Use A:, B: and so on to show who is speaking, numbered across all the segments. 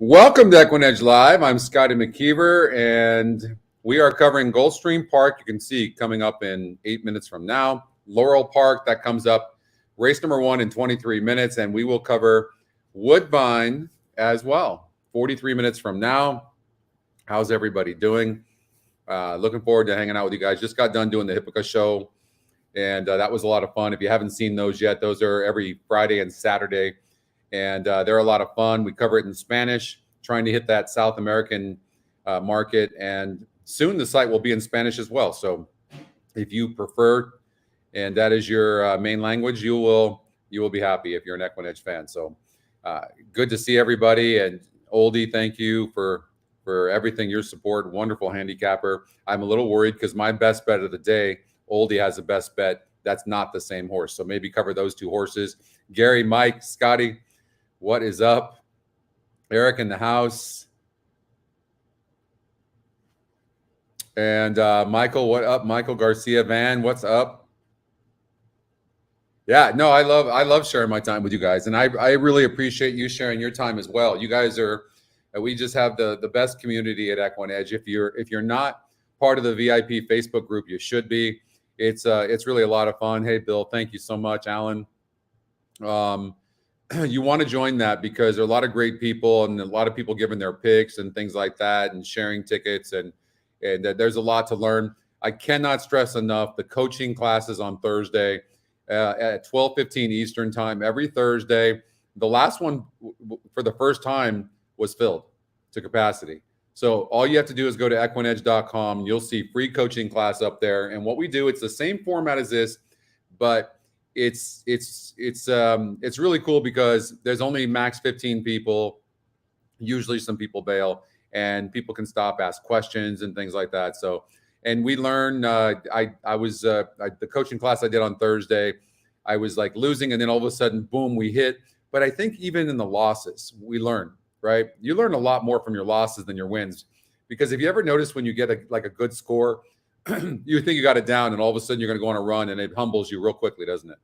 A: Welcome to EquinEdge Live. I'm Scotty McKeever, and we are covering Gulfstream Park. You can see coming up in 8 minutes from now. Laurel Park, that comes up race number 1 in 23 minutes, and we will cover Woobine as well, 43 minutes from now. How's everybody doing? Looking forward to hanging out with you guys. Just got done doing the Hippica show, and that was a lot of fun. If you haven't seen those yet, those are every Friday and Saturday. And they're a lot of fun. We cover it in Spanish, trying to hit that South American market. And soon the site will be in Spanish as well. So if you prefer, and that is your main language, you will be happy if you're an EquinEdge fan. So good to see everybody. And Oldie, thank you for everything, your support. Wonderful handicapper. I'm a little worried because my best bet of the day, Oldie has the best bet. That's not the same horse. So maybe cover those two horses. Gary, Mike, Scotty, what is up? Eric in the house. And Michael, what up? Michael Garcia Van, what's up? Yeah, no, I love sharing my time with you guys. And I really appreciate you sharing your time as well. You guys are, we just have the best community at EquinEdge. If you're not part of the VIP Facebook group, you should be. It's really a lot of fun. Hey, Bill, thank you so much. Alan. You want to join that because there are a lot of great people and a lot of people giving their picks and things like that and sharing tickets and there's a lot to learn. I cannot stress enough the coaching classes on Thursday at 12:15 Eastern time every Thursday. The last one for the first time was filled to capacity. So all you have to do is go to EquinEdge.com. You'll see free coaching class up there. And what we do, it's the same format as this, but it's really cool because there's only max 15 people. Usually some people bail and people can stop, ask questions and things like that. So, and we learn, the coaching class I did on Thursday, I was like losing and then all of a sudden, boom, we hit. But I think even in the losses, we learn, right? You learn a lot more from your losses than your wins. Because if you ever notice when you get a good score, you think you got it down and all of a sudden you're going to go on a run and it humbles you real quickly, doesn't it?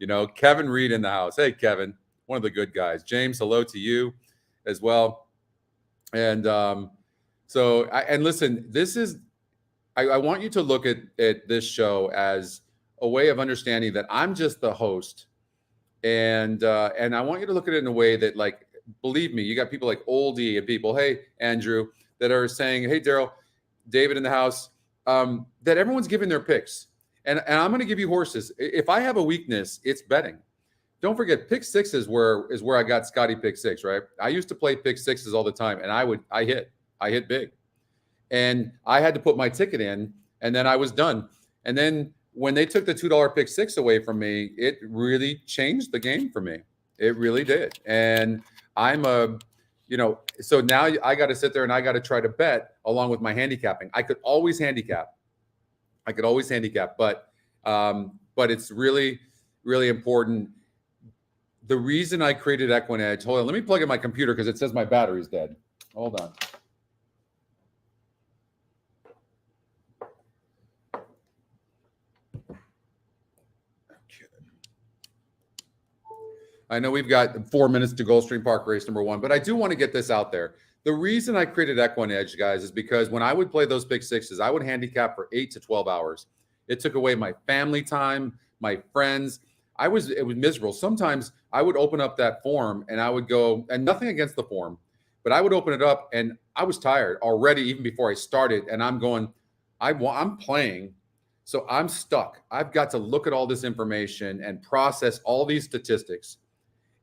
A: You know, Kevin Reed in the house. Hey, Kevin, one of the good guys. James, hello to you as well. And listen, this is, I want you to look at this show as a way of understanding that I'm just the host. And I want you to look at it in a way that, like, believe me, you got people like Oldie and people, hey, Andrew, that are saying, hey, Daryl, David in the house, that everyone's giving their picks. And I'm going to give you horses. If I have a weakness, it's betting. Don't forget, pick six is where I got Scotty pick six, right? I used to play pick sixes all the time, and I hit big. And I had to put my ticket in, and then I was done. And then when they took the $2 pick six away from me, it really changed the game for me. It really did. And so now I got to sit there and I got to try to bet along with my handicapping. I could always handicap, but it's really, really important. The reason I created EquinEdge, hold on, let me plug in my computer because it says my battery's dead. Hold on. Okay. I know we've got 4 minutes to Gulfstream Park race number 1, but I do want to get this out there. The reason I created EquinEdge, guys, is because when I would play those pick sixes, I would handicap for 8 to 12 hours. It took away my family time, my friends. It was miserable. Sometimes I would open up that form and I would go, and nothing against the form, but I would open it up and I was tired already even before I started. And I'm going, I'm playing, so I'm stuck. I've got to look at all this information and process all these statistics.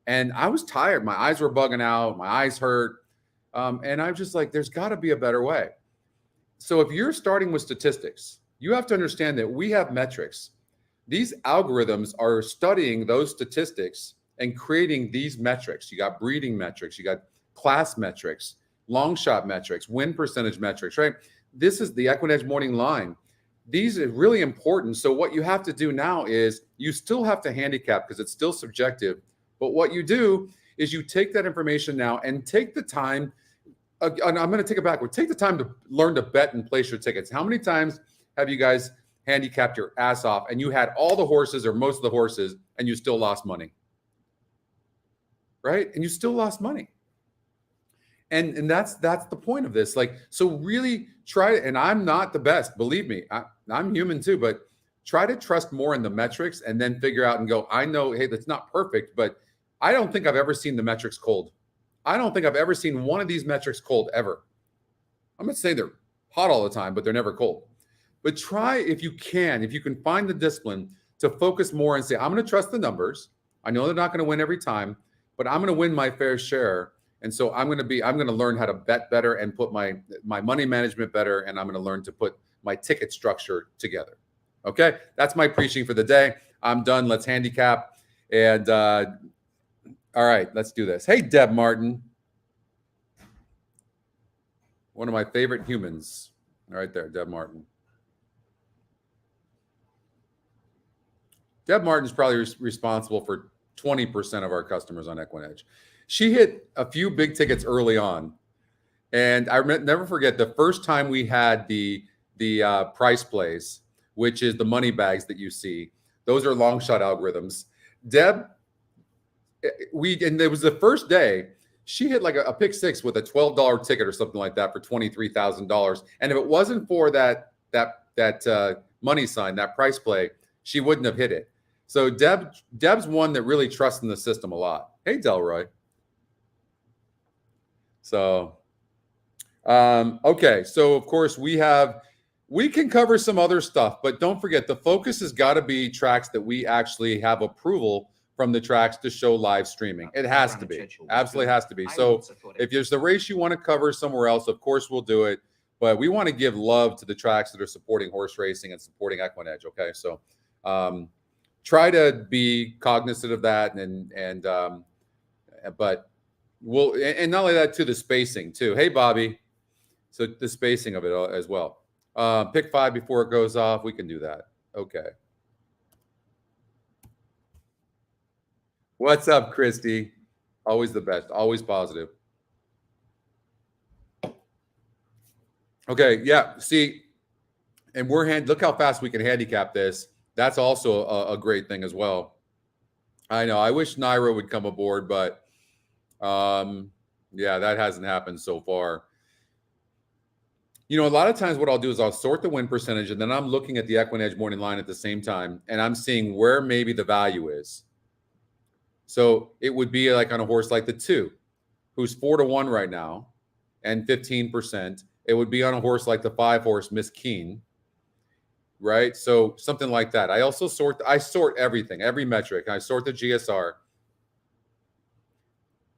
A: And I was tired. My eyes were bugging out. My eyes hurt. And I'm just like, there's got to be a better way. So if you're starting with statistics, you have to understand that we have metrics. These algorithms are studying those statistics and creating these metrics. You got breeding metrics, you got class metrics, long shot metrics, win percentage metrics, right? This is the EquinEdge morning line. These are really important. So what you have to do now is you still have to handicap because it's still subjective. But what you do is you take that information now and take the time. And I'm going to take it backward. Take the time to learn to bet and place your tickets. How many times have you guys handicapped your ass off and you had all the horses or most of the horses and you still lost money? Right? And you still lost money. And that's the point of this. Like, so really try to, and I'm not the best, believe me, I'm human too, but try to trust more in the metrics and then figure out and go, I know, hey, that's not perfect, but I don't think I've ever seen the metrics cold. I don't think I've ever seen one of these metrics cold ever. I'm not saying they're hot all the time, but they're never cold. But try, if you can find the discipline to focus more and say, I'm going to trust the numbers. I know they're not going to win every time, but I'm going to win my fair share. And so I'm going to learn how to bet better and put my money management better. And I'm going to learn to put my ticket structure together. Okay. That's my preaching for the day. I'm done. Let's handicap. And all right, let's do this. Hey, Deb Martin. One of my favorite humans right there, Deb Martin. Deb Martin's probably responsible for 20% of our customers on EquinEdge. She hit a few big tickets early on. And I never forget the first time we had the price plays, which is the money bags that you see. Those are long shot algorithms. Deb, and it was the first day, she hit like a pick six with a $12 ticket or something like that for $23,000. And if it wasn't for that money sign, that price play, she wouldn't have hit it. So Deb's one that really trusts in the system a lot. Hey, Delroy. So, okay. So of course we can cover some other stuff, but don't forget the focus has got to be tracks that we actually have approval from the tracks to show live streaming. It has to be, absolutely has to be. So if there's the race you want to cover somewhere else, of course we'll do it, but we want to give love to the tracks that are supporting horse racing and supporting EquinEdge. Okay. So, try to be cognizant of that but and not only that too, the spacing too. Hey, Bobby. So the spacing of it as well. Pick 5 before it goes off. We can do that. Okay. What's up, Christy? Always the best. Always positive. Okay. Yeah. See, and look how fast we can handicap this. That's also a great thing as well. I know. I wish Naira would come aboard, but yeah, that hasn't happened so far. You know, a lot of times what I'll do is I'll sort the win percentage, and then I'm looking at the EquinEdge morning line at the same time, and I'm seeing where maybe the value is. So it would be like on a horse like the 2, who's 4-1 right now, and 15%. It would be on a horse like the 5 horse, Miss Keen. Right. So something like that. I also sort everything, every metric. I sort the GSR.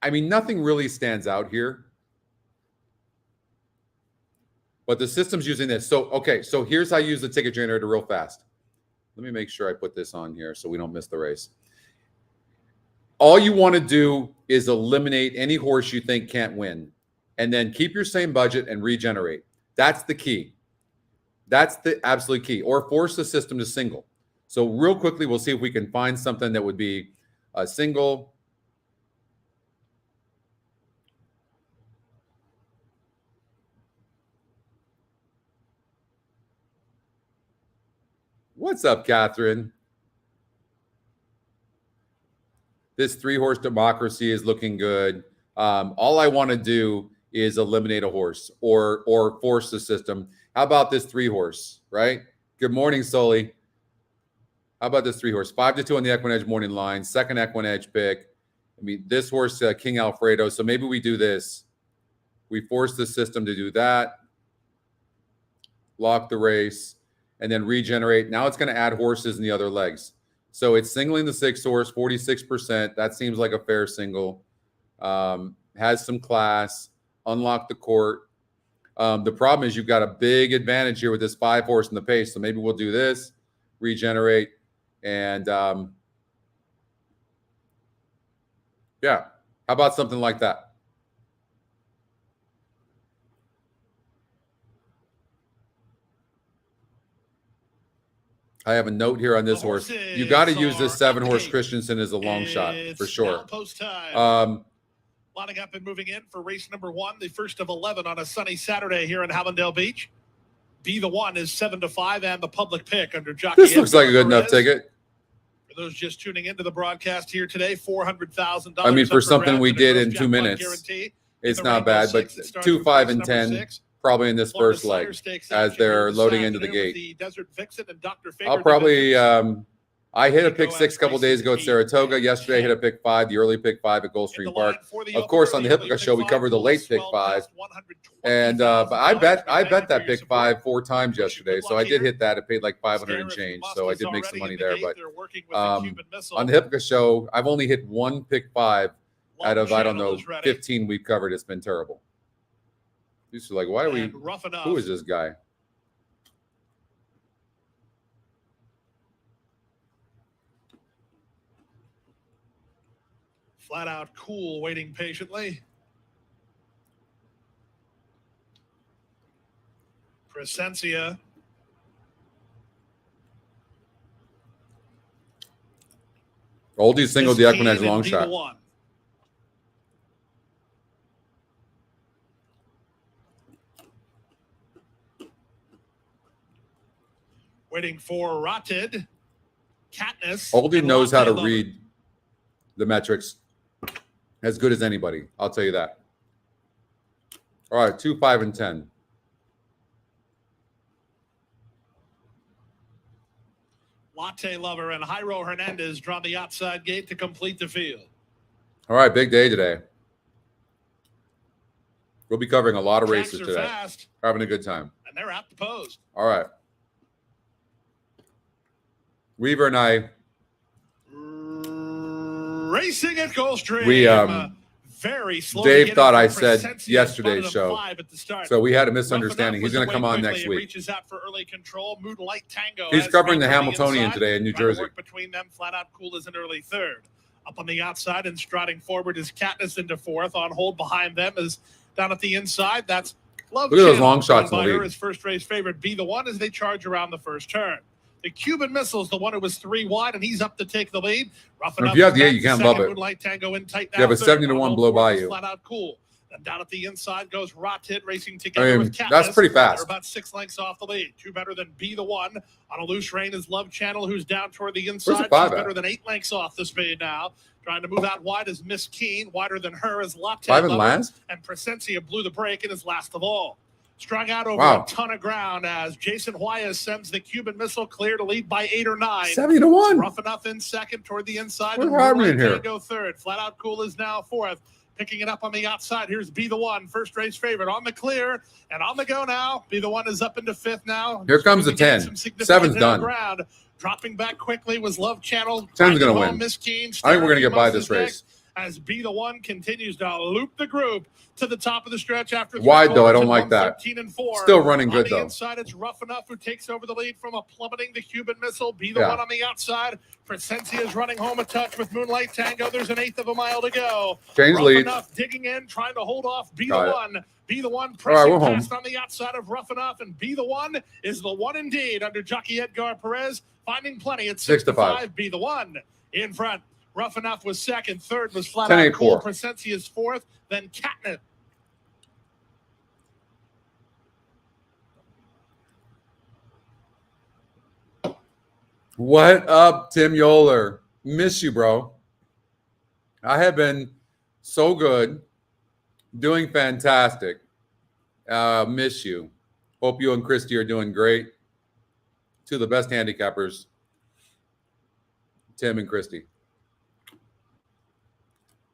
A: I mean, nothing really stands out here, but the system's using this. So, okay. So here's how I use the ticket generator real fast. Let me make sure I put this on here so we don't miss the race. All you want to do is eliminate any horse you think can't win, and then keep your same budget and regenerate. That's the key. That's the absolute key, or force the system to single. So real quickly, we'll see if we can find something that would be a single. What's up, Catherine? This 3-horse democracy is looking good. All I want to do is eliminate a horse or force the system. How about this 3-horse, right? Good morning, Sully. How about this 3-horse? 5-2 on the EquinEdge morning line. Second EquinEdge pick. I mean, this horse, King Alfredo. So maybe we do this. We force the system to do that. Lock the race. And then regenerate. Now it's going to add horses in the other legs. So it's singling the 6 horse, 46%. That seems like a fair single. Has some class. Unlock the court. The problem is you've got a big advantage here with this 5 horse in the pace. So maybe we'll do this, regenerate, and yeah. How about something like that? I have a note here on this horse. You got to use this 7-horse Christensen as a long shot for sure.
B: Post time. Lining up and moving in for race number 1, the first of 11 on a sunny Saturday here in Hallandale Beach. Be the One is 7-5 and the public pick under jockey.
A: This looks like a good enough ticket.
B: For those just tuning into the broadcast here today, $400,000.
A: I mean, for something we did in 2 minutes It's not bad, but 2, 5, and 10 probably in this first leg as they're loading into the gate. I'll probably I hit a pick 6 a couple days ago at Saratoga. Yesterday I hit a pick 5, the early pick 5 at Gulfstream Park. Of course, on the Hippica show, we covered the late pick 5. And but I bet that pick 5 4 times yesterday. So I did hit that. It paid like 500 and change. So I did make some money there. But on the Hippica show, I've only hit 1 pick 5 out of, I don't know, 15 we've covered. It's been terrible. These are like, why are we? Who is this guy?
B: Flat out cool, waiting patiently. Presencia.
A: Oldie singled the EquinEdge long shot.
B: Waiting for Rotted. Katniss.
A: Oldie knows how to read the metrics as good as anybody. I'll tell you that. All right, 2, 5, and 10.
B: Latte Lover and Jairo Hernandez draw the outside gate to complete the field.
A: All right, big day today. We'll be covering a lot of races today.
B: Fast,
A: having a good time.
B: And they're at the post.
A: All right. Weaver and I
B: racing at Gulfstream.
A: We
B: very slow.
A: Dave thought I said yesterday's show, so we had a misunderstanding. He's going to come on next week.
B: Reaches out for early control. Moonlight Tango.
A: He's covering the Hamiltonian today in New Jersey.
B: Between them, Flat Out Cool is an early third. Up on the outside and striding forward is Katniss into fourth. On hold behind them is down at the inside. That's Love.
A: Look at those long shots in the lead.
B: His first race favorite, Be the One, as they charge around the first turn. The Cuban Missile's the one who was 3 wide, and he's up to take the lead. Rough enough.
A: If you have the 8, you can't love it.
B: Moonlight Tango in tight now.
A: You have a 70-1 blow by you.
B: Flat Out Cool. Then down at the inside goes Rotted racing together with Katniss.
A: That's pretty fast.
B: They're about 6 lengths off the lead. 2 better than Be the One. On a loose rein is Love Channel, who's down toward the inside. She's better than 8 lengths off the speed now. Trying to move out wide is Miss Keen. Wider than her is Latte
A: 5 and last.
B: And Presencia blew the break and is last of all. Strung out over a ton of ground as Jason Huayas sends the Cuban Missile clear to lead by 8 or 9.
A: 70-1.
B: Rough enough in second toward the inside.
A: What's happening here?
B: Go third. Flat Out Cool is now fourth. Picking it up on the outside. Here's Be the One, first race favorite on the clear and on the go now. Be the One is up into fifth now.
A: Here comes the 10. 7's done.
B: Ground. Dropping back quickly was Love Channel.
A: 10's going to win.
B: Miss Keen,
A: I think we're going to get by this race.
B: As Be the One continues to loop the group to the top of the stretch after
A: wide though. I don't like that.
B: 13 and 4.
A: Still running good though.
B: On the inside, it's Rough Enough who takes over the lead from a plummeting the Cuban Missile. Be the One on the outside. Presencia is running home a touch with Moonlight Tango. There's an 1/8 of a mile to go.
A: Change
B: Rough
A: lead.
B: Enough digging in, trying to hold off Be the One. Be the One pressing past on the outside of Rough Enough, and Be the One is the one indeed under jockey Edgar Perez, finding plenty at 6-5. Be the One in front. Rough Enough was second. Third was Flat Out Cool. Presencia's fourth. Then Katniss.
A: What up, Tim Yoler? Miss you, bro. I have been so good, doing fantastic. Miss you. Hope you and Christy are doing great. 2 of the best handicappers, Tim and Christy.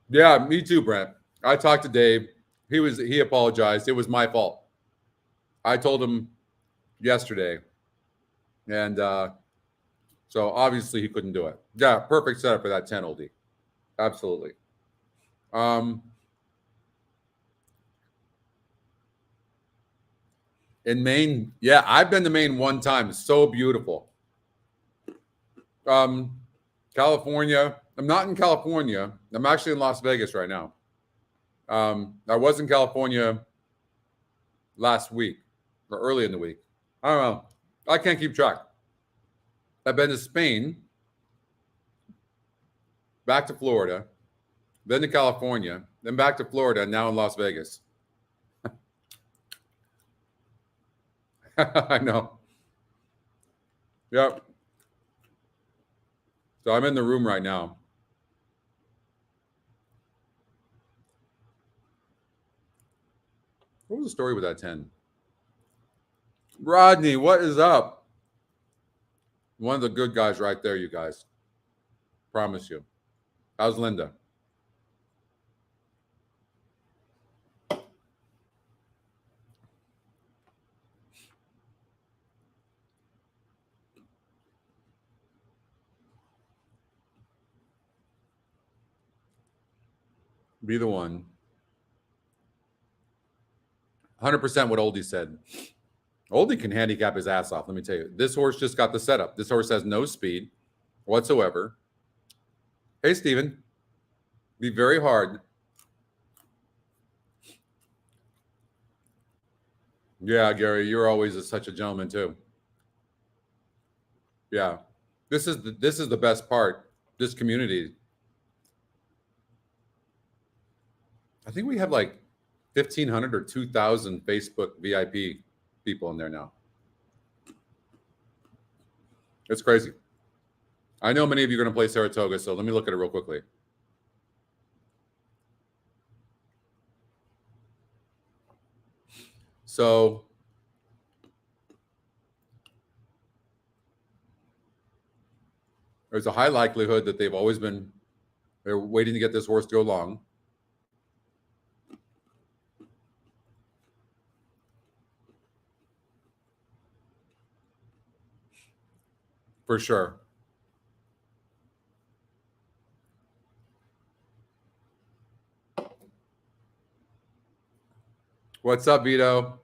A: Yeah, me too, Brent. I talked to Dave. He apologized. It was my fault. I told him yesterday. And so obviously he couldn't do it. Yeah, perfect setup for that 10 oldie. Absolutely. In Maine, yeah, I've been to Maine 1 time. It's so beautiful. California. I'm not in California. I'm actually in Las Vegas right now. I was in California last week or early in the week. I don't know. I can't keep track. I've been to Spain, back to Florida, then to California, then back to Florida, and now in Las Vegas. I know. Yep. So I'm in the room right now. What was the story with that 10? Rodney, what is up? One of the good guys right there, you guys. Promise you. How's Linda? Be the one. 100% what Oldie said. Oldie can handicap his ass off. Let me tell you. This horse just got the setup. This horse has no speed whatsoever. Hey, Steven. Be very hard. Yeah, Gary, you're always such a gentleman too. Yeah. This is the best part. This community. I think we have like 1,500 or 2,000 Facebook VIP people in there now. It's crazy. I know many of you are going to play Saratoga, so let me look at it real quickly. So there's a high likelihood that they're waiting to get this horse to go long. For sure. What's up, Vito?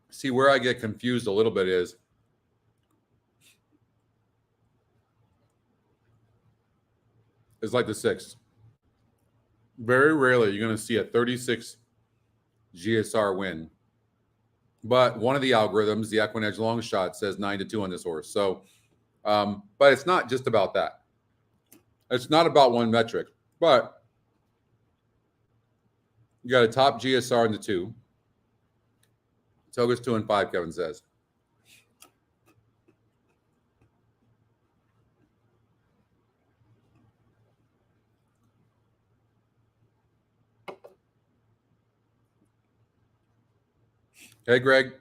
A: See, where I get confused a little bit is like the 6. Very rarely you're going to see a 36 GSR win. But one of the algorithms, the EquinEdge long shot, says 9-2 on this horse. So, but it's not just about that. It's not about one metric. But you got a top GSR in the 2. Toga's 2 and 5, Kevin says. Hey, Greg.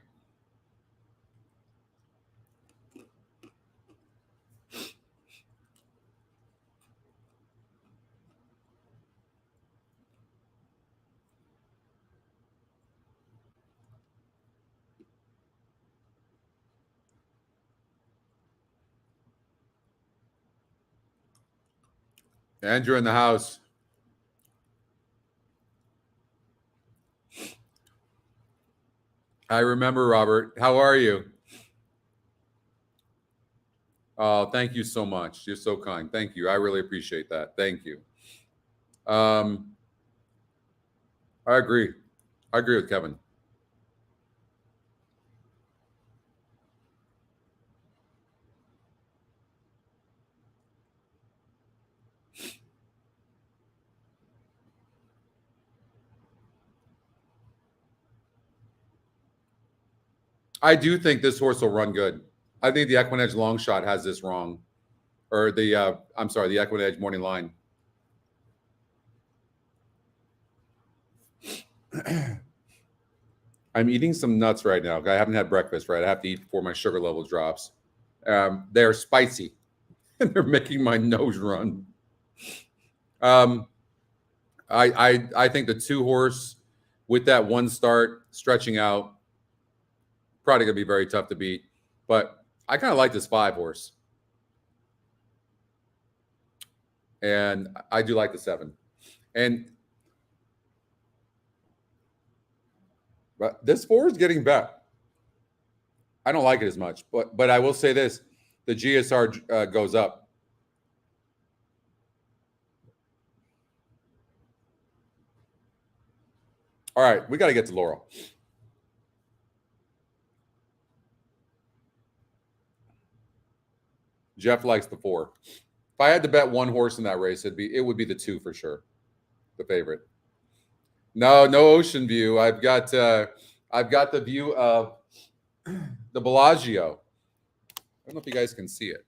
A: Andrew in the house. I remember, Robert. How are you? Oh, thank you so much. You're so kind. Thank you. I really appreciate that. Thank you. I agree. I agree with Kevin. I do think this horse will run good. I think the EquinEdge long shot has this wrong. Or the, I'm sorry, the EquinEdge morning line. I'm eating some nuts right now. I haven't had breakfast, right? I have to eat before my sugar level drops. They're spicy, and they're making my nose run. I think the 2 horse with that 1 start stretching out, probably going to be very tough to beat. But I kind of like this 5 horse. And I do like the 7. But this 4 is getting better. I don't like it as much. But I will say this. The GSR goes up. All right. We got to get to Laurel. Jeff likes the 4. If I had to bet 1 horse in that race, it would be the 2 for sure, the favorite. No ocean view. I've got the view of the Bellagio. I don't know if you guys can see it.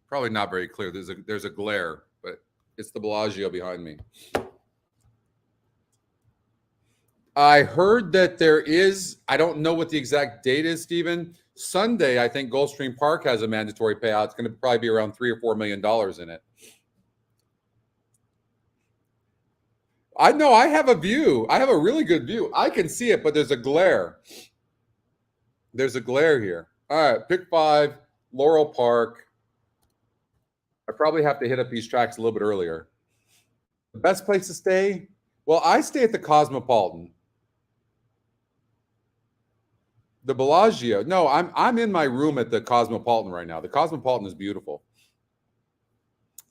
A: Probably not very clear. There's a glare, but it's the Bellagio behind me. I heard that there is, I don't know what the exact date is, Stephen. Sunday, I think Gulfstream Park has a mandatory payout. It's going to probably be around $3 or $4 million in it. I know I have a view. I have a really good view. I can see it, but there's a glare. There's a glare here. All right, pick 5, Laurel Park. I probably have to hit up these tracks a little bit earlier. The best place to stay? Well, I stay at the Cosmopolitan. The Bellagio. No, I'm in my room at the Cosmopolitan right now. The Cosmopolitan is beautiful.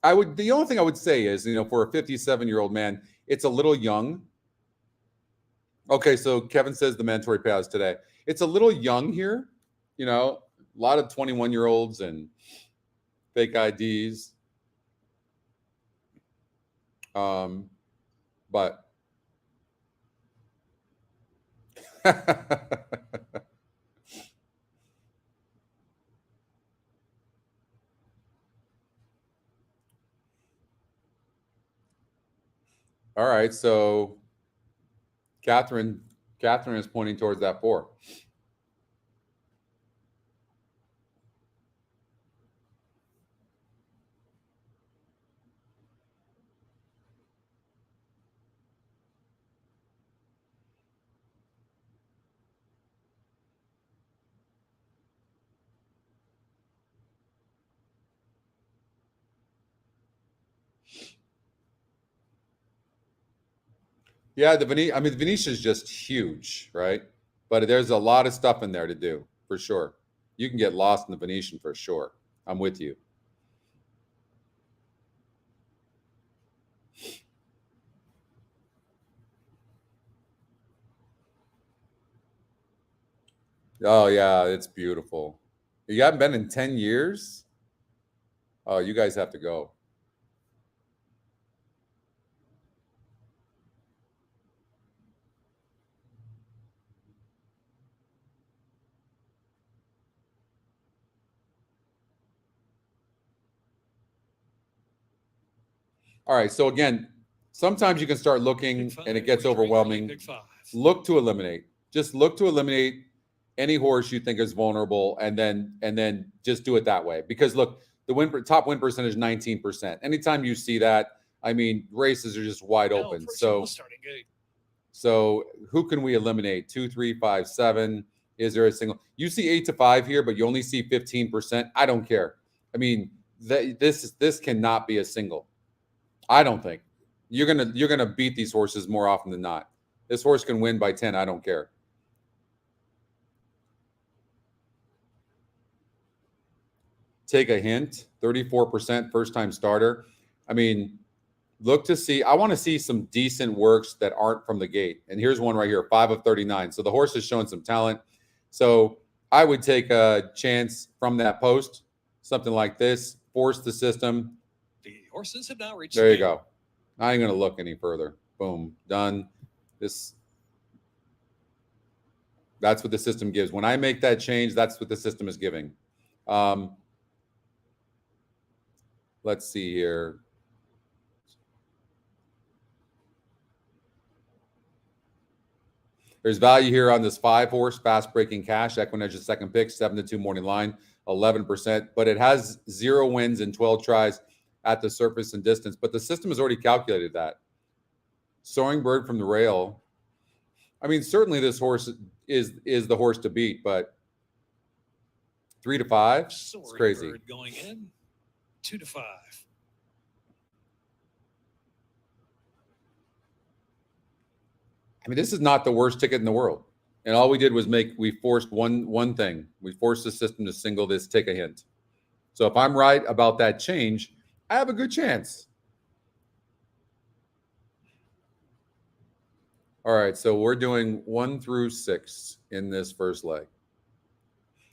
A: The only thing I would say is, for a 57-year-old man, it's a little young. Okay, so Kevin says the mandatory payouts today. It's a little young here, a lot of 21-year-olds and fake IDs. But all right, so Catherine is pointing towards that 4. Yeah, the Venetia is just huge, right? But there's a lot of stuff in there to do, for sure. You can get lost in the Venetian for sure. I'm with you. Oh, yeah, it's beautiful. You haven't been in 10 years? Oh, you guys have to go. All right, so again, sometimes you can start looking and it gets overwhelming. Look to eliminate. Just look to eliminate any horse you think is vulnerable, and then just do it that way. Because look, the top win percentage 19%. Anytime you see that, races are just wide open. So who can we eliminate? 2, 3, 5, 7. Is there a single? You see 8 to 5 here, but you only see 15%. I don't care. This cannot be a single. I don't think you're gonna beat these horses more often than not. This horse can win by 10. I don't care. Take a hint. 34% first-time starter. Look to see. I want to see some decent works that aren't from the gate. And here's one right here, 5 of 39. So the horse is showing some talent. So I would take a chance from that post, something like this. Force the system.
B: The horses have now reached.
A: There you go. I ain't going to look any further. Boom. Done. That's what the system gives. When I make that change, that's what the system is giving. Let's see here. There's value here on this 5-horse fast breaking cash. EquinEdge's second pick, 7-2 morning line, 11%. But it has 0 wins and 12 tries at the surface and distance. But the system has already calculated that. Soaring Bird from the rail. Certainly this horse is the horse to beat, but 3 to 5, it's crazy.
B: Bird going in, 2 to 5.
A: This is not the worst ticket in the world. And all we did was we forced one thing. We forced the system to single this, take a hint. So if I'm right about that change, I have a good chance. All right, so we're doing 1 through 6 in this first leg.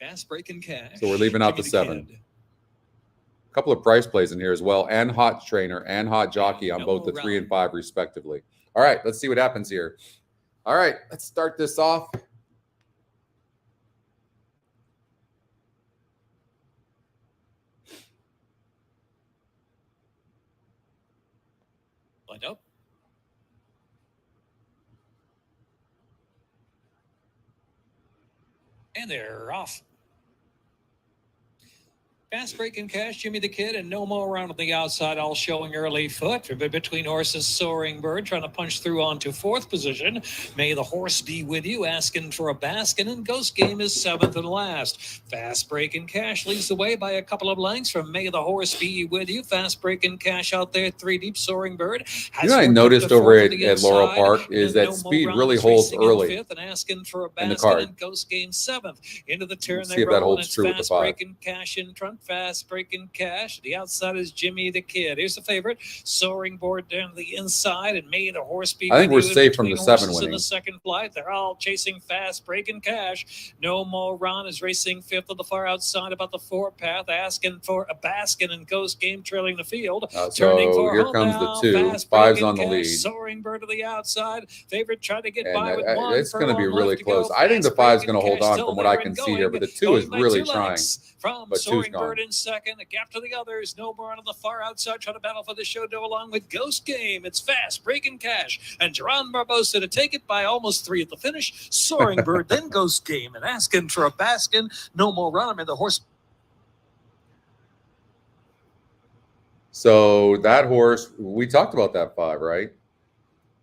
B: Fast breaking cash.
A: So we're leaving out the 7. A couple of price plays in here as well, and hot trainer and hot jockey on both the 3 and 5 respectively. All right, let's see what happens here. All right, let's start this off.
C: Lined up. And they're off. Fast breaking cash, Jimmy the Kid, and no more around on the outside, all showing early foot. Between horses, Soaring Bird trying to punch through onto fourth position. May the Horse Be With You, asking for a baskin, and Ghost Game is seventh and last. Fast breaking cash leads the way by a couple of lengths from May the Horse Be With You. Fast breaking cash out there, 3 deep. Soaring Bird.
A: You know what I noticed over at Laurel Park is that speed really holds early
C: and asking for a
A: in the
C: basket,
A: card.
C: And Ghost Game seventh. Into the turn,
A: See if that holds true with the 5.
C: Breaking cash in front. Fast breaking cash. The outside is Jimmy the Kid. Here's the favorite. Soaring Board down to the inside, and May the Horse Be.
A: I think we're safe from the 7 winning.
C: In the second flight, they're all chasing fast breaking cash. No More Ron is racing fifth on the far outside, about the 4 path, asking for a basket, and Ghost Game trailing the field. Turning for
A: here comes the 2. 5's on the lead.
C: Soaring Bird to the outside. Favorite trying to get by with 1.
A: It's going to be really close. I think the 5's going to hold on from what I can see here, but the 2 is really trying.
C: From
A: but
C: Soaring Bird in second, a gap to the others. No More on the far outside, trying to battle for the show dough along with Ghost Game. It's Fast breaking cash, and Geron Barbosa to take it by almost 3 at the finish. Soaring Bird, then Ghost Game, and asking for a baskin. No More Run. I mean, the horse.
A: So that horse, we talked about that 5, right?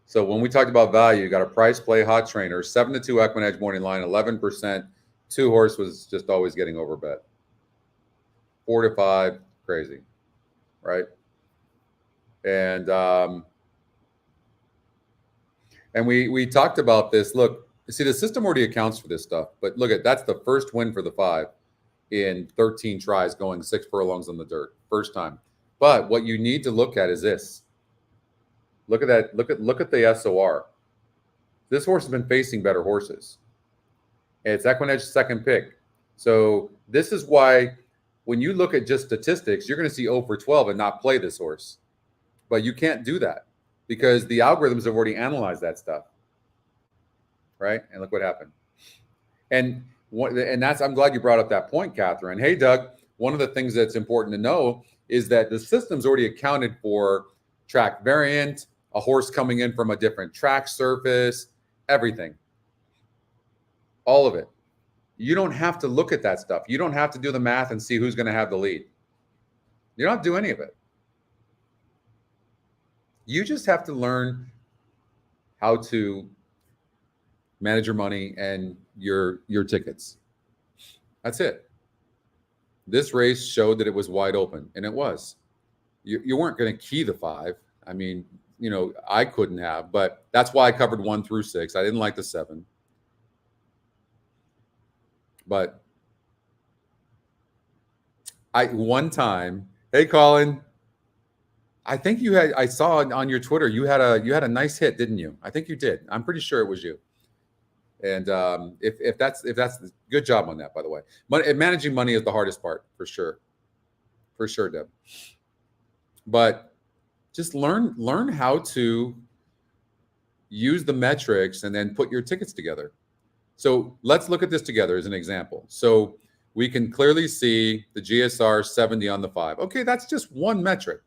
A: So when we talked about value, you got a price play, hot trainer, 7-2 EquinEdge morning line, 11%. 2 horse was just always getting overbet. 4-5, crazy, right? And we talked about this. Look, see, the system already accounts for this stuff, but look at that's the first win for the 5 in 13 tries, going 6 furlongs on the dirt, first time. But what you need to look at is this. Look at that. Look at the SOR. This horse has been facing better horses. It's EquinEdge's second pick. So this is why when you look at just statistics, you're going to see 0 for 12 and not play this horse. But you can't do that because the algorithms have already analyzed that stuff. Right? And look what happened. And that's, I'm glad you brought up that point, Catherine. Hey, Doug, one of the things that's important to know is that the system's already accounted for track variant, a horse coming in from a different track surface, everything. All of it. You don't have to look at that stuff. You don't have to do the math and see who's going to have the lead. You don't have to do any of it. You just have to learn how to manage your money and your tickets. That's it. This race showed that it was wide open, and it was. You weren't going to key the 5. I mean, you know, I couldn't have, but that's why I covered 1 through 6. I didn't like the 7. But one time, hey Colin, I think you had, I saw on your Twitter, you had a nice hit, didn't you? I think you did. I'm pretty sure it was you. And if that's good job on that, by the way. Managing money is the hardest part, for sure, Deb. But just learn how to use the metrics and then put your tickets together. So let's look at this together as an example. So we can clearly see the GSR 70 on the 5. Okay, that's just one metric.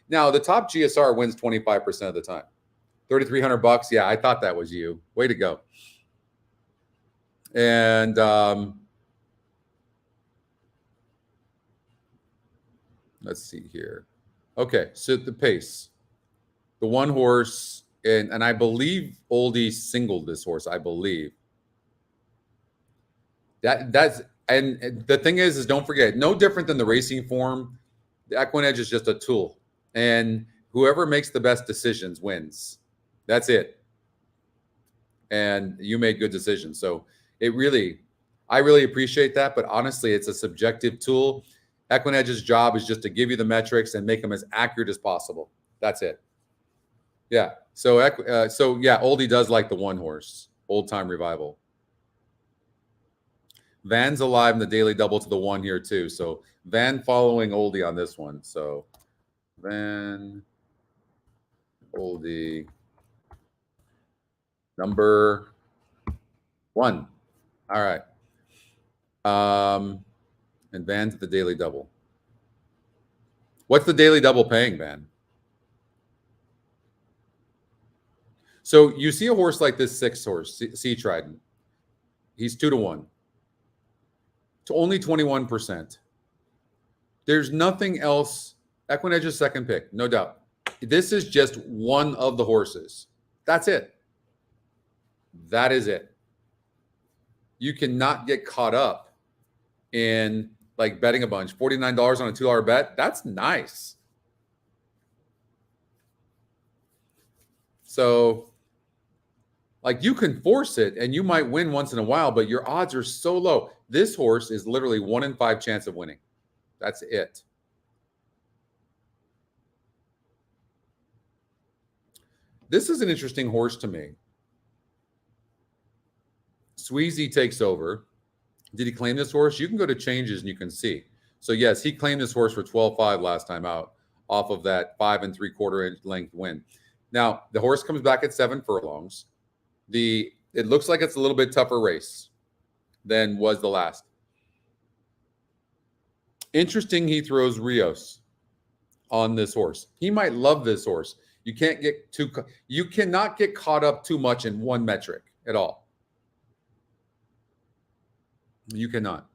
A: Now the top GSR wins 25% of the time. $3,300. Yeah, I thought that was you. Way to go. And let's see here. Okay, so the pace. The one horse, and I believe Oldie singled this horse, I believe. That's and the thing is don't forget, no different than the racing form, the EquinEdge is just a tool, and whoever makes the best decisions wins. That's it. And you made good decisions. So I really appreciate that, but honestly, it's a subjective tool. EquinEdge's job is just to give you the metrics and make them as accurate as possible. That's it. Yeah. So yeah, Oldie does like the one horse, Old Time Revival. Van's alive in the daily double to the 1 here too. So Van following Oldie on this one. So Van, Oldie, number 1. All right. And Van's at the daily double. What's the daily double paying, Van? So you see a horse like this 6 horse, Sea Trident. He's 2-1 to only 21%. There's nothing else. EquinEdge's second pick, no doubt. This is just one of the horses. That's it. That is it. You cannot get caught up in like betting a bunch. $49 on a $2 bet. That's nice. So, like, you can force it and you might win once in a while, but your odds are so low. This horse is literally 1 in 5 chance of winning. That's it. This is an interesting horse to me. Sweezy takes over. Did he claim this horse? You can go to changes and you can see. So yes, he claimed this horse for 12.5 last time out off of that 5 3/4 inch length win. Now the horse comes back at 7 furlongs. It looks like it's a little bit tougher race than was the last. Interesting, he throws Rios on this horse. He might love this horse. You cannot get caught up too much in one metric at all. You cannot.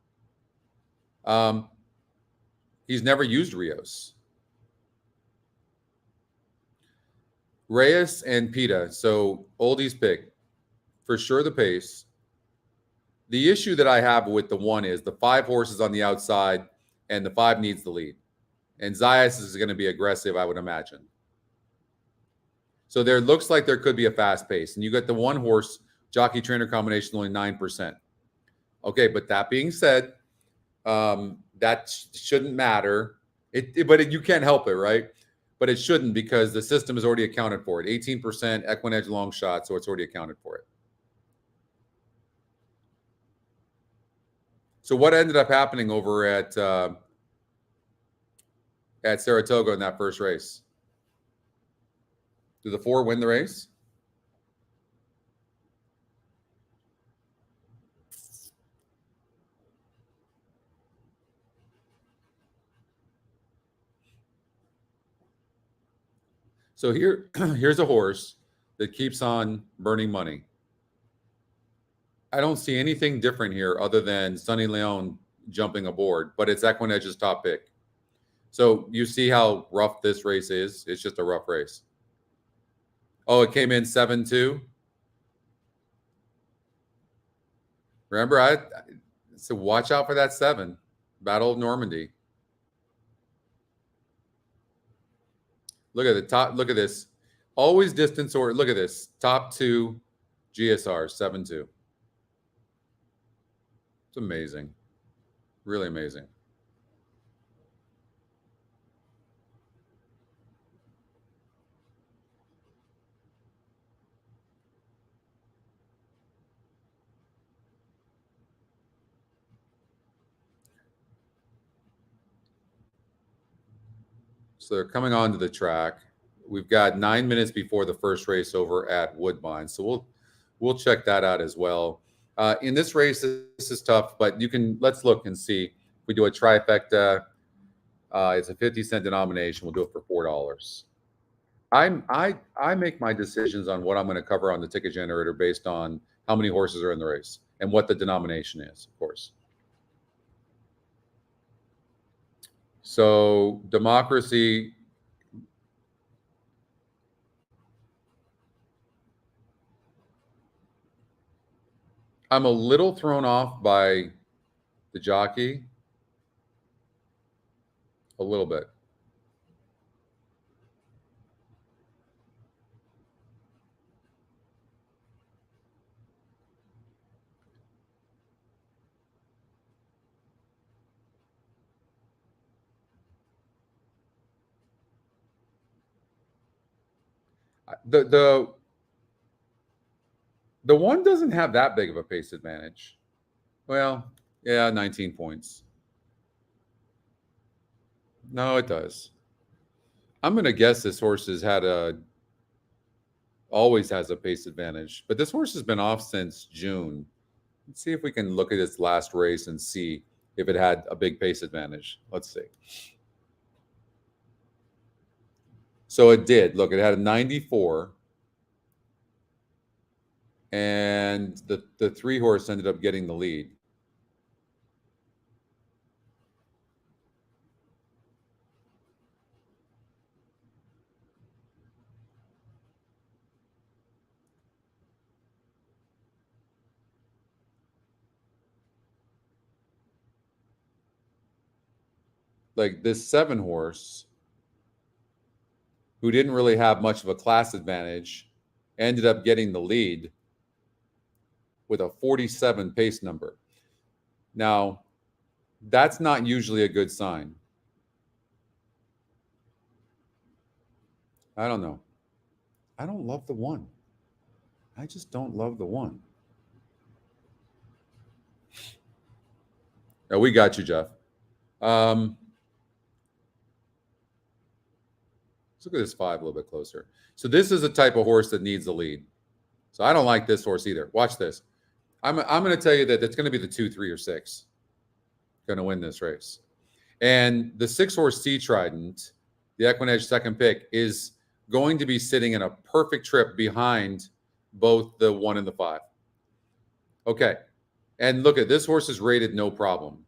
A: He's never used Rios. Reyes and Pita. So Oldie's pick. For sure the pace. The issue that I have with the 1 is the 5 horses on the outside and the 5 needs the lead. And Zayas is going to be aggressive, I would imagine. So there looks like there could be a fast pace. And you got the 1 horse jockey trainer combination only 9%. Okay, but that being said, that shouldn't matter. But you can't help it, right? But it shouldn't because the system has already accounted for it. 18% EquinEdge long shot, so it's already accounted for it. So what ended up happening over at Saratoga in that first race? Did the 4 win the race? So here's a horse that keeps on burning money. I don't see anything different here other than Sonny Leon jumping aboard, but it's EquinEdge's top pick. So you see how rough this race is? It's just a rough race. Oh, it came in 7-2. Remember, so watch out for that 7. Battle of Normandy. Look at the top. Look at this. Always distance or look at this. Top 2 GSR 7-2. It's amazing. Really amazing. So they're coming onto the track. We've got 9 minutes before the first race over at Woodbine. So we'll check that out as well. In this race, this is tough, but let's look and see. If we do a trifecta, it's a 50-cent denomination. We'll do it for $4. I make my decisions on what I'm going to cover on the ticket generator based on how many horses are in the race and what the denomination is, of course. So democracy. I'm a little thrown off by the jockey. A little bit. The 1 doesn't have that big of a pace advantage. Well, yeah, 19 points. No, it does. I'm going to guess this horse always has a pace advantage, but this horse has been off since June. Let's see if we can look at its last race and see if it had a big pace advantage. Let's see. So it did. Look, it had a 94. And the 3 horse ended up getting the lead. Like this 7 horse, who didn't really have much of a class advantage, ended up getting the lead with a 47 pace number. Now, that's not usually a good sign. I don't know. I don't love the 1. I just don't love the 1. Oh, we got you, Jeff. Let's look at this 5 a little bit closer. So this is a type of horse that needs a lead. So I don't like this horse either. Watch this. I'm going to tell you that it's going to be the 2, 3, or 6 going to win this race. And the 6 horse Sea Trident, the EquinEdge second pick, is going to be sitting in a perfect trip behind both the 1 and the 5. Okay. And look at this horse is rated no problem.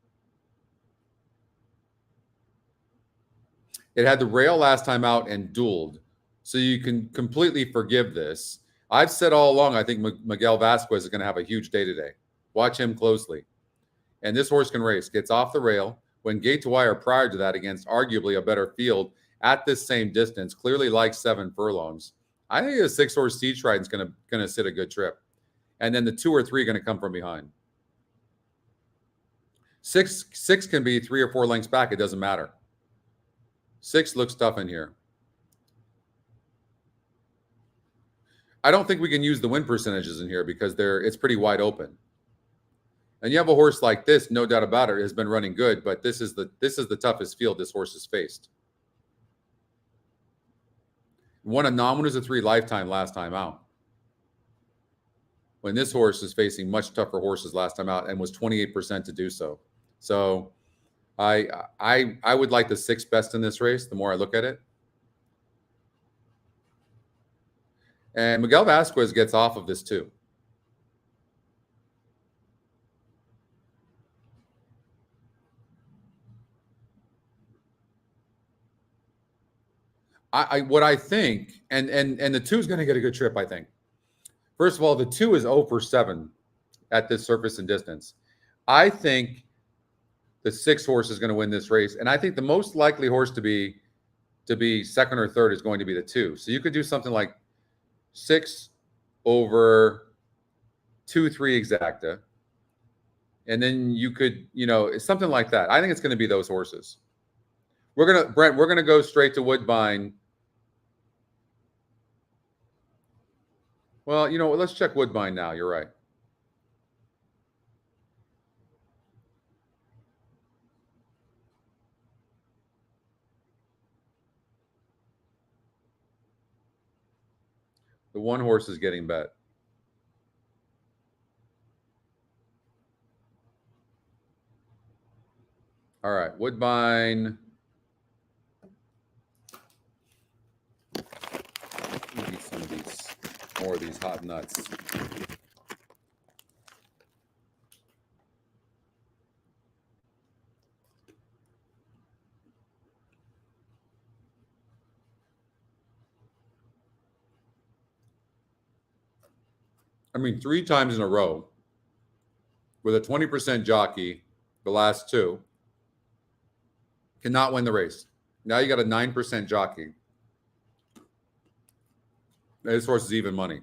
A: It had the rail last time out and dueled. So you can completely forgive this. I've said all along, I think Miguel Vasquez is going to have a huge day today. Watch him closely. And this horse can race. Gets off the rail. When gate to wire prior to that against arguably a better field at this same distance, clearly like 7 furlongs. I think the 6 horse Sea Trident is going to sit a good trip. And then the 2 or 3 are going to come from behind. 6 can be 3 or 4 lengths back. It doesn't matter. 6 looks tough in here. I don't think we can use the win percentages in here because it's pretty wide open. And you have a horse like this, no doubt about it, has been running good, but this is the toughest field this horse has faced. Won a non-winners of 3 lifetime last time out. When this horse is facing much tougher horses last time out and was 28% to do so. So I would like the 6 best in this race the more I look at it. And Miguel Vasquez gets off of this too. What I think, and the 2 is going to get a good trip, I think. First of all, the 2 is 0 for 7 at this surface and distance. I think the 6 horse is going to win this race, and I think the most likely horse to be second or third is going to be the 2. So you could do something like 6 over 2, 3 exacta, and then you could, something like that. I think it's going to be those horses. Brent, we're gonna go straight to Woodbine. Well, let's check Woodbine now. You're right. The 1 horse is getting bet. All right, Woodbine. Let me get more of these hot nuts. I mean, 3 times in a row with a 20% jockey, the last 2, cannot win the race. Now you got a 9% jockey. This horse is even money.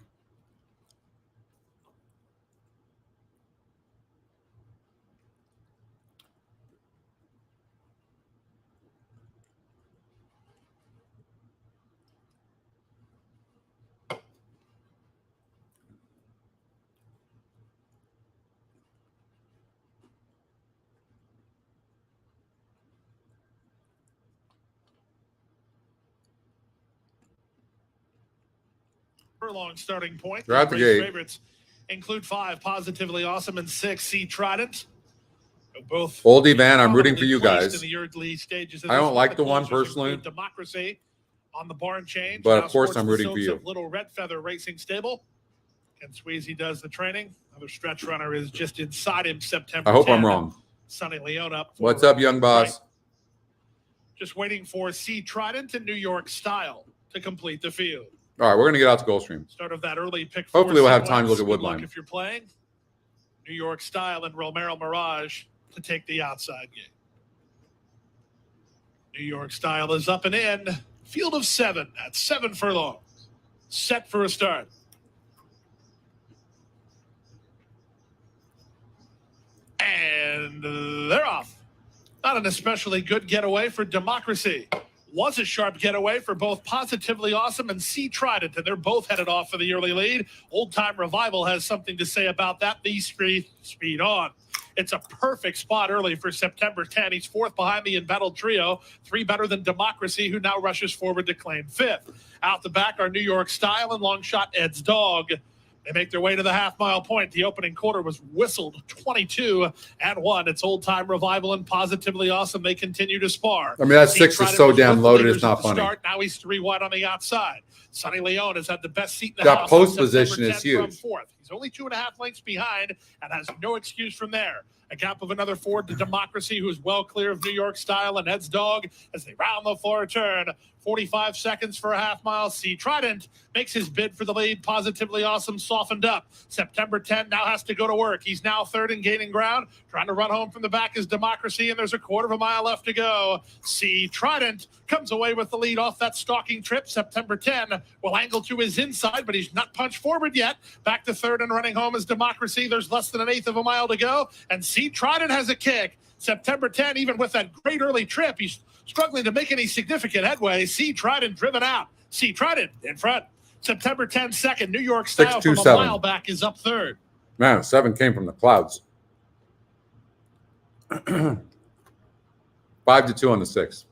B: Long starting point.
A: They're out the gate.
B: Favorites include 5 Positively Awesome and 6 Sea Trident. Both
A: Oldie Van, I'm rooting for you guys.
B: In the early stages
A: I don't like the 1 personally.
B: Democracy on the barn change.
A: But of course I'm rooting for you.
B: Little Red Feather Racing Stable. And Sweezy does the training. Another stretch runner is just inside him. September.
A: I hope
B: 10.
A: I'm wrong.
B: Sonny Leone up.
A: What's up, young boss?
B: Right. Just waiting for C. Trident and New York Style to complete the field.
A: All right, we're going to get out to Gulfstream.
B: Start of that early pick.
A: Hopefully, we'll have time to look at Woobine.
B: If you're playing New York Style and Romero Mirage to take the outside game. New York Style is up and in. Field of 7 at 7 furlongs. Set for a start. And they're off. Not an especially good getaway for Democracy. Was a sharp getaway for both Positively Awesome and C. Trident, and they're both headed off for the early lead. Old Time Revival has something to say about that. The speed on. It's a perfect spot early for September 10. He's 4th behind the embattled trio, 3 better than Democracy, who now rushes forward to claim 5th. Out the back are New York Style and long shot Ed's Dog. They make their way to the half-mile point. The opening quarter was whistled 22-1. It's Old Time Revival and Positively Awesome. They continue to spar.
A: I mean, that 6 is so damn loaded, it's not funny.
B: Now he's 3 wide on the outside. Sonny Leone has had the best seat in the
A: that
B: house.
A: That post position is huge.
B: From 4th. He's only 2.5 lengths behind and has no excuse from there. A gap of another 4 to Democracy, who is well clear of New York Style and Ed's Dog as they round the floor turn. 45 seconds for a half mile. C. Trident makes his bid for the lead. Positively Awesome softened up. September 10 now has to go to work. He's now 3rd and gaining ground. Trying to run home from the back is Democracy, and there's a 1/4 mile left to go. C. Trident comes away with the lead off that stalking trip. September 10 will angle to his inside, but he's not punched forward yet. Back to 3rd and running home is Democracy. There's less than 1/8 mile to go, and C. Trident has a kick. September 10, even with that great early trip, he's struggling to make any significant headway. C. Trident driven out. C. Trident in front. September 10, 2nd. New York Style from a mile back is up 3rd.
A: Man, 7 came from the clouds. 5-2 on the 6.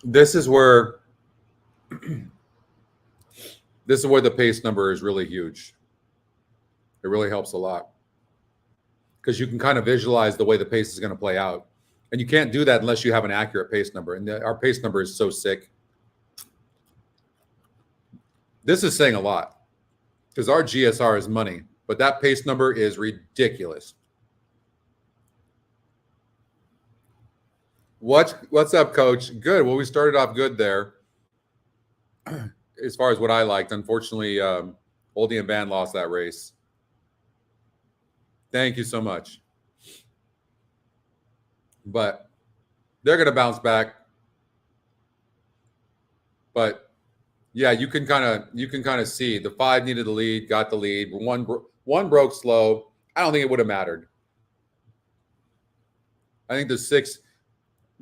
A: This is where the pace number is really huge. It really helps a lot because you can kind of visualize the way the pace is going to play out, and you can't do that unless you have an accurate pace number. And our pace number is so sick. This is saying a lot because our GSR is money, but that pace number is ridiculous. What's up, Coach? Good. Well, we started off good there as far as what I liked. Unfortunately, Oldie and Band lost that race. Thank you so much. But they're going to bounce back. But yeah, you can kind of see the 5 needed the lead, got the lead. One broke slow. I don't think it would have mattered. I think the 6.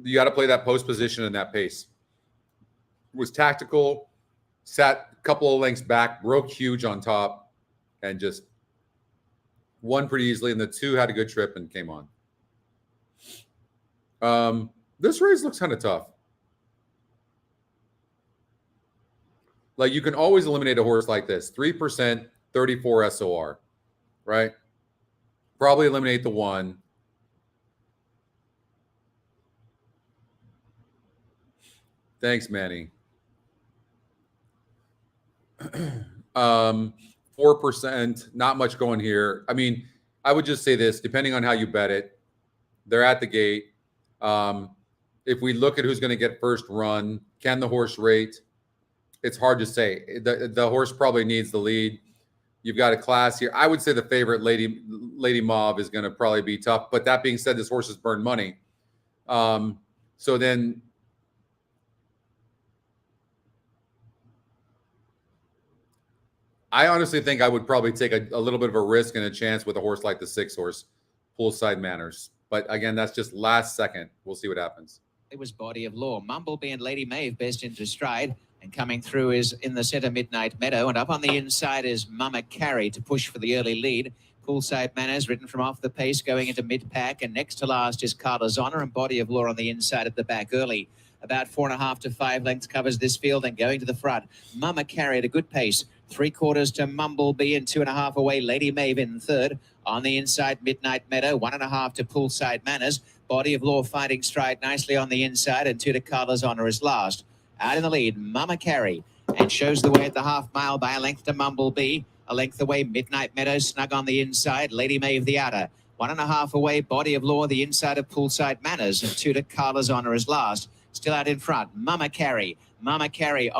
A: You got to play that post position and that pace. It was tactical, sat a couple of lengths back, broke huge on top, and just won pretty easily. And the 2 had a good trip and came on. This race looks kind of tough. Like you can always eliminate a horse like this. 3%, 34 SOR, right? Probably eliminate the 1. Thanks, Manny. 4%, not much going here. I mean, I would just say this, depending on how you bet it, they're at the gate. If we look at who's going to get first run, can the horse rate? It's hard to say. The horse probably needs the lead. You've got a class here. I would say the favorite, Lady Mauve, is going to probably be tough. But that being said, this horse has burned money. So then I honestly think I would probably take a little bit of a risk and a chance with a horse like the 6 horse, Poolside Manners. But again, that's just last second. We'll see what happens.
D: It was Body of Law. Mumblebee and Lady Maeve best into stride. And coming through is in the center Midnight Meadow. And up on the inside is Mama Carey to push for the early lead. Poolside Manners, ridden from off the pace, going into mid-pack. And next to last is Carla's Honor and Body of Law on the inside at the back early. About 4.5 to 5 lengths covers this field, and going to the front, Mama Carry at a good pace. 3/4 to Mumblebee and 2.5 away. Lady Maeve in third. On the inside, Midnight Meadow. 1.5 to Poolside Manners. Body of Law finding stride nicely on the inside, and 2 to Carla's Honor is last. Out in the lead, Mama Carry, and shows the way at the half mile by a length to Mumblebee. A length away, Midnight Meadow, snug on the inside. Lady Maeve the outer. 1.5 away, Body of Law, the inside of Poolside Manners, and 2 to Carla's Honor is last. Still out in front, Mama Carry. Mama Carry,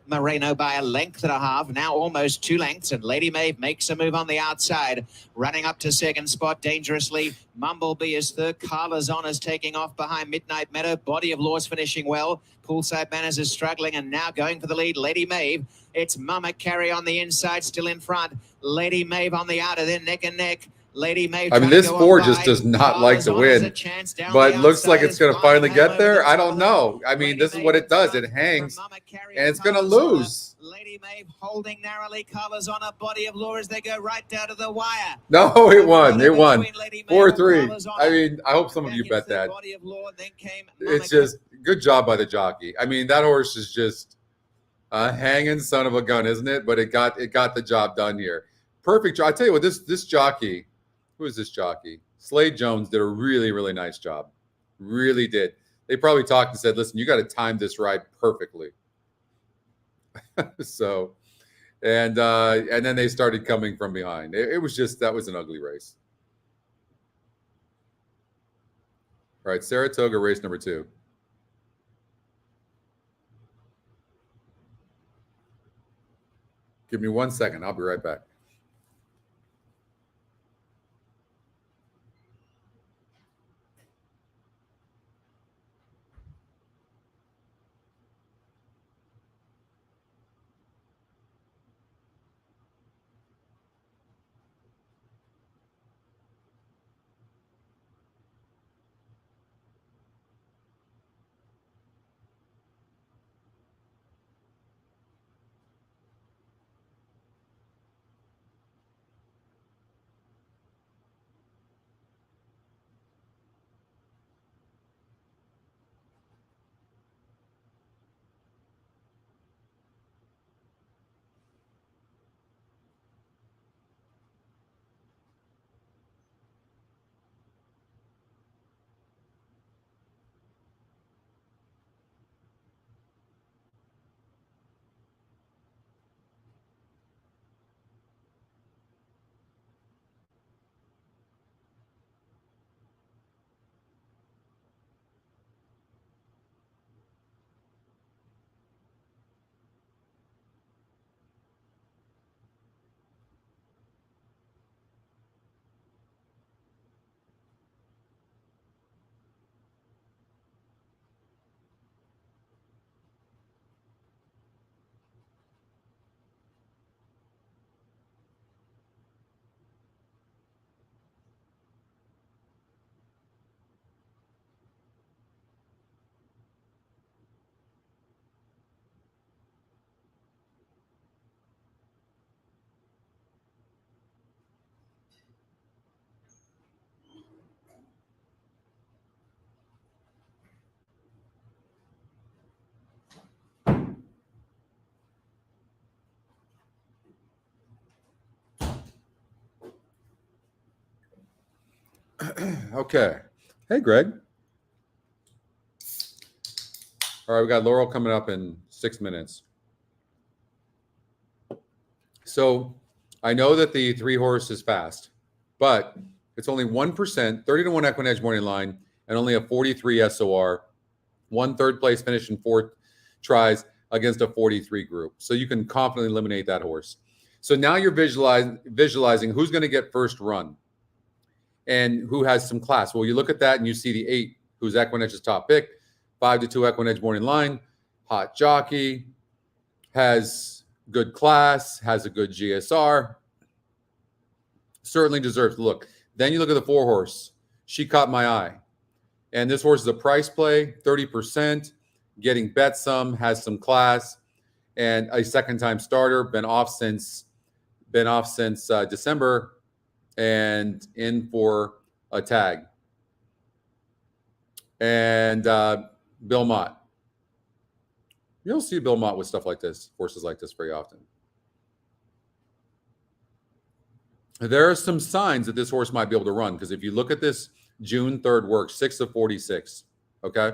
D: Moreno by a length and a half, now almost 2 lengths, and Lady Maeve makes a move on the outside, running up to second spot dangerously. Mumblebee is third, Carla's Honor's taking off behind Midnight Meadow. Body of Law's finishing well. Poolside Manners is struggling and now going for the lead, Lady Maeve. It's Mama Carry on the inside, still in front. Lady Maeve on the outer, then neck and neck. Lady Maeve.
A: I mean, this 4 just does not like to win, but looks like it's going to finally get there. I don't know. I mean, this is what it does. It hangs, and it's going to lose.
D: Lady Maeve holding narrowly. Carla's on a Body of Law as they go right down to the wire.
A: No, it won. It won. 4-3. I mean, I hope some of you bet that. It's just good job by the jockey. I mean, that horse is just a hanging son of a gun, isn't it? But it got the job done here. Perfect. I tell you what, this jockey. Who is this jockey? Slade Jones did a really, really nice job. Really did. They probably talked and said, listen, you got to time this ride perfectly. So, and then they started coming from behind. It was just, that was an ugly race. All right, Saratoga race number 2. Give me 1 second. I'll be right back. Okay. Hey, Greg. All right, we got Laurel coming up in 6 minutes. So I know that the 3-horse is fast, but it's only 1%, 30 to 1 EquinEdge morning line, and only a 43 SOR. 1 third place finish in 4 tries against a 43 group. So you can confidently eliminate that horse. So now you're visualizing who's going to get first run and who has some class. Well, you look at that and you see the 8, who's EquinEdge's top pick, 5 to 2 EquinEdge morning line, hot jockey, has good class, has a good GSR, certainly deserves to look. Then you look at the 4-horse. She caught my eye. And this horse is a price play, 30%, getting bet some, has some class, and a second-time starter, been off since December. and in for a tag. And Bill Mott. You don't see Bill Mott with stuff like this, horses like this very often. There are some signs that this horse might be able to run, because if you look at this June 3rd work, 6 of 46, okay?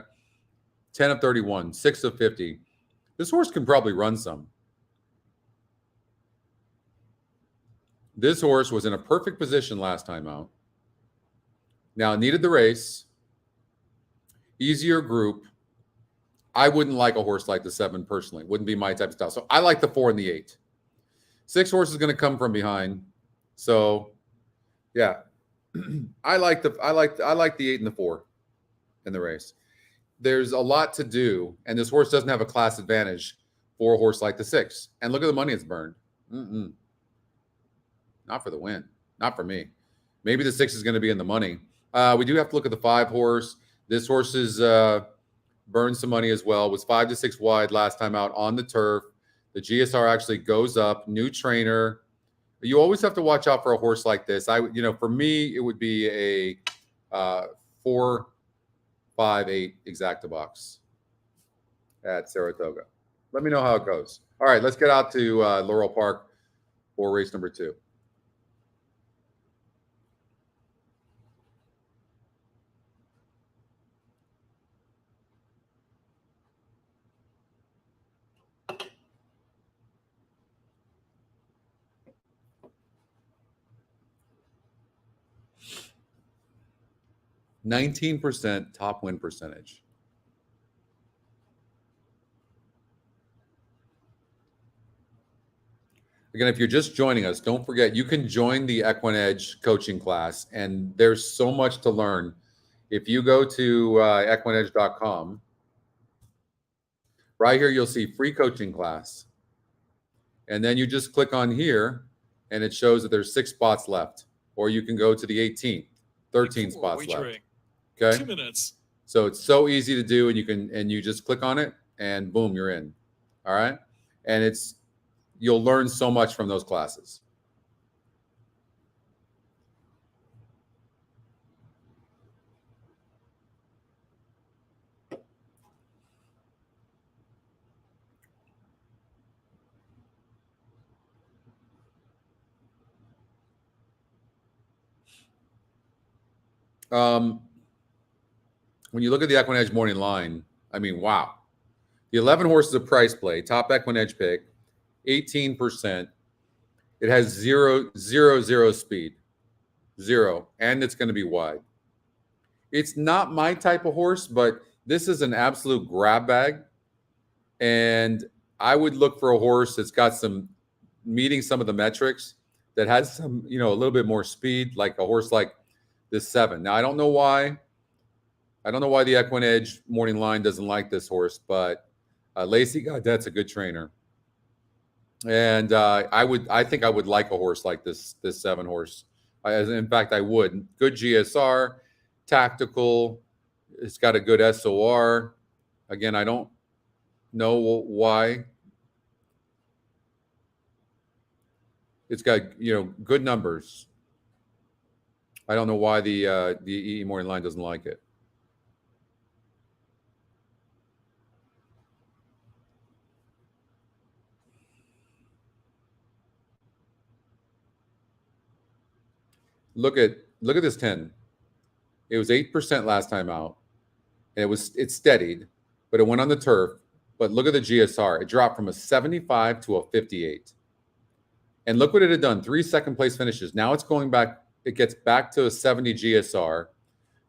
A: 10 of 31, 6 of 50. This horse can probably run some. This horse was in a perfect position last time out. Now, it needed the race. Easier group. I wouldn't like a horse like the 7 personally. Wouldn't be my type of style. So I like the 4 and the 8. 6 horse is going to come from behind. So, yeah, I like the 8 and the 4 in the race. There's a lot to do, and this horse doesn't have a class advantage for a horse like the 6. And look at the money it's burned. Not for the win. Not for me. Maybe the 6 is going to be in the money. We do have to look at the 5 horse. This horse is burned some money as well. Was 5 to 6 wide last time out on the turf. The GSR actually goes up. New trainer. You always have to watch out for a horse like this. For me, it would be a 4, 5, 8 exacta box at Saratoga. Let me know how it goes. All right, let's get out to Laurel Park for race number 2. %, top win percentage. Again, if you're just joining us, don't forget you can join the EquinEdge coaching class, and there's so much to learn. If you go to EquinEdge.com, right here you'll see free coaching class, and then you just click on here, and it shows that there's 6 spots left, or you can go to the 18th, 13 spots left. Okay.
B: 2 minutes.
A: So it's so easy to do, and you just click on it, and boom, you're in. All right, and you'll learn so much from those classes. When you look at the EquinEdge morning line, I mean, wow. The 11 horse is a price play, top EquinEdge pick, 18%. It has 0 speed, 0, and it's going to be wide. It's not my type of horse, but this is an absolute grab bag, and I would look for a horse that's got meeting some of the metrics, that has some, a little bit more speed, like a horse like this 7. Now, I don't know why the EquinEdge morning line doesn't like this horse, but Lacey Gaudette's a good trainer. And I think I would like a horse like this 7 horse. In fact, I would. Good GSR, tactical. It's got a good SOR. Again, I don't know why. It's got good numbers. I don't know why the EE morning line doesn't like it. Look at this 10. It was 8% last time out, and it steadied, but it went on the turf. But look at the GSR. It dropped from a 75 to a 58. And look what it had done. 3 second place finishes. Now it's going back. It gets back to a 70 GSR.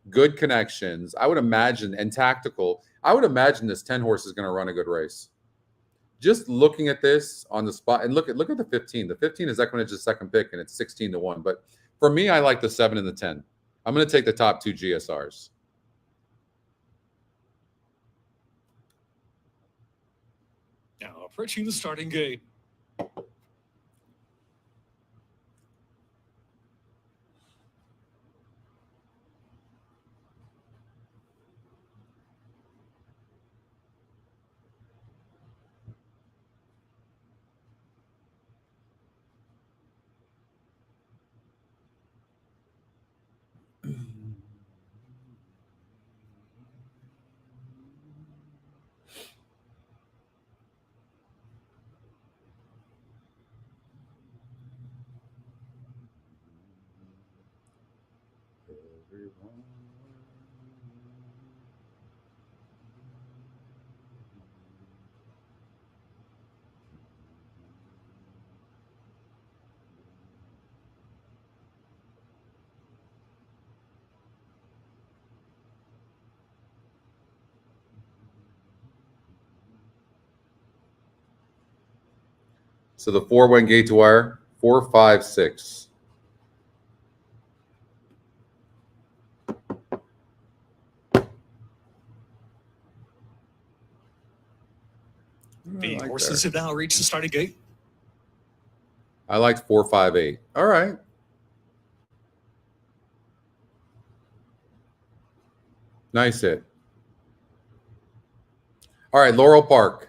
A: Good connections. I would imagine, and tactical. I would imagine this 10 horse is going to run a good race. Just looking at this on the spot, and look at the 15. The 15 is EquinEdge's second pick, and it's 16 to 1. But for me, I like the 7 and the 10. I'm going to take the top 2 GSRs.
B: Now approaching the starting gate.
A: So the 4 went gate to wire. 4, 5, 6.
C: The horses have now reached the starting gate.
A: I liked 4, 5, 8. All right. Nice hit. All right, Laurel Park.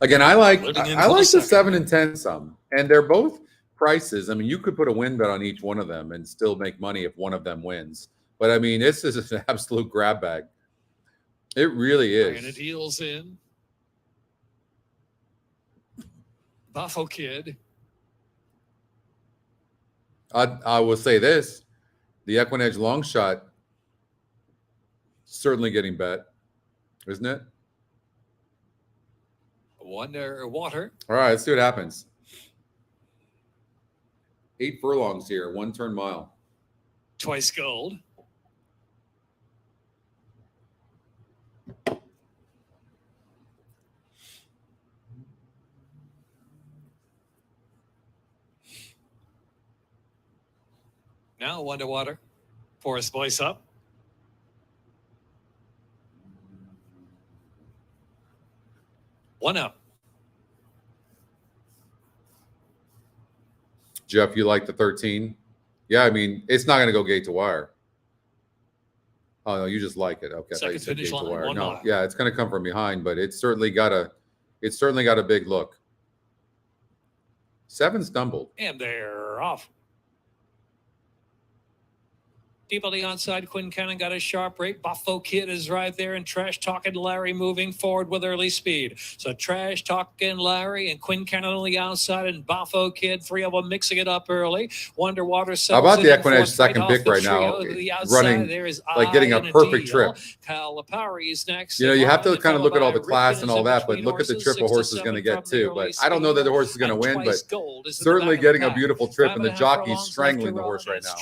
A: Again, I like the 7 and 10 some, and they're both prices. I mean, you could put a win bet on each one of them and still make money if one of them wins. But I mean, this is an absolute grab bag. It really is.
C: And it heels in. Buffo Kid.
A: I will say this: the EquinEdge long shot certainly getting bet, isn't it?
C: Wonder Water.
A: All right, let's see what happens. 8 furlongs here, 1 turn mile.
C: Twice Gold. Now Wonder Water. Forest Voice up. One up.
A: Jeff, you like the 13? Yeah, I mean, it's not going to go gate to wire. Oh, no, you just like it. Okay, I thought you said gate to wire. No, yeah, it's going to come from behind, but it's certainly got a big look. 7 stumbled.
C: And they're off. Deep on the outside, Quinn Cannon got a sharp rate. Buffo Kid is right there, and Trash Talking Larry moving forward with early speed. So Trash Talking Larry and Quinn Cannon on the outside, and Buffo Kid, 3 of them mixing it up early. Wonder Water.
A: How about the EquinEdge second pick right now? Running, like getting a perfect trip.
C: Calipari is next.
A: You know, you have to kind of look at all the class and all that, but look at the trip a horse is going to get too. But I don't know that the horse is going to win, but certainly getting a beautiful trip, and the jockey's strangling the horse right now.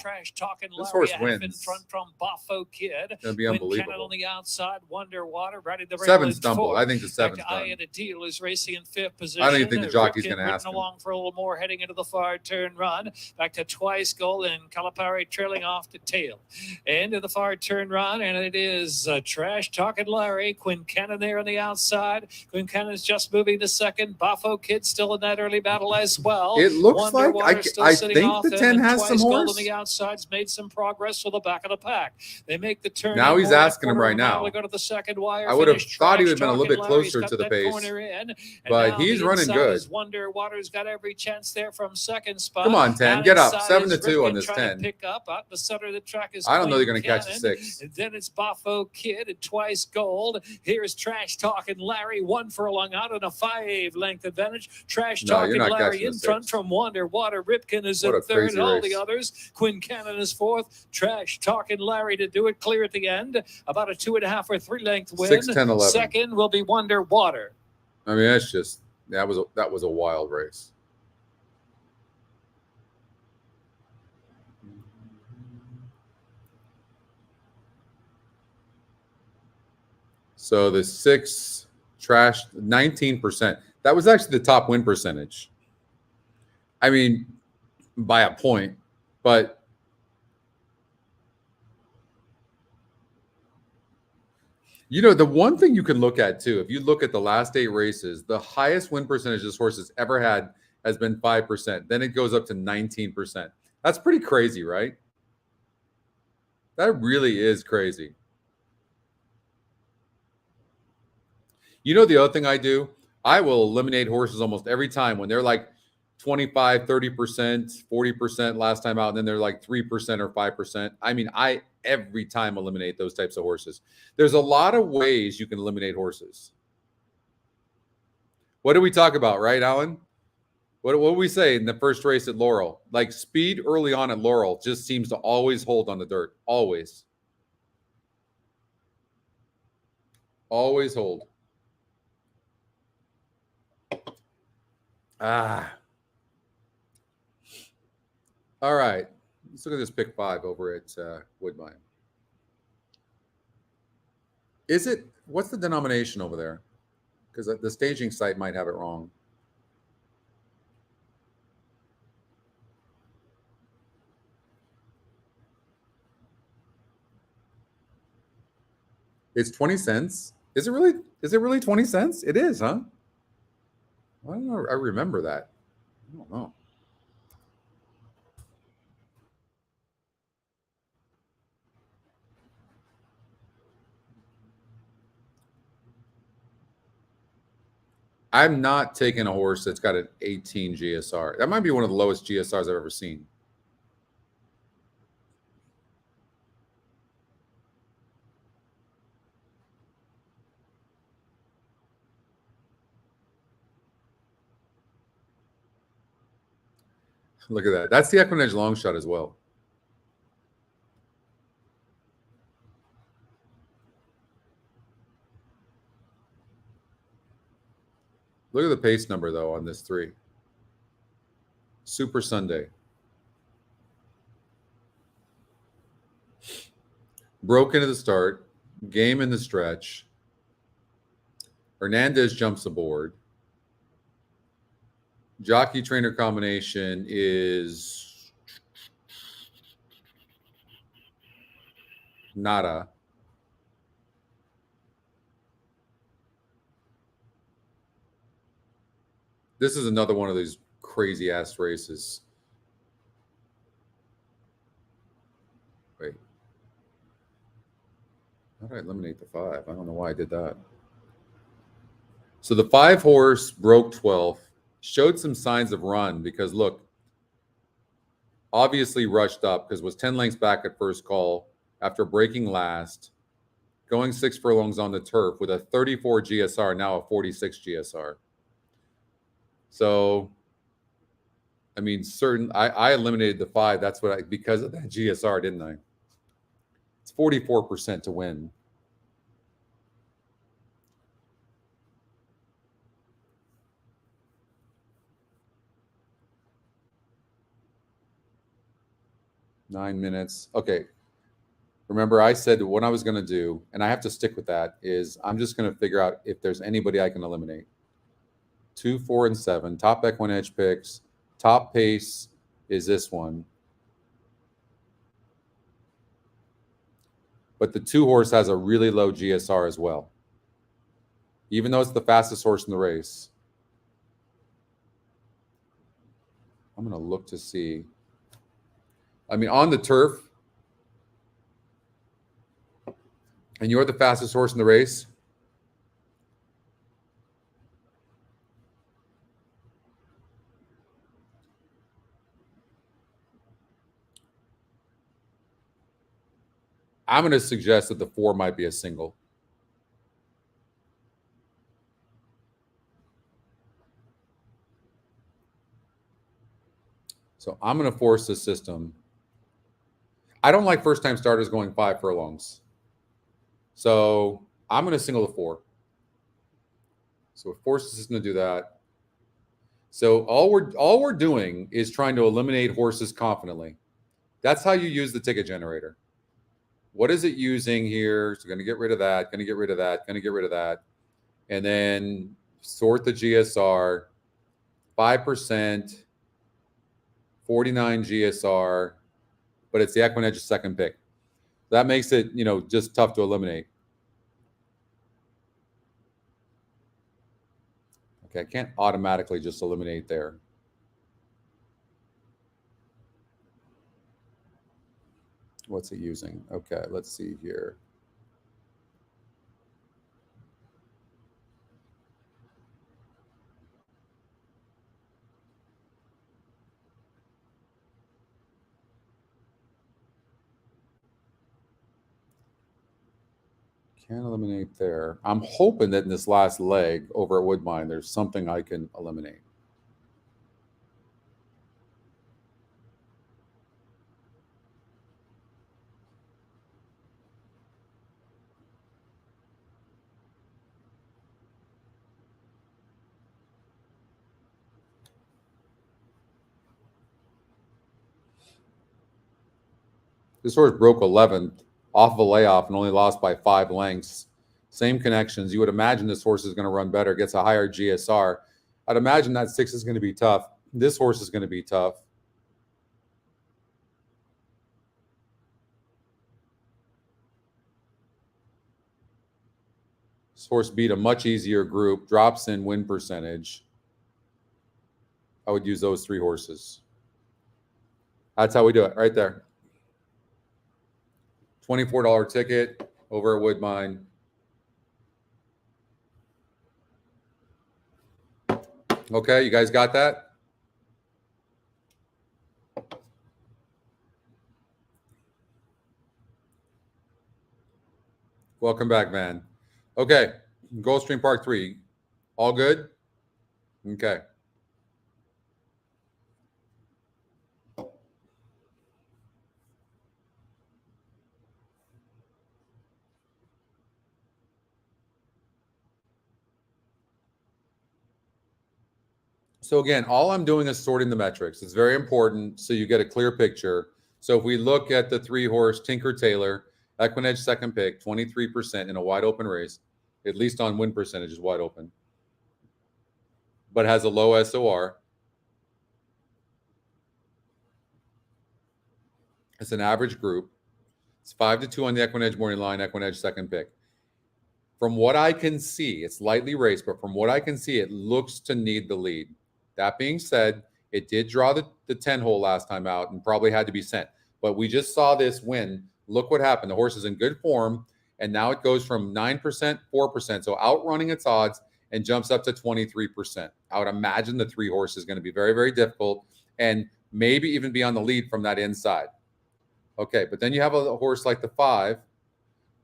A: This horse wins.
C: In front from Buffo Kid.
A: It'll be unbelievable.
C: On the outside, Wonder Water ready to
A: 7 stumble. I think the 7's done.
C: Eye of the Deal is racing in 5th position.
A: I don't even think the jockey's going to ask him.
C: Along for a little more, heading into the far turn run. Back to Twice Gold and Calipari trailing off the tail. Into the far turn run, and it is Trash Talking Larry. Quinn Cannon there on the outside. Quinn Cannon's just moving to second. Buffo Kid still in that early battle as well.
A: It looks like I think the 10 has some horse.
C: Gold on the outside's made some progress for the back of the pack. They make the turn.
A: Now he's asking him right now.
C: Go to the second wire.
A: I would have thought he would have been a little bit closer to the pace, but he's running good.
C: Wonder Water's got every chance there from second spot.
A: Come on, 10, get up. 7-2 on this 10.
C: Pick up out the center of the track is.
A: I don't know you're going to catch the 6.
C: And then it's Buffo Kid and Twice Gold. Here's Trash Talking Larry, 1 furlong out on a 5-length advantage. Trash Talking Larry in front from Wonder Water. Ripken is in third, and all the others. Quinn Cannon is 4th. Trash Talking Larry to do it clear at the end. About a 2.5 or 3-length win.
A: 6, 10, 11.
C: Second will be Wonder Water.
A: I mean, that's just that was a wild race. So the 6 trashed 19%. That was actually the top win percentage. I mean, by a point, but you know, the one thing you can look at too, if you look at the last 8 races, the highest win percentage this horse has ever had has been 5%. Then it goes up to 19%. That's pretty crazy, right? That really is crazy. You know, the other thing I do, I will eliminate horses almost every time when they're like 25, 30%, 40% last time out, and then they're like 3% or 5%. I mean, I every time eliminate those types of horses. There's a lot of ways you can eliminate horses. What did we talk about, right, Alan? What did we say in the first race at Laurel? Like, speed early on at Laurel just seems to always hold on the dirt. Always. Always hold. Ah. All right. Let's look at this pick 5 over at Woobine. Is it, what's the denomination over there? Because the staging site might have it wrong. It's 20 cents. Is it really 20 cents? It is, huh? I don't know. I remember that. I don't know. I'm not taking a horse that's got an 18 GSR. That might be one of the lowest GSRs I've ever seen. Look at that. That's the EquinEdge long shot as well. Look at the pace number, though, on this 3. Super Sunday. Broke into the start. Game in the stretch. Hernandez jumps aboard. Jockey trainer combination is nada. This is another one of these crazy ass races. Wait. How did I eliminate the 5? I don't know why I did that. So the 5 horse broke 12th. Showed some signs of run because, look, obviously rushed up because was 10 lengths back at first call after breaking last, going 6 furlongs on the turf with a 34 GSR, now a 46 GSR. So, I mean, I eliminated the 5. That's what because of that GSR, didn't I? It's 44% to win. Nine minutes. Okay. Remember, I said what I was going to do, and I have to stick with that, is I'm just going to figure out if there's anybody I can eliminate. 2, 4, and 7. Top EquinEdge picks. Top pace is this one. But the 2 horse has a really low GSR as well. Even though it's the fastest horse in the race. I'm going to look to see. I mean, on the turf, and you're the fastest horse in the race, I'm going to suggest that the 4 might be a single. So I'm going to force this system. I don't like first-time starters going 5 furlongs. So I'm going to single the 4. So force the system to do that. So all we're doing is trying to eliminate horses confidently. That's how you use the ticket generator. What is it using here? So going to get rid of that, going to get rid of that, going to get rid of that. And then sort the GSR, 5%, 49 GSR, but it's the EquinEdge's second pick. That makes it, just tough to eliminate. Okay, I can't automatically just eliminate there. What's it using? Okay, let's see here. Can't eliminate there. I'm hoping that in this last leg over at Woobine, there's something I can eliminate. This horse broke 11th off of a layoff and only lost by 5 lengths. Same connections. You would imagine this horse is going to run better, gets a higher GSR. I'd imagine that 6 is going to be tough. This horse is going to be tough. This horse beat a much easier group, drops in win percentage. I would use those 3 horses. That's how we do it, right there. $24 ticket over at Woobine. Okay, you guys got that? Welcome back, man. Okay, Gulfstream Park 3. All good? Okay. So again, all I'm doing is sorting the metrics. It's very important so you get a clear picture. So if we look at the 3-horse Tinker Tailor, EquinEdge second pick, 23% in a wide open race, at least on win percentage is wide open, but has a low SOR. It's an average group. It's 5-2 on the EquinEdge morning line, EquinEdge second pick. From what I can see, it's lightly raced, but from what I can see, it looks to need the lead. That being said, it did draw the 10-hole last time out and probably had to be sent. But we just saw this win. Look what happened. The horse is in good form, and now it goes from 9%, 4%, so outrunning its odds and jumps up to 23%. I would imagine the 3-horse is going to be very, very difficult and maybe even be on the lead from that inside. Okay, but then you have a horse like the 5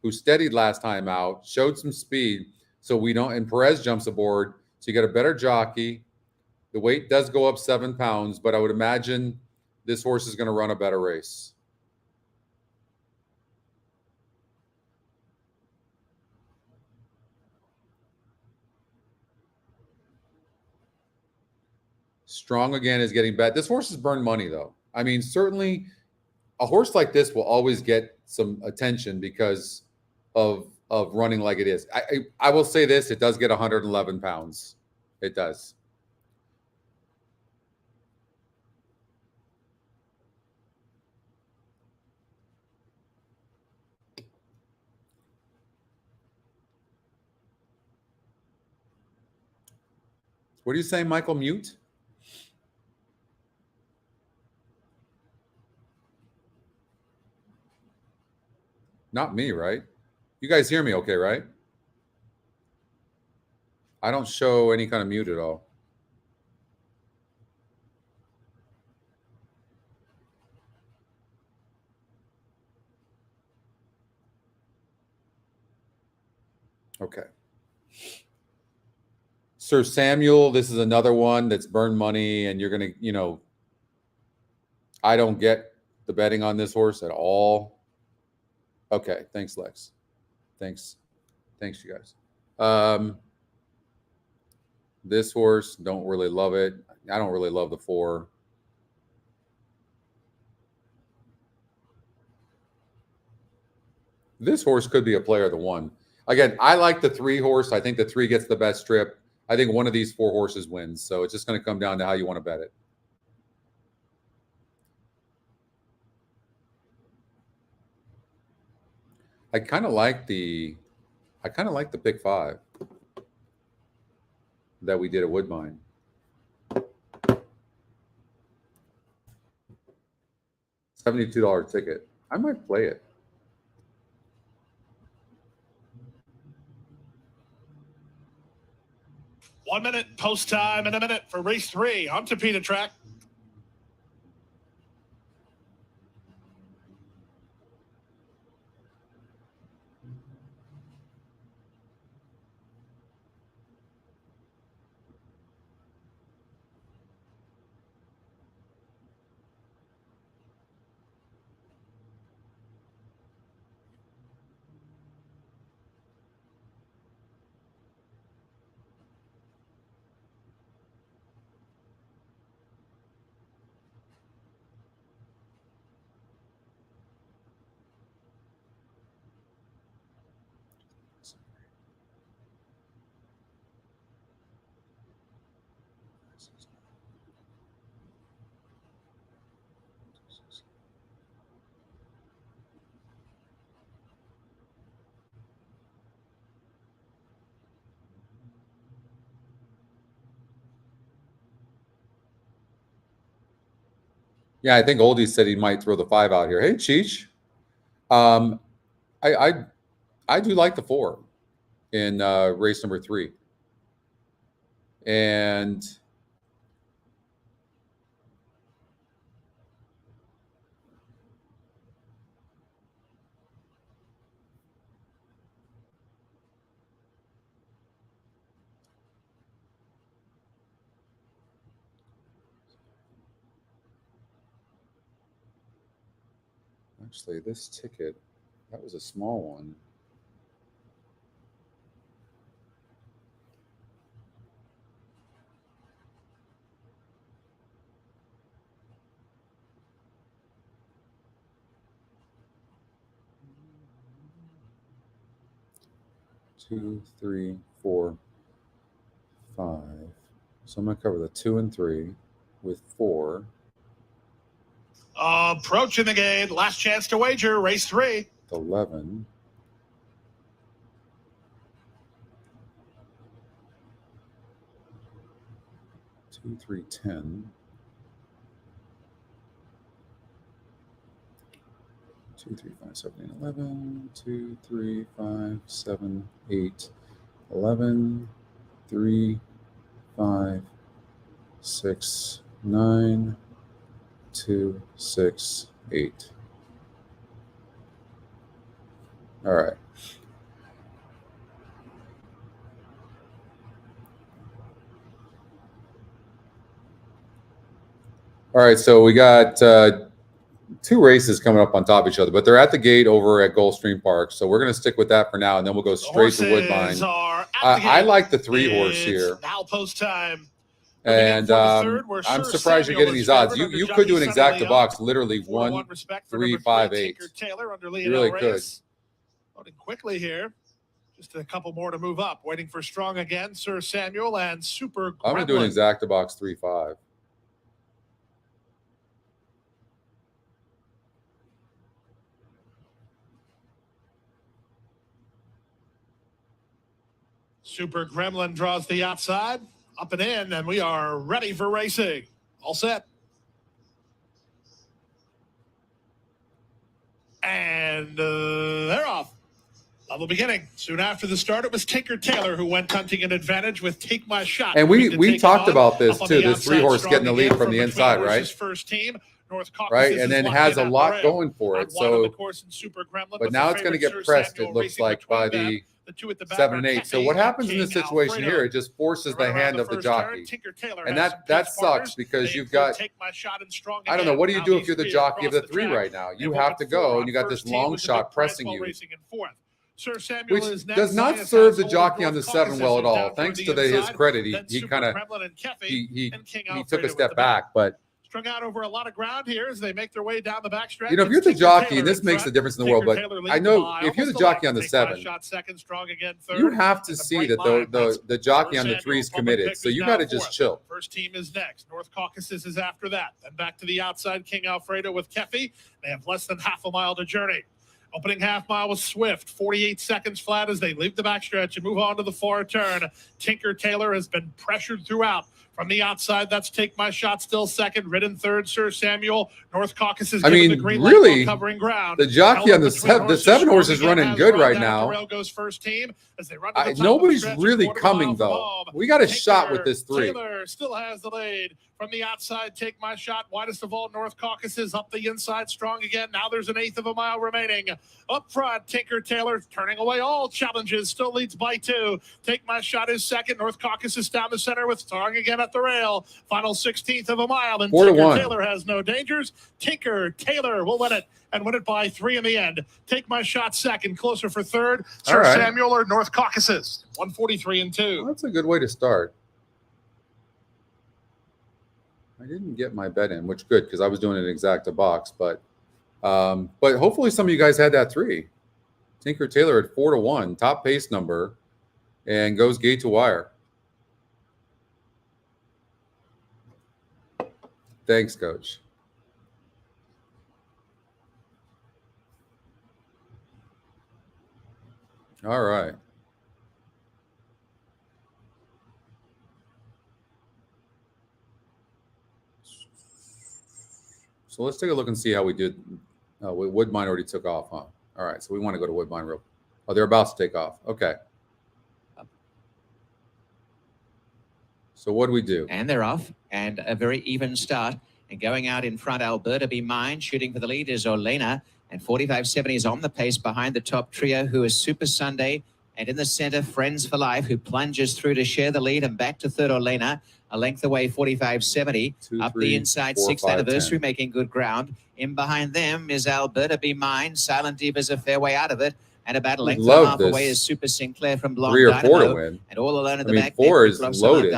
A: who steadied last time out, showed some speed, so we don't, and Perez jumps aboard, so you get a better jockey. The weight does go up 7 pounds, but I would imagine this horse is going to run a better race. Strong again is getting bet. This horse has burned money, though. I mean, certainly a horse like this will always get some attention because of running like it is. I will say this, it does get 111 pounds. It does. What are you saying, Michael? Mute? Not me, right? You guys hear me okay, right? I don't show any kind of mute at all. Okay. Sir Samuel, this is another one that's burned money, and you're going to, I don't get the betting on this horse at all. Okay. Thanks, Lex. Thanks, you guys. This horse, don't really love it. I don't really love the 4. This horse could be a player of the 1. Again, I like the 3-horse. I think the 3 gets the best trip. I think one of these 4 horses wins. So it's just going to come down to how you want to bet it. I kind of like the pick 5 that we did at Woobine. $72 ticket. I might play it.
B: One minute post time and a minute for race 3 on Topeka track.
A: Yeah, I think Oldie said he might throw the 5 out here. Hey, Cheech. I do like the 4 in race number 3. And actually, this ticket, that was a small one. Two, 3, 4, 5. So I'm going to cover the 2 and 3 with 4.
B: Approaching the gate. Last chance to wager. Race 3.
A: 11. 2, 3, 10. 2, 3, 5, 7, 8, 11. 2, 3, 5, 7, 8, 11. 3, 5, 6, 9. 2, 6, 8. All right. All right, so we got 2 races coming up on top of each other, but they're at the gate over at Gulfstream Park. So we're going to stick with that for now, and then we'll go straight to Woodbine. I like the 3 horse here.
B: Now post time.
A: And I'm surprised you're getting these odds. You could do an exacta box, literally 1, 3, 5, 8. You really could.
B: Loading quickly here. Just a couple more to move up. Waiting for Strong again, Sir Samuel and Super Gremlin.
A: I'm going to do an exacta box 3, 5.
B: Super Gremlin draws the outside, up and in, and we are ready for racing. All set. And they're off. Level beginning. Soon after the start, it was Tinker Tailor who went hunting an advantage with Take My Shot.
A: And we talked about this too. This 3 horse getting the lead from the inside, right?
B: First team. North
A: right, and then has a lot going for it. So, but now it's going to get pressed, it looks like, by the 7 and 8. So what happens in this situation here? It just forces the hand of the jockey, and that sucks because you've got. I don't know. What do you do if you're the jockey of the 3 right now? You have to go, and you got this long shot pressing you, which does not serve the jockey on the 7 well at all. Thanks to his credit, he kind of he took a step back, but.
B: Strung out over a lot of ground here as they make their way down the backstretch.
A: You know, if you're the jockey, and this makes a difference in the world, but I know if you're the jockey on the 7, you have to see that the jockey on the 3 is committed. So you got to just chill.
B: First team is next. North Caucasus is after that. Then back to the outside, King Alfredo with Keffy. They have less than half a mile to journey. Opening half mile was swift, 48 seconds flat as they leave the backstretch and move on to the far turn. Tinker Tailor has been pressured throughout. From the outside, that's Take My Shot still second. Ridden third, Sir Samuel. North Caucasus given the green light
A: really,
B: covering ground.
A: The jockey on the 7 horse is running good right now.
B: Laurel goes first team as they run to the
A: nobody's really coming, though. We got a shot with this 3.
B: Taylor still has the lead. From the outside, Take My Shot. Widest of all, North Caucasus. Up the inside, Strong again. Now there's an 1/8 of a mile remaining. Up front, Tinker Tailor turning away all challenges. Still leads by 2. Take My Shot is second. North Caucasus down the center with Strong again at the rail. Final 16th of a mile. And Tinker Tailor has no dangers. Tinker Tailor will win it and win it by 3 in the end. Take My Shot second. Closer for third. Sir Samuel or North Caucasus. 143 and 2.
A: Well, that's a good way to start. I didn't get my bet in, which good because I was doing an exacta box, but hopefully some of you guys had that 3. Tinker Tailor at 4-1, top pace number, and goes gate to wire. Thanks, Coach. All right. So let's take a look and see how we did. Woodbine already took off, huh? All right, so we want to go to Woodbine real. Oh, they're about to take off. Okay. So what do we do?
D: And they're off, and a very even start. And going out in front, Alberta Be Mine. Shooting for the lead is Olena. And 45.70 is on the pace behind the top trio, who is Super Sunday. And in the center, Friends for Life, who plunges through to share the lead. And back to third, Olena. A length away, 45.70. Up the inside, 6th anniversary,
A: 10.
D: making good ground. In behind them is Alberta Be Mine. Silent Diva's a fair way out of it. And about a length and a half away is Super Sinclair from Blonde
A: 3 or 4
D: Dynamo.
A: to win.
D: And all alone in the back.
A: 4 is loaded.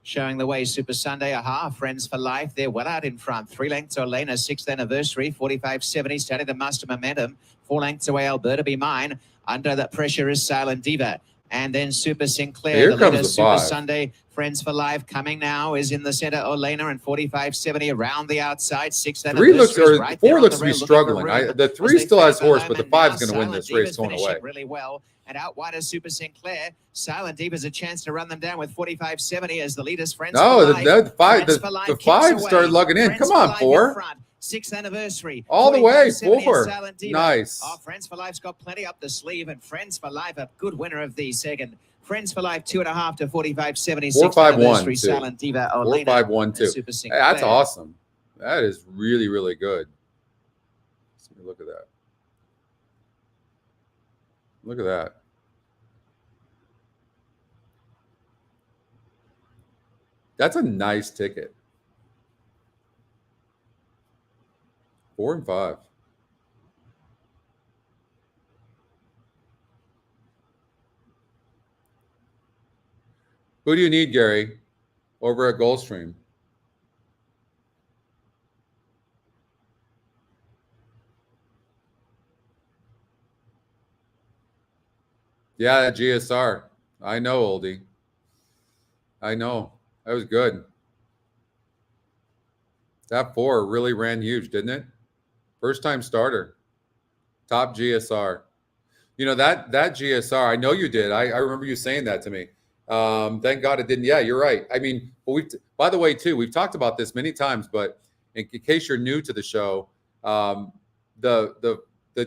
D: Showing the way, Super Sunday, Friends for Life. They're well out in front. 3 lengths, Olena, 6th anniversary, 45.70, starting to muster momentum. 4 lengths away, Alberta Be Mine. Under that pressure is Silent Diva. And then Super Sinclair,
A: Here
D: the
A: comes
D: leader,
A: the
D: Super
A: 5.
D: Sunday, Friends for Life coming now is in the center. Olena and 45.70 around the outside. 6th
A: 3 looks, or
D: right
A: 4
D: there
A: looks
D: on
A: to be
D: the rail,
A: struggling. The 3 still has horse, but the 5 is going to win this race going away.
D: Really well. And out wide is Super Sinclair. Silent Diva's a chance to run them down with 45.70 as the leaders. Friends for Life.
A: The 5 started lugging in. Come on, 4.
D: 6th anniversary.
A: All the way, 4. Nice.
D: Oh, Friends for Life's got plenty up the sleeve, and Friends for Life, a good winner of the second. Friends for Life, 2.5 to 45.70.
A: 4-5-1
D: Silent Diva,
A: 4-5-1 2. Hey, that's awesome. That is really, really good. Let's take a look at that. Look at that. That's a nice ticket. 4 and 5. Who do you need, Gary, over at Gulfstream? Yeah, GSR. I know, oldie. I know. That was good. That 4 really ran huge, didn't it? First time starter. Top GSR. You know, that GSR, I know you did. I remember you saying that to me. Thank God it didn't. Yeah, you're right. I mean, by the way, too, we've talked about this many times, but in case you're new to the show, the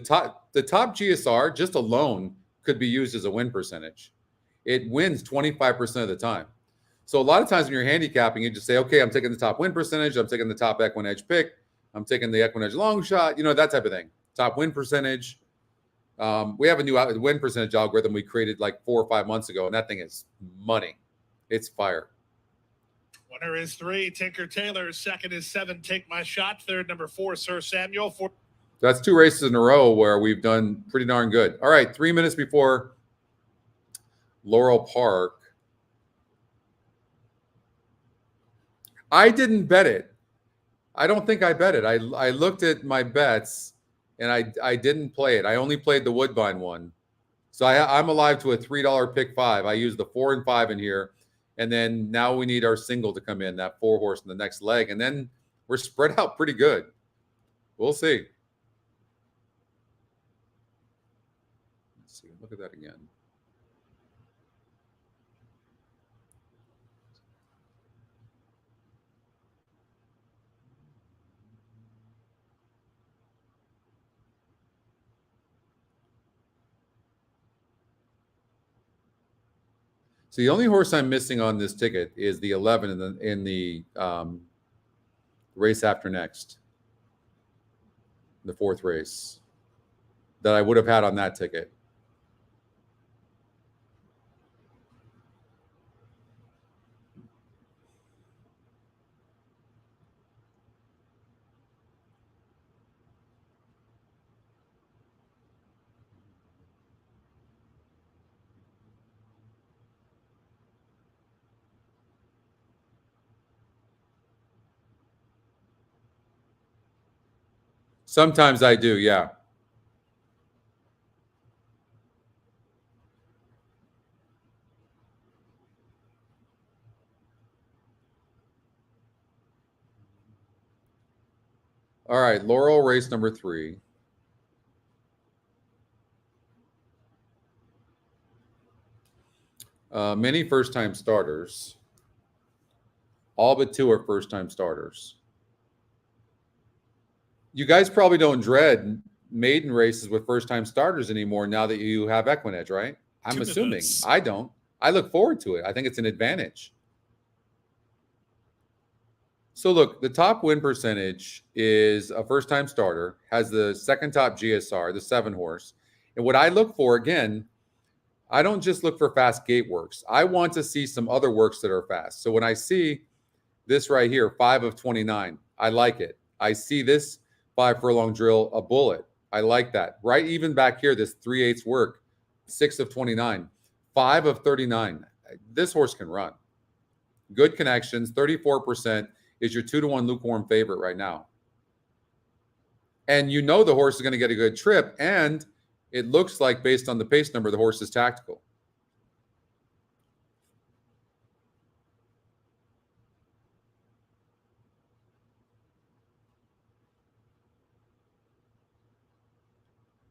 A: top GSR just alone could be used as a win percentage. It wins 25% of the time. So a lot of times when you're handicapping, you just say, okay, I'm taking the top win percentage. I'm taking the top EquinEdge pick. I'm taking the EquinEdge long shot, you know, that type of thing. Top win percentage. We have a new win percentage algorithm we created like 4 or 5 months ago, and that thing is money. It's fire.
B: Winner is 3, Tinker Taylor. Second is 7, Take My Shot. Third, number 4, Sir Samuel. 4.
A: That's 2 races in a row where we've done pretty darn good. All right, 3 minutes before Laurel Park. I didn't bet it. I don't think I bet it. I looked at my bets, and I didn't play it. I only played the Woodbine one. So I'm alive to a $3 pick 5. I used the 4 and 5 in here. And then now we need our single to come in, that 4 horse in the next leg. And then we're spread out pretty good. We'll see. Let's see. Look at that again. So the only horse I'm missing on this ticket is the 11 in the race after next, the 4th race that I would have had on that ticket. Sometimes I do, yeah. All right, Laurel race number 3. Many first-time starters. All but 2 are first-time starters. you guys probably don't dread maiden races with first-time starters anymore now that you have EquinEdge, right? I'm assuming. I don't. I look forward to it. I think it's an advantage. So look, the top win percentage is a first-time starter, has the second top GSR, the 7-horse. And what I look for, again, I don't just look for fast gate works. I want to see some other works that are fast. So when I see this right here, 5 of 29, I like it. I see this 5 furlong drill, a bullet. I like that. Right, even back here, this 3/8 work, 6 of 29, 5 of 39. This horse can run. Good connections, 34% is your 2-to-1 lukewarm favorite right now. And you know the horse is going to get a good trip, and it looks like, based on the pace number, the horse is tactical.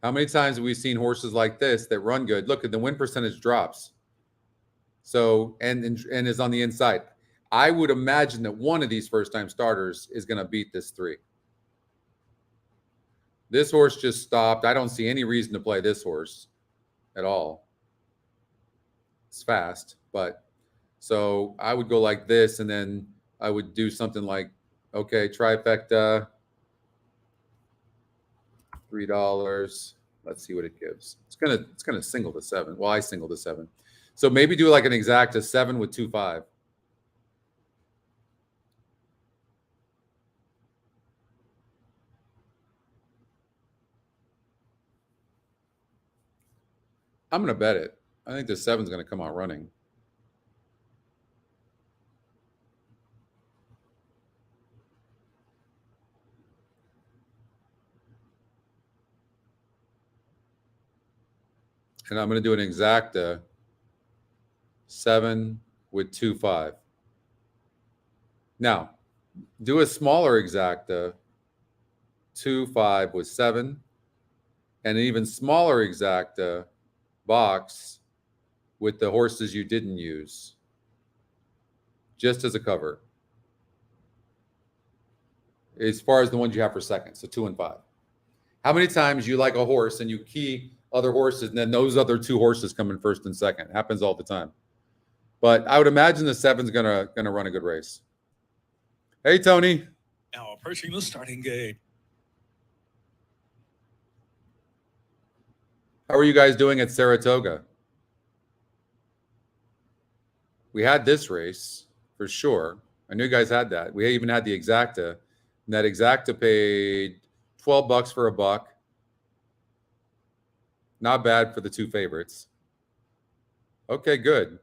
A: How many times have we seen horses like this that run good? Look at the win percentage drops. So, and is on the inside. I would imagine that one of these first-time starters is going to beat this 3. This horse just stopped. I don't see any reason to play this horse at all. It's fast, but so I would go like this, and then I would do something like, okay, trifecta, $3. Let's see what it gives. It's gonna single to 7. Well, I single to 7. So maybe do like an exacta 7 with 2-5. I'm going to bet it. I think the 7's going to come out running. And I'm going to do an exacta 7 with 2-5. Now, do a smaller exacta 2-5 with 7, and an even smaller exacta box with the horses you didn't use, just as a cover, as far as the ones you have for second. So 2 and 5. How many times you like a horse and you key other horses, and then those other 2 horses come in first and second? It happens all the time. But I would imagine the 7's gonna run a good race. Hey, Tony.
C: Now approaching the starting gate.
A: How are you guys doing at Saratoga? We had this race for sure. I knew you guys had that. We even had the exacta. And that exacta paid $12 for a buck. Not bad for the 2 favorites. Okay, good.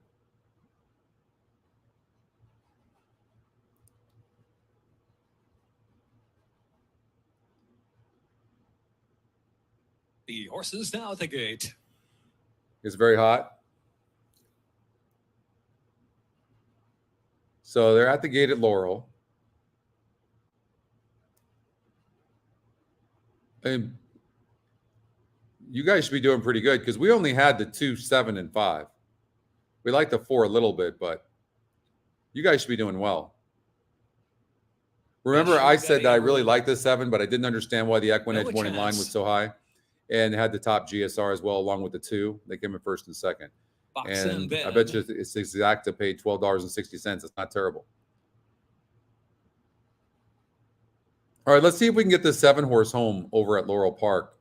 C: The horses now at the gate.
A: It's very hot. So they're at the gate at Laurel. And you guys should be doing pretty good, because we only had the 2, 7, and 5. We like the 4 a little bit, but you guys should be doing well. Remember, I said that I really liked the 7, but I didn't understand why the EquinEdge morning line was so high, and had the top GSR as well, along with the 2. They came in first and second. And I bet you it's exact to pay $12.60. It's not terrible. All right, let's see if we can get the 7-horse home over at Laurel Park.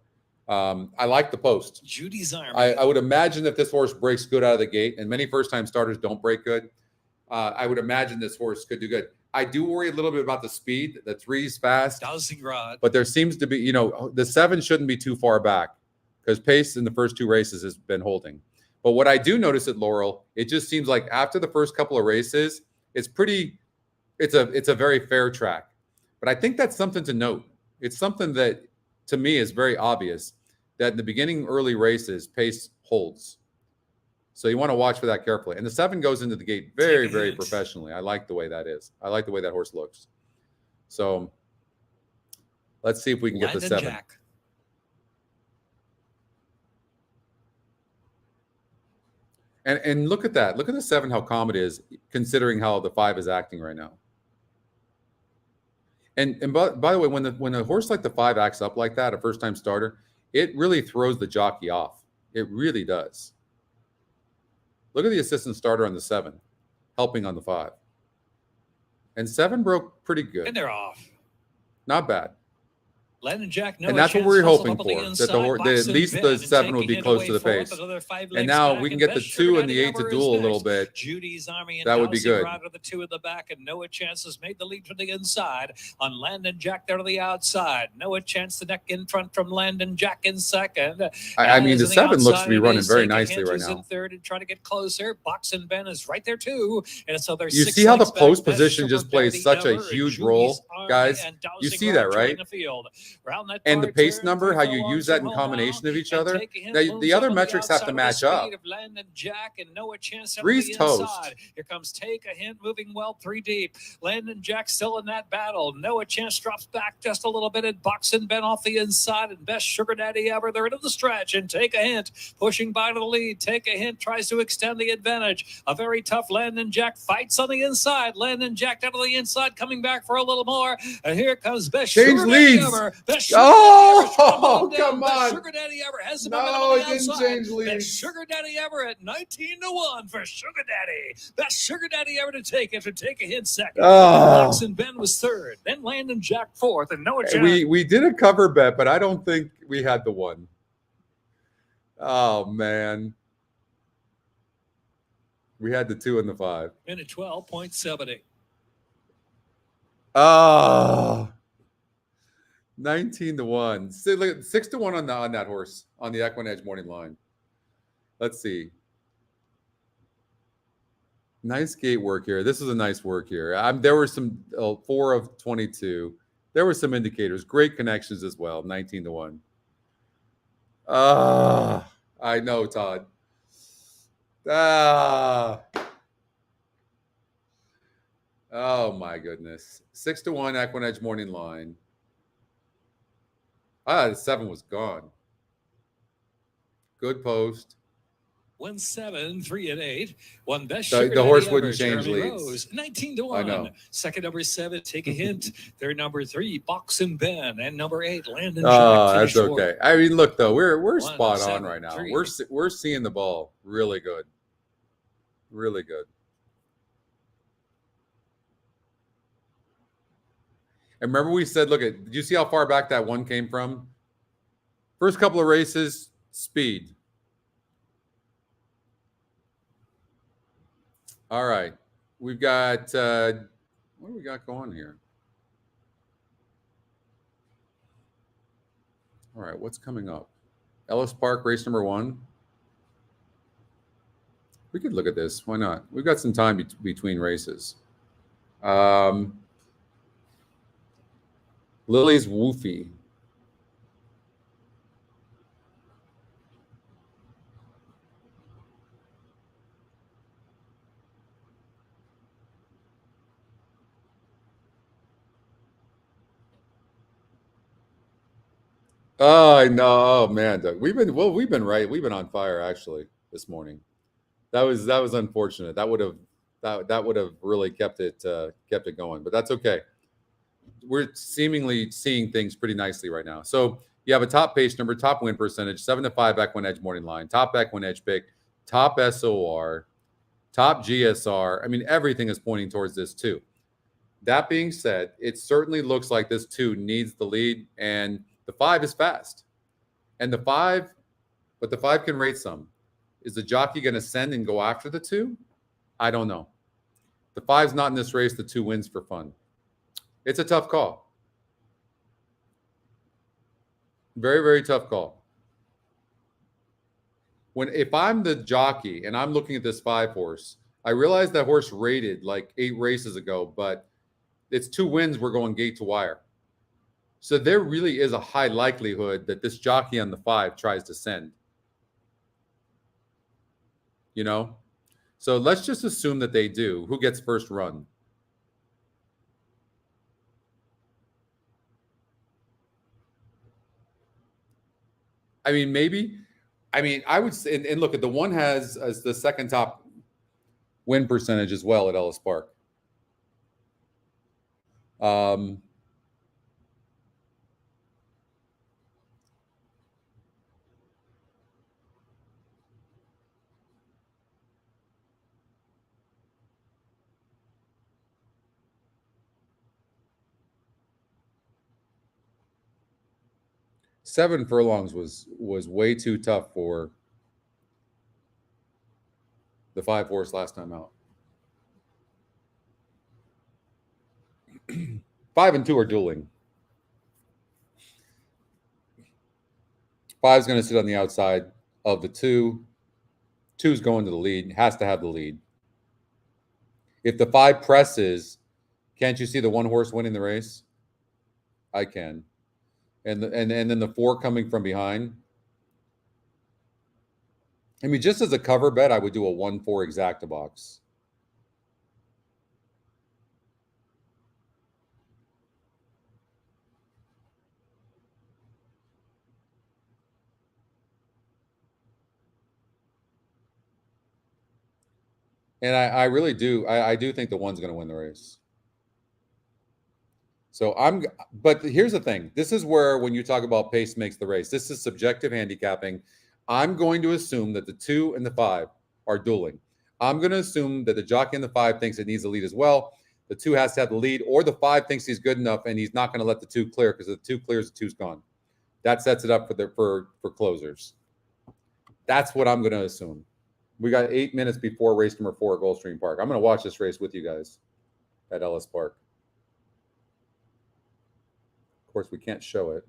A: I like the post.
C: Judy's Army.
A: I would imagine if this horse breaks good out of the gate, and many first-time starters don't break good, I would imagine this horse could do good. I do worry a little bit about the speed. The 3's fast, but there seems to be, the 7 shouldn't be too far back, because pace in the first 2 races has been holding. But what I do notice at Laurel, it just seems like after the first couple of races, it's a very fair track. But I think that's something to note. It's something that, to me, is very obvious, that in the beginning early races, pace holds. So you want to watch for that carefully. And the 7 goes into the gate very, very professionally. I like the way that is. I like the way that horse looks. So let's see if we can get the 7.
C: Jack.
A: And look at that. Look at the 7, how calm it is, considering how the 5 is acting right now. And by the way, when a horse like the 5 acts up like that, a first-time starter, it really throws the jockey off. It really does. Look at the assistant starter on the 7, helping on the 5. And 7 broke pretty good.
C: And they're off.
A: Not bad.
C: Landon Jack,
A: and that's what we were hoping for. That at least the 7 would be close to the face. And now we can get the 2 and the 8 to duel a little bit.
C: Judy's Army and
A: that would be good.
C: Right of the 2 in the back, and Noah Chance has made the lead from the inside on Landon Jack there to the outside. Noah Chance the neck in front from Landon Jack in second.
A: I mean, the 7 looks to be running very nicely right now.
C: In third and trying to get closer. Box and Ben is right there too. And so there's
A: you see how the post position just plays such a huge role, guys? You see that, right? And the pace number, how you use that in combination of each other. Now, the other metrics have to match up. Three's toast.
C: Here comes Take a Hint, moving well 3 deep. Landon Jack still in that battle. Noah Chance drops back just a little bit, and Box and Ben off the inside, and Best Sugar Daddy Ever. They're into the stretch, and Take a Hint pushing by to the lead. Take a Hint tries to extend the advantage. A very tough Landon Jack fights on the inside. Landon Jack down to the inside, coming back for a little more. And here comes Best Sugar Daddy Ever. Best Sugar
A: Oh, come on.
C: Sugar Daddy Ever has the
A: no, it didn't change leads.
C: Best Sugar Daddy Ever at 19-1 for Sugar Daddy. Best Sugar Daddy Ever to take after Take a Hint second. Box and Ben was third. Then Landon Jack fourth. And Noah Jack.
A: We did a cover bet, but I don't think we had the one. Oh, man. We had the 2 and the 5.
C: Minute 12.70.
A: Oh. 19-1. 6-1 on that horse on the EquinEdge morning line. Let's see. Nice gate work here. This is a nice work here. There were some 4 of 22. There were some indicators. Great connections as well. 19-1. I know, Todd. Oh my goodness. 6-1 EquinEdge morning line. The 7 was gone. Good post.
C: 1-7, 3 and 8. One Best
A: the horse wouldn't change leads.
C: 19-1.
A: I know.
C: Second number 7, Take a Hint. Third number 3, Box and Ben, and number 8, Landon.
A: That's okay. I mean, look though, we're spot on right now. We're seeing the ball really good, really good. And remember, we said, look at. Did you see how far back that 1 came from? First couple of races, speed. All right, we've got what do we got going here? All right, what's coming up? Ellis Park, race number 1. We could look at this. Why not? We've got some time between races. Lily's Woofy. Oh, I know. Oh man, Doug. We've been right. We've been on fire actually this morning. That was unfortunate. That would have really kept it going, but that's okay. We're seemingly seeing things pretty nicely right now. So you have a top pace number, top win percentage, 7-5 EquinEdge morning line, top EquinEdge pick, top SOR, top GSR. I mean, everything is pointing towards this too. That being said, it certainly looks like this 2 needs the lead, and the 5 is fast. And the 5 can rate some. Is the jockey going to send and go after the 2? I don't know. The 5's not in this race. The 2 wins for fun. It's a tough call. Very, very tough call. If I'm the jockey and I'm looking at this 5 horse, I realize that horse rated like 8 races ago, but it's 2 wins. We're going gate to wire. So there really is a high likelihood that this jockey on the 5 tries to send. You know? So let's just assume that they do. Who gets first run? I mean, maybe. I mean, I would say, and look at the 1 has as the second top win percentage as well at Ellis Park. 7 furlongs was way too tough for the 5 horse last time out. 5 and 2 are dueling. 5's going to sit on the outside of the 2. 2's going to the lead. Has to have the lead. If the 5 presses, can't you see the 1 horse winning the race? I can. And then the 4 coming from behind. I mean, just as a cover bet, I would do a 1-4 exacta box. And I really do. I do think the 1's going to win the race. So but here's the thing. This is where, when you talk about pace makes the race, this is subjective handicapping. I'm going to assume that the 2 and the 5 are dueling. I'm going to assume that the jockey in the 5 thinks it needs a lead as well. The 2 has to have the lead, or the 5 thinks he's good enough and he's not going to let the 2 clear, because if the 2 clears, the 2's gone. That sets it up for closers. That's what I'm going to assume. We got 8 minutes before race number 4 at Gulfstream Park. I'm going to watch this race with you guys at Ellis Park. Of course, we can't show it.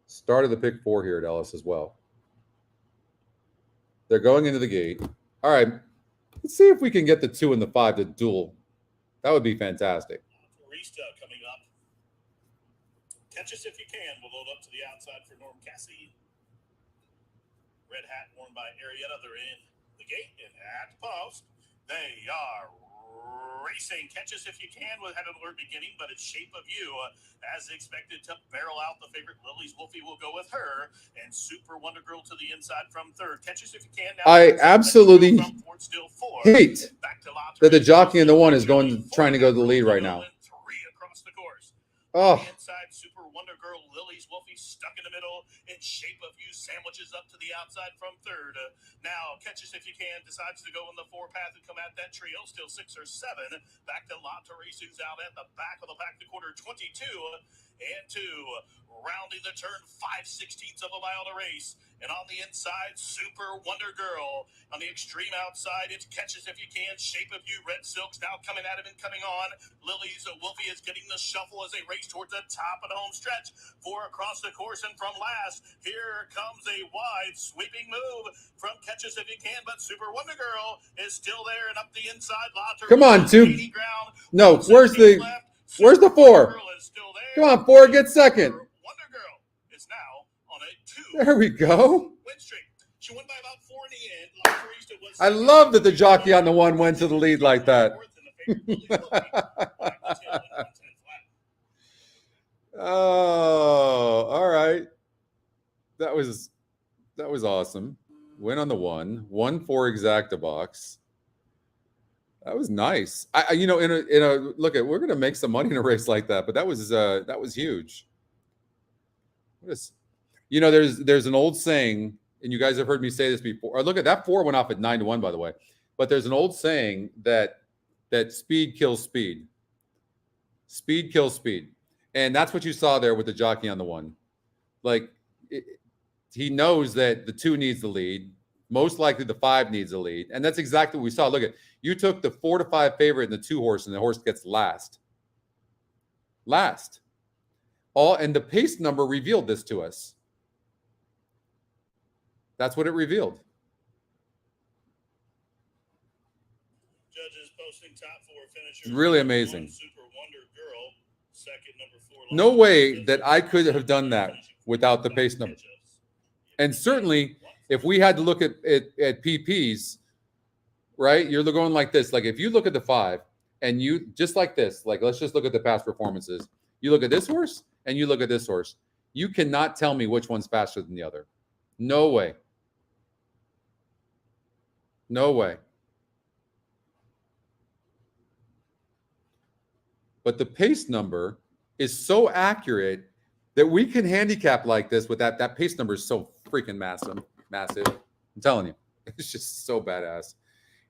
A: Start of the pick 4 here at Ellis as well. They're going into the gate. All right. Let's see if we can get the 2 and the 5 to duel. That would be fantastic.
B: Coming up. Catch us if you can. We'll load up to the outside for Norm Cassie. Red hat worn by Arietta. They're in the gate and at the post. They are racing. Catch us if you can. We had an alert beginning, but it's Shape of You, as expected, to barrel out. The favorite Lily's Wolfie will go with her, and Super Wonder Girl to the inside from 3rd. Catch us if you can. Now,
A: I absolutely hate that the jockey in the 1 is trying to go to the lead right now.
B: 3 across the course.
A: Oh.
B: Inside, Super Wonder Girl, Lily's Wolfie stuck in the middle, and Shape of You sandwiches up to the outside from 3rd. Now, Catch Us If You Can decides to go in the 4 path and come at that trio, still 6 or 7. Back to La Therese, who's out at the back of the pack, the quarter 22 and 2. Rounding the turn, 5/16 of a mile to race. And on the inside, Super Wonder Girl. On the extreme outside, it's Catch Us If You Can, Shape of You, Red Silks now coming at him and coming on. Lily's Wolfie is getting the shuffle as they race towards the top of the home stretch. 4 across the course, and from last, here comes a wide sweeping move from Catch Us If You Can, but Super Wonder Girl is still there and up the inside.
A: Come on, 2. No, where's the 4? Come on, 4, get second.
B: Wonder Girl is now on a 2.
A: There we go.
B: Win streak. She won by about 4 in the end.
A: I love that the jockey on the 1 went to the lead like that. Oh, all right. That was awesome. Win on the 1. 1-4 exacta box. That was nice. In a look at, we're gonna make some money in a race like that, but that was huge. There's an old saying, and you guys have heard me say this before. Look at that 4 went off at 9-1, by the way. But there's an old saying that speed kills speed. Speed kills speed. And that's what you saw there with the jockey on the 1. He knows that the 2 needs the lead. Most likely the 5 needs a lead. And that's exactly what we saw. Look at, you took the 4 to 5 favorite and the 2 horse, and the horse gets last. And the pace number revealed this to us. That's what it revealed.
B: Judges posting top 4 finishers.
A: Really amazing.
B: Super Wonder Girl, second, number 4.
A: No way that I could have done that without the pace number. And certainly, if we had to look at PPs, right? You're going like this. Like if you look at the 5 and you just like this, like let's just look at the past performances. You look at this horse and you look at this horse. You cannot tell me which one's faster than the other. No way. No way. But the pace number is so accurate that we can handicap like this with that. That pace number is so freaking massive. I'm telling you, it's just so badass.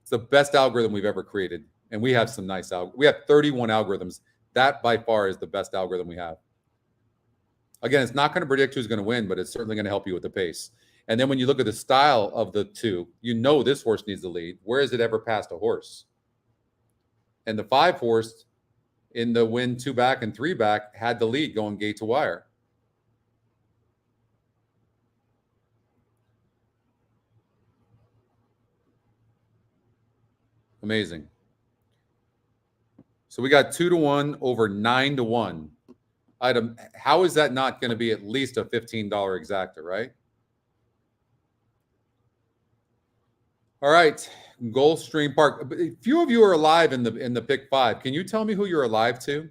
A: It's the best algorithm we've ever created. And we have some nice we have 31 algorithms. That by far is the best algorithm we have. Again, it's not going to predict who's going to win, but it's certainly going to help you with the pace. And then when you look at the style of the two, you know this horse needs the lead. Where has it ever passed a horse? And the 5 horse in the win 2 back and 3 back had the lead going gate to wire. Amazing. So we got 2-1 over 9-1. Item. How is that not going to be at least a $15 exacta, right? All right, Gulfstream Park. A few of you are alive in the pick 5. Can you tell me who you're alive to?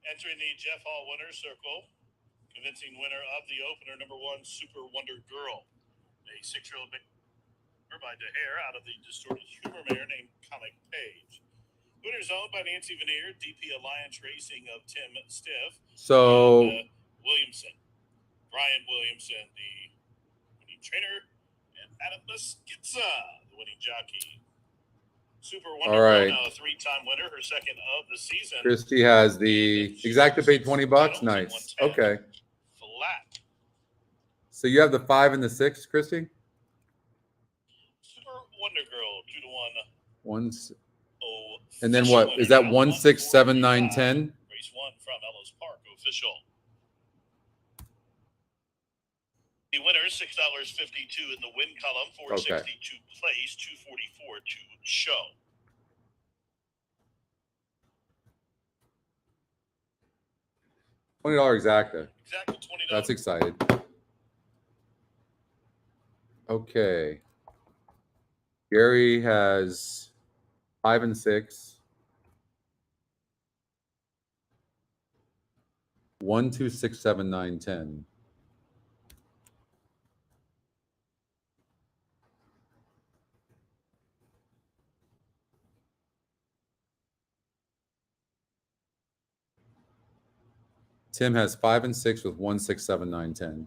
B: Entering the Jeff Hall winner's circle, convincing winner of the opener, number 1, Super Wonder Girl, a 6-year-old mare by DeHare out of the distorted humor mare named Comic Page. Winner's owned by Nancy Veneer, DP Alliance Racing of Tim Stiff.
A: So
B: and, Williamson, Brian Williamson, the winning trainer, and Adam Mesquitza, the winning jockey. Super Wonder
A: all right.
B: Girl, now a 3-time winner, her second of the season.
A: Christy has the exacta paid $20. Nice. Okay.
B: Flat.
A: So you have the 5 and the 6, Christy?
B: Super Wonder Girl, 2-1.
A: And then what? Is that 1, 6, 7, 9, 10?
B: Race 1 from Ellis Park, official. The winner is $6.52 in the win column, $4.62 place, $2.44 to show.
A: $20 exacta.
B: Exactly $20.
A: That's excited. Okay. Gary has 5 and 6. 1, 2, 6, 7, 9, 10. Tim has 5 and 6 with 1, 6, 7, 9, 10.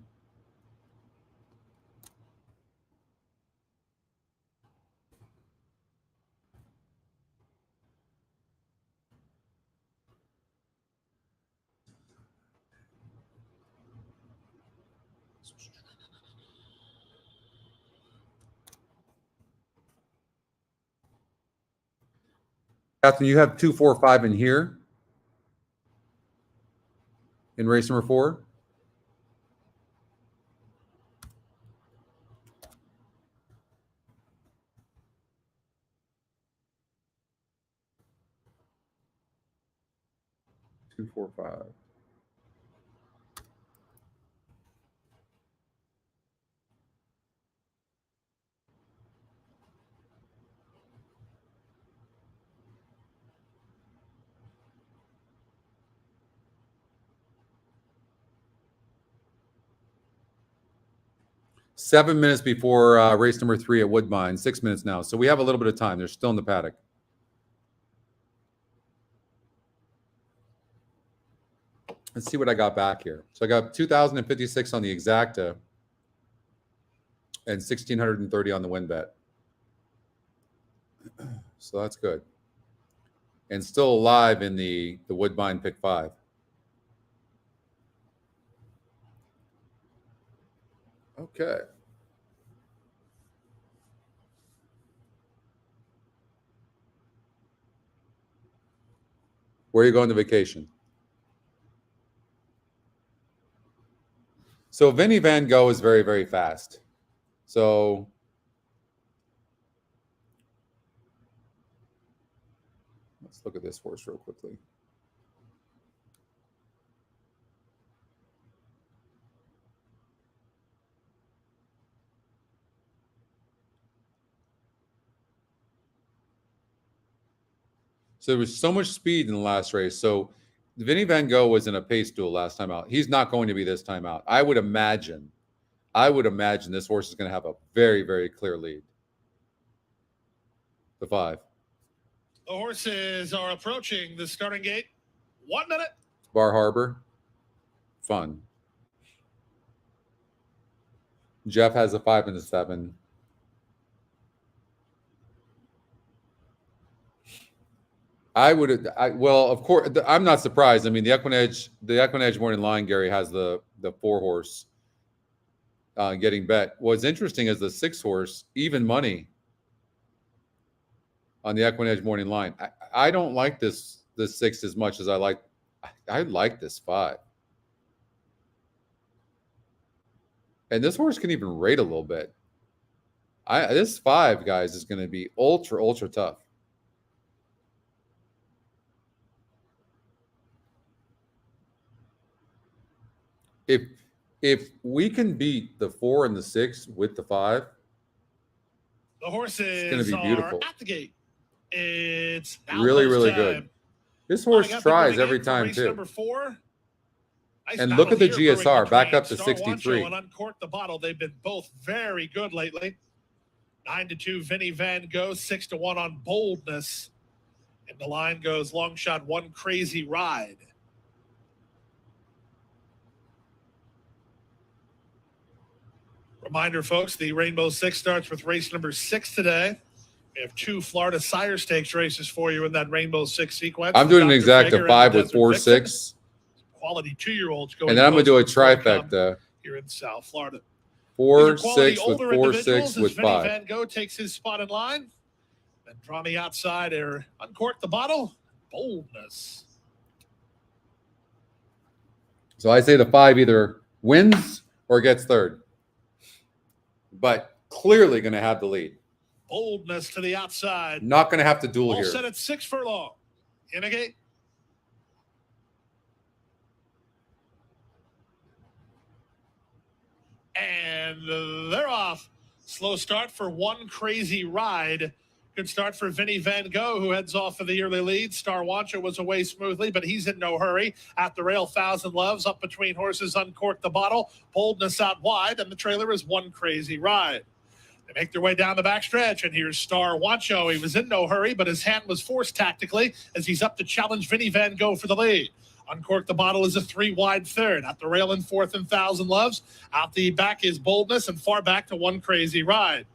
A: Catherine, you have 2, 4, 5 in here in race number 4. Two, 4, 5. Seven minutes before race number 3 at Woodbine. 6 minutes now. So we have a little bit of time. They're still in the paddock. Let's see what I got back here. So I got 2,056 on the exacta and 1,630 on the win bet. So that's good. And still alive in the Woodbine pick 5. Okay. Where are you going to vacation? So Vinny Van Gogh is very, very fast. So let's look at this horse real quickly. So there was so much speed in the last race. So Vinny Van Gogh was in a pace duel last time out. He's not going to be this time out. I would imagine this horse is going to have a very, very clear lead. The 5.
B: The horses are approaching the starting gate. 1 minute.
A: Bar Harbor. Fun. Jeff has a 5 and a 7. Well, of course, I'm not surprised. I mean, the EquinEdge morning line, Gary, has the 4 horse getting bet. What's interesting is the 6 horse, even money on the EquinEdge morning line. I don't like this 6 as much as I like this 5. And this horse can even rate a little bit. This 5, guys, is going to be ultra, ultra tough. If we can beat the 4 and the 6 with the 5,
B: the horses
A: it's going to be beautiful.
B: Are at the gate. It's
A: really, really good. This horse tries every time too.
B: Number 4.
A: And look at the GSR back up to 63.
B: And Uncork the Bottle. They've been both very good lately. 9-2 Vinny Van Gogh, 6-1 on Boldness. And the line goes long shot, One Crazy Ride. Reminder, folks, the Rainbow Six starts with race number 6 today. We have 2 Florida Sire Stakes races for you in that Rainbow Six sequence.
A: I'm doing an exacta 5 with 4, 6.
B: Quality 2-year-olds going.
A: And then I'm going to do a trifecta.
B: Here in South Florida.
A: 4, 6 with 4, 6 with 5.
B: Van Gogh takes his spot in line. And draw me outside or Uncork the Bottle. Boldness.
A: So I say the 5 either wins or gets 3rd. But clearly going to have the lead.
B: Boldness to the outside.
A: Not going to have to duel here.
B: All set at 6 furlong. In a gate. And they're off. Slow start for One Crazy Ride. Good start for Vinny Van Gogh, who heads off for the early lead. Star Wancho was away smoothly, but he's in no hurry. At the rail, Thousand Loves up between horses. Uncork the Bottle. Boldness out wide, and the trailer is One Crazy Ride. They make their way down the backstretch, and here's Star Wancho. He was in no hurry, but his hand was forced tactically as he's up to challenge Vinny Van Gogh for the lead. Uncork the Bottle is a 3-wide third. At the rail in 4th and Thousand Loves. Out the back is Boldness, and far back to One Crazy Ride.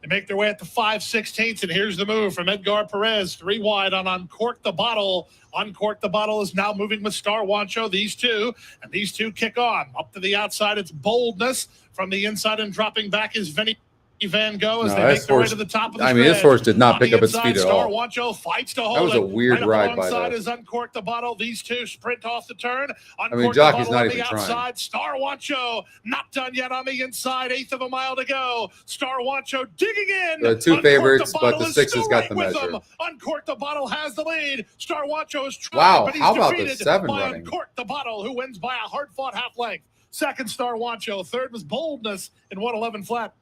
B: They make their way at the 5/16, and here's the move from Edgar Perez. 3 wide on Uncork the Bottle. Uncork the Bottle is now moving with Star Wancho. These two kick on. Up to the outside, it's Boldness. From the inside and dropping back is Vinny Van Gogh as they make their way to the top of the stretch.
A: This horse did not pick up its speed at all.
B: Star Wancho fights to hold
A: that was a weird ride by
B: that.
A: that.
B: Is Uncork the Bottle. These two sprint off the turn.
A: Jockey's not even trying.
B: Outside. Star Wancho not done yet on the inside. 1/8 of a mile to go. Star Wancho digging in.
A: The 2 favorites, but the 6 has got the measure.
B: Uncork the Bottle has the lead. Star Wancho is trying,
A: wow,
B: but he's
A: how about the
B: defeated
A: 7
B: by
A: running?
B: Uncork the Bottle, who wins by a hard-fought half length. Second, Star Wancho. Third was Boldness in 1:11 flat.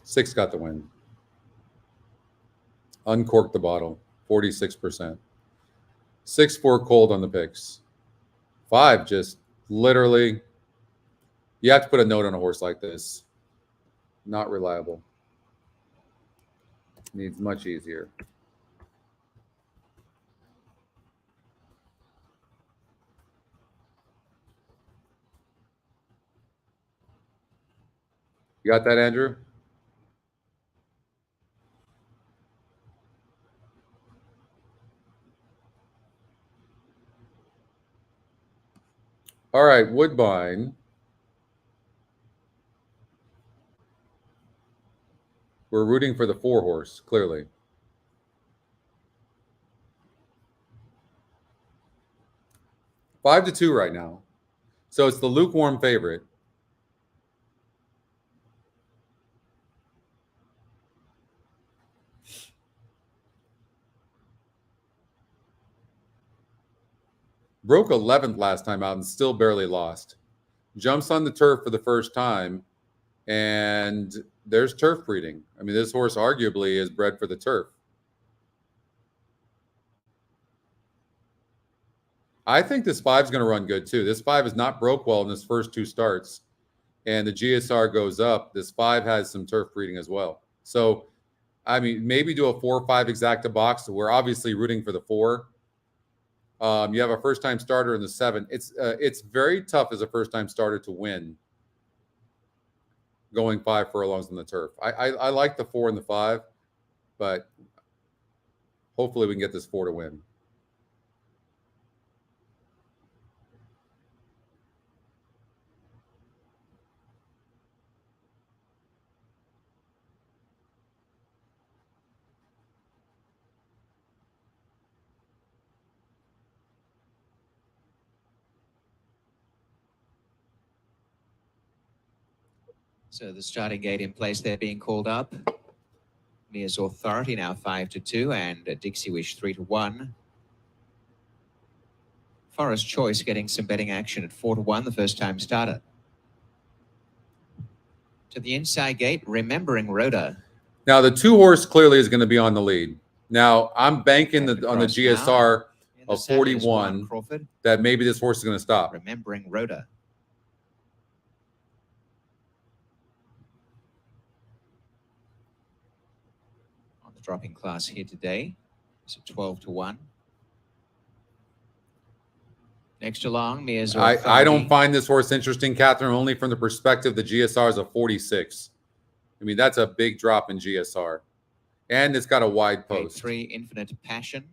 A: Six got the win. Uncork the Bottle, 46%. 6-4 cold on the picks. 5 just literally. You have to put a note on a horse like this. Not reliable. Needs much easier. You got that, Andrew? All right, Woobine. We're rooting for the 4 horse, clearly. Five to 2 right now. So it's the lukewarm favorite. Broke 11th last time out and still barely lost. Jumps on the turf for the first time, and there's turf breeding. I mean, this horse arguably is bred for the turf. I think this 5 is going to run good too. This 5 is not broke well in this first 2 starts, and the GSR goes up. This 5 has some turf breeding as well. So, I mean, maybe do a 4 or 5 exacta box. We're obviously rooting for the 4. You have a first-time starter in the 7. It's very tough as a first-time starter to win going 5 furlongs on the turf. I like the 4 and the 5, but hopefully we can get this 4 to win.
D: So the starting gate in place there being called up. Mia's Authority now 5-2 and Dixie Wish 3-1. Forest Choice getting some betting action at 4-1, the first time starter. To the inside gate, Remembering Rhoda.
A: Now the 2 horse clearly is going to be on the lead. Now I'm banking on the GSR of 41 that maybe this horse is going to stop.
D: Remembering Rhoda. On the dropping class here today, it's at 12-1. Next along, Mia's Authority.
A: I don't find this horse interesting, Catherine, only from the perspective the GSR is a 46. I mean, that's a big drop in GSR. And it's got a wide post.
D: 3 Infinite Passion.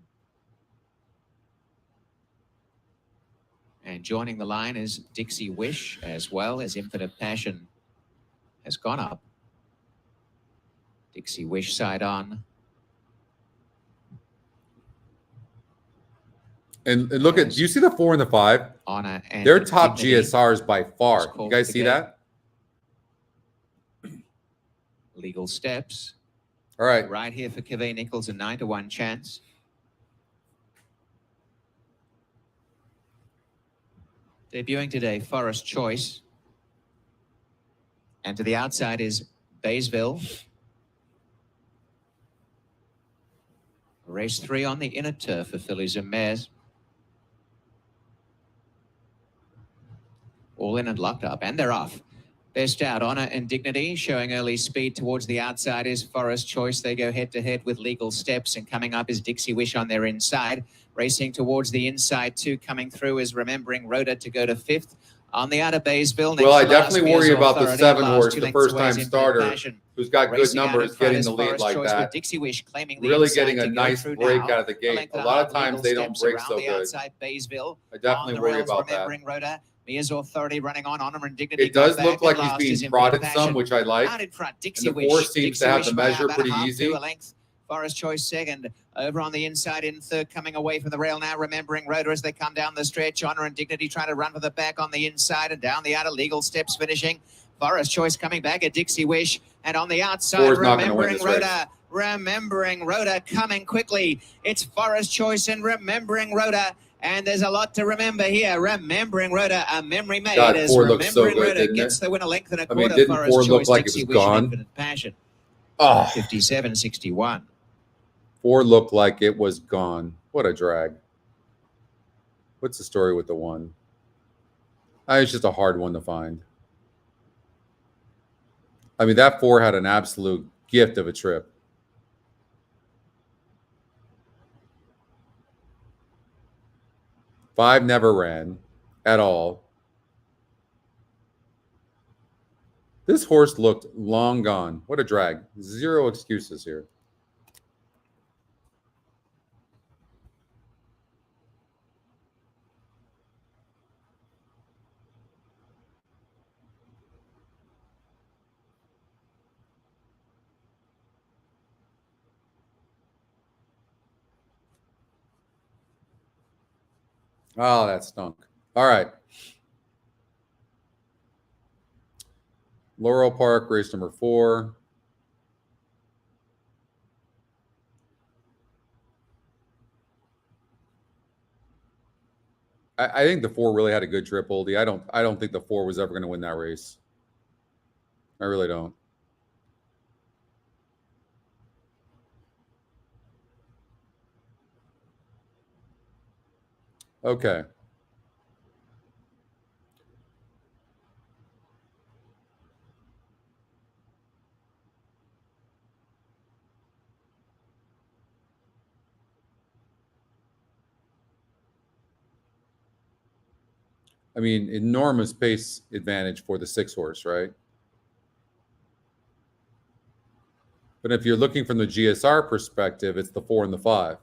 D: And joining the line is Dixie Wish, as well as Infinite Passion has gone up. Dixie Wish side on.
A: And look at, do you see the 4 and the 5?
D: Honor and
A: They're top
D: Dignity.
A: GSRs by far. You guys see that?
D: Legal Steps.
A: All right.
D: Right here for Kevin Nichols, a 9-1 chance. Debuting today, Forest Choice. And to the outside is Baysville. Race 3 on the inner turf for fillies and mares. All in and locked up, and they're off. Best out, Honor and Dignity, showing early speed towards the outside is Forest Choice. They go head-to-head with Legal Steps, and coming up is Dixie Wish on their inside. Racing towards the inside, too. Coming through is Remembering Rhoda to go to 5th. On the outer Baysville.
A: Well, I definitely worry about the 7 horse, the first-time starter, who's got good numbers, getting the lead like that.
D: Dixie Wish claiming
A: really getting a nice break out of the gate. A lot of times they don't break so good. I definitely worry about that.
D: Mia's Authority running on Honor and Dignity.
A: It does look like he's being prodded some, which I like.
D: Out in front,
A: and the 4 seems to have the measure pretty easy.
D: Forest Choice second. Over on the inside in third, coming away from the rail now. Remembering Rhoda as they come down the stretch. Honor and Dignity trying to run for the back on the inside and down the outer. Legal Steps finishing. Forest Choice coming back at Dixie Wish. And on the outside, Remembering Rhoda. Remembering Rhoda coming quickly. It's Forest Choice and Remembering Rhoda. And there's a lot to remember here. Remembering Rhoda, a memory made.
A: God,
D: as
A: 4 looks so
D: Remembering
A: good,
D: Rhoda
A: didn't
D: gets
A: it?
D: the win a length and a
A: I mean,
D: quarter.
A: didn't
D: Forest
A: 4 look
D: Choice,
A: like it
D: Dixie
A: was
D: Wish, and
A: gone?
D: Infinite Passion.
A: Oh,
D: 57-61.
A: 4 looked like it was gone. What a drag. What's the story with the 1? It's just a hard one to find. I mean, that 4 had an absolute gift of a trip. Five never ran at all. This horse looked long gone. What a drag. 0 excuses here. Oh, that stunk. All right. Laurel Park, race number 4. I think the 4 really had a good trip, Oldie. I don't think the 4 was ever going to win that race. I really don't. Okay. I mean, enormous pace advantage for the 6 horse, right? But if you're looking from the GSR perspective, it's the 4 and the 5.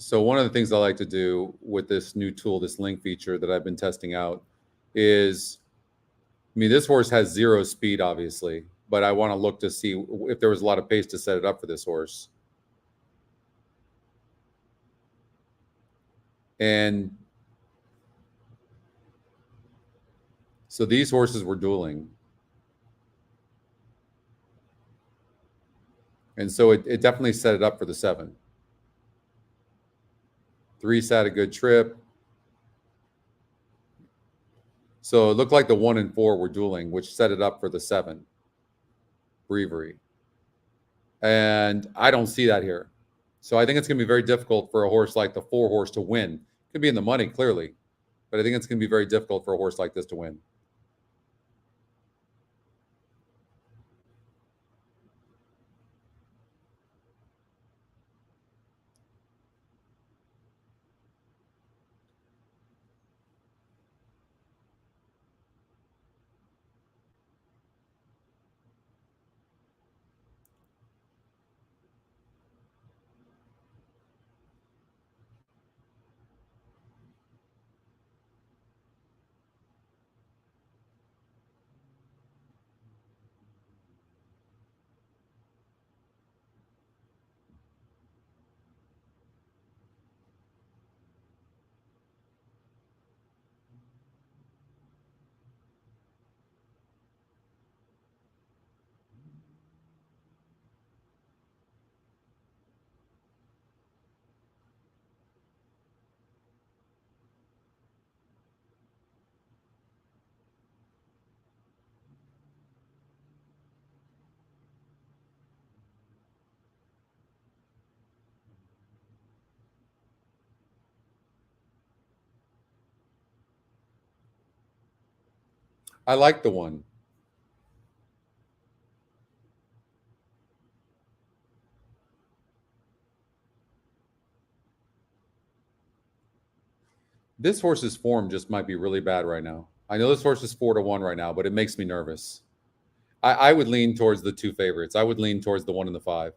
A: So one of the things I like to do with this new tool, this link feature that I've been testing out is, I mean, this horse has 0 speed, obviously, but I want to look to see if there was a lot of pace to set it up for this horse. And so these horses were dueling. And so it definitely set it up for the 7. 3 sat a good trip. So it looked like the 1 and 4 were dueling, which set it up for the 7. Breviary. And I don't see that here. So I think it's going to be very difficult for a horse like the 4 horse to win. Could be in the money, clearly. But I think it's going to be very difficult for a horse like this to win. I like the 1. This horse's form just might be really bad right now. I know this horse is 4-1 right now, but it makes me nervous. I would lean towards the 2 favorites. I would lean towards the 1 and the 5.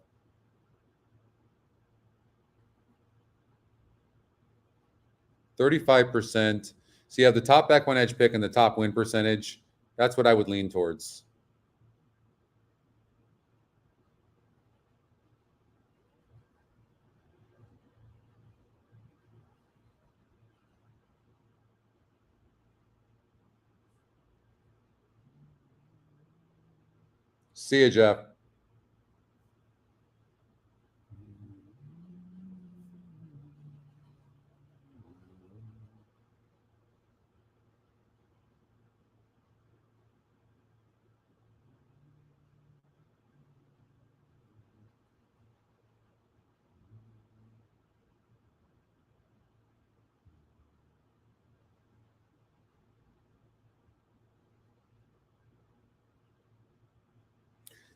A: 35%. So you have the top EquinEdge pick and the top win percentage. That's what I would lean towards. See you, Jeff.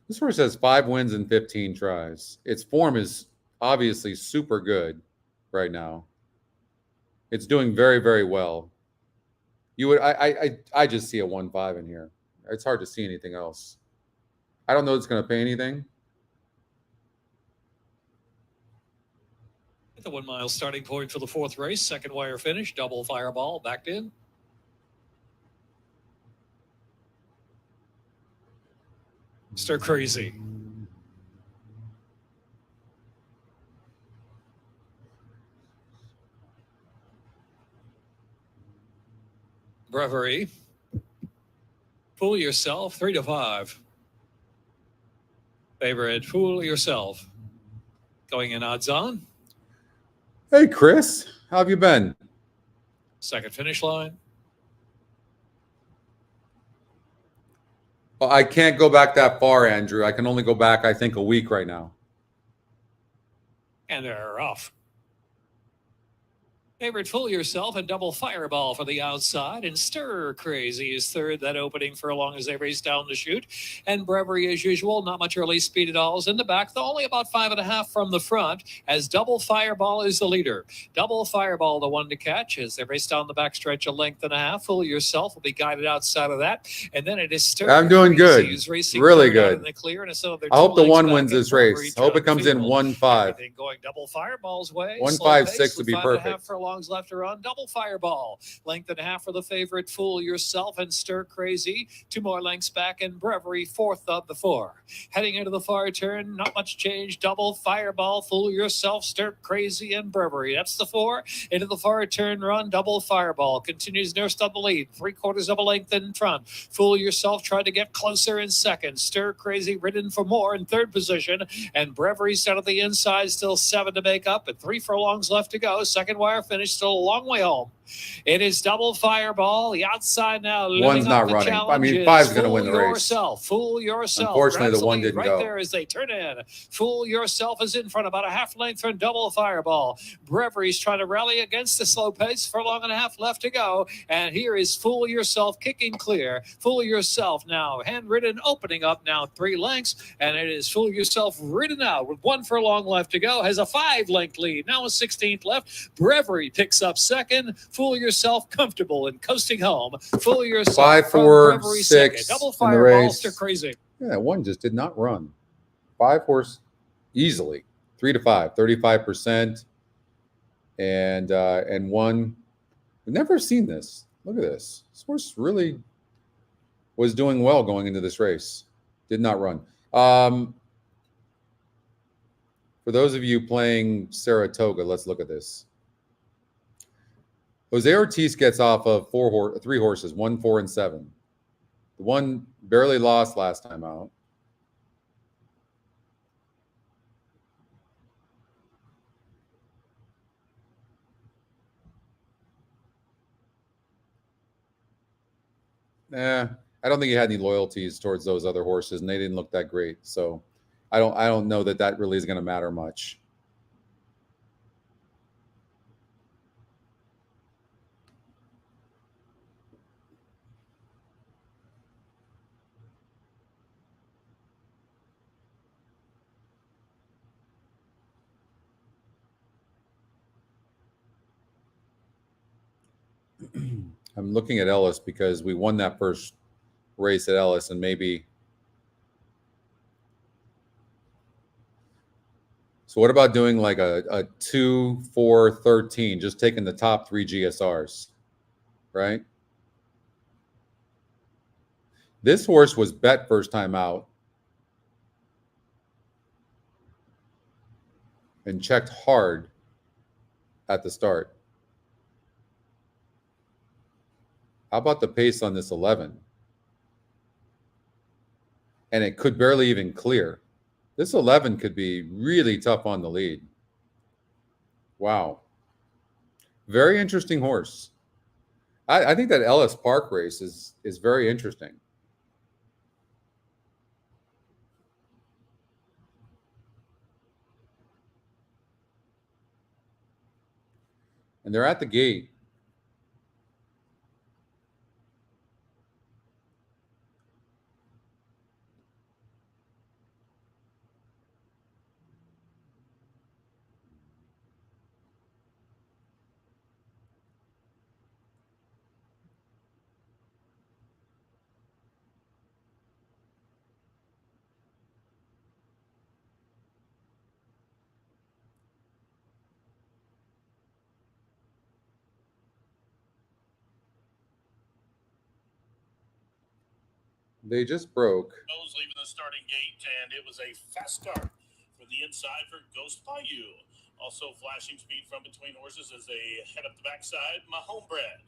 A: This horse has 5 wins and 15 tries. Its form is obviously super good right now. It's doing very, very well. You would, I just see a 1-5 in here. It's hard to see anything else. I don't know it's going to pay anything.
C: The 1 mile starting point for the 4th race, second wire finish, double fireball, backed in. Stir crazy. Breviary. Fool yourself, 3-5. Favorite, fool yourself. Going in odds on.
A: Hey, Chris, how have you been?
C: Second finish line.
A: Well, I can't go back that far, Andrew. I can only go back, I think, a week right now.
C: And they're off. Favorite Fool Yourself and Double Fireball for the outside. And Stir Crazy is third, that opening for long as they race down the chute. And Brewery, as usual, not much early speed at all, is in the back, though only about 5.5 from the front, as Double Fireball is the leader. Double Fireball, the one to catch, as they race down the backstretch a length and a half. Fool Yourself will be guided outside of that. And then it is Stir
A: I'm doing good.
C: Racing
A: really good.
C: in the clear, and so
A: I hope the one wins this race. I hope it comes in 1-5.
C: Going Double Fireball's way.
A: 1-5-6 would be perfect.
C: Furlongs left to run. Double Fireball, length and a half for the favorite Fool Yourself and Stir Crazy. 2 more lengths back, and Brewery fourth of the 4. Heading into the far turn, not much change. Double Fireball, Fool Yourself, Stir Crazy, and Brewery. That's the 4. Into the far turn run, Double Fireball continues nursed on the lead, 3/4 of a length in front. Fool Yourself tried to get closer in second. Stir Crazy ridden for more in third position, and Brewery's out of the inside, still 7 to make up, and 3 furlongs left to go. Second wire finish, still a long way home. It is Double Fireball. The outside now.
A: One's not running. I mean, 5's going to win the race.
C: Fool Yourself.
A: Unfortunately, the one didn't
C: right
A: go.
C: Right there as they turn in. Fool Yourself is in front, about a half length from Double Fireball. Brewery's trying to rally against the slow pace. Furlong and a half left to go. And here is Fool Yourself kicking clear. Fool Yourself now handwritten, opening up now 3 lengths. And it is Fool Yourself ridden out with 1 furlong left to go. Has a 5-length lead. Now a 16th left. Brewery picks up second. Fool Yourself comfortable and coasting home. Fool Yourself
A: 5, 4, 6
C: Double
A: in the
C: Fireball,
A: race.
C: Stir Crazy.
A: Yeah, that one just did not run. 5 horse easily. 3-5, 35%. And 1. I've never seen this. Look at this. This horse really was doing well going into this race. Did not run. For those of you playing Saratoga, let's look at this. Jose Ortiz gets off of 3 horses, 1, 4, and 7. The one barely lost last time out. I don't think he had any loyalties towards those other horses, and they didn't look that great. So I don't know that really is going to matter much. I'm looking at Ellis because we won that first race at Ellis, and maybe. So what about doing like a 2, 4, 13, just taking the top 3 GSRs, right? This horse was bet first time out and checked hard at the start. How about the pace on this 11? And it could barely even clear. This 11 could be really tough on the lead. Wow. Very interesting horse. I think that Ellis Park race is very interesting. And they're at the gate. They just broke.
B: Those leaving the starting gate, and it was a fast start for the inside for Ghost Bayou. Also flashing speed from between horses as they head up the backside. My homebred.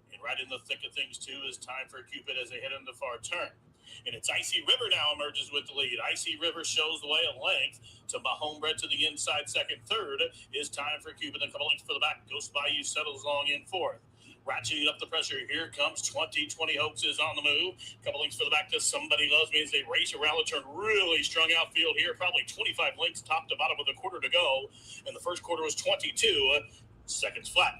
B: And right in the thick of things, too, is Time for Cupid as they head into the far turn. And it's Icy River now emerges with the lead. Icy River shows the way at length to my homebred to the inside. Second, third is Time for Cupid. A couple lengths for the back. Ghost Bayou settles along in fourth. Ratcheting up the pressure. Here comes 2020 Hoaxes on the move. Couple links for the back to Somebody Loves Me as they race around the turn. Really strung out field here. Probably 25 links top to bottom with a quarter to go. And the first quarter was 22 seconds flat.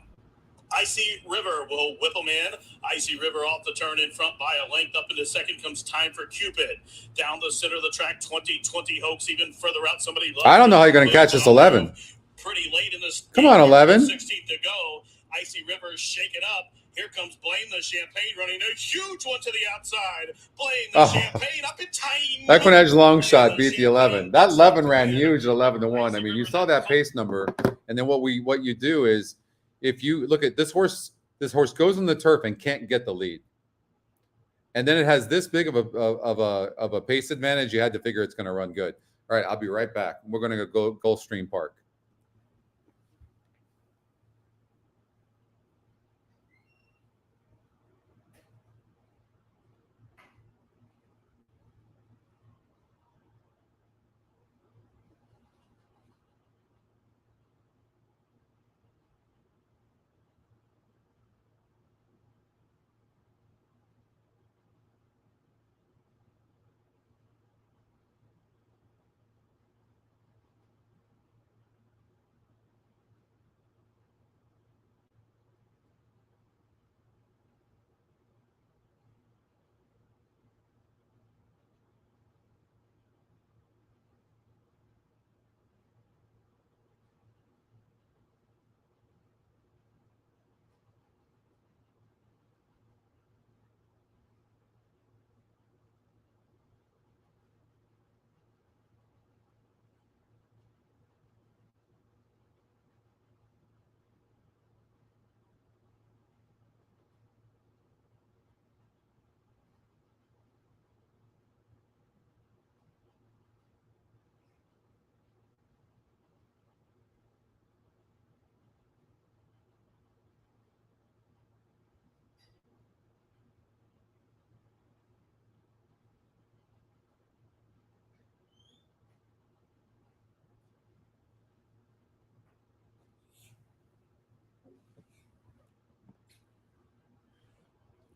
B: Icy River will whip them in. Icy River off the turn in front by a length. Up into second comes Time for Cupid. Down the center of the track, 2020 Hoax even further out. Somebody Loves
A: I don't know how you're going to catch this 11.
B: Pretty late in this.
A: Come on, 11.
B: 16th to go. Icy River shaking up. Here comes Blame the Champagne running a huge one to the outside. Blame the Champagne up in time.
A: EquinEdge long shot beat the 11. That 11 ran huge at 11-1. I mean, you saw that pace number, and then what you do is, if you look at this horse goes on the turf and can't get the lead, and then it has this big of a pace advantage. You had to figure it's going to run good. All right, I'll be right back. We're going to go Gulfstream Park.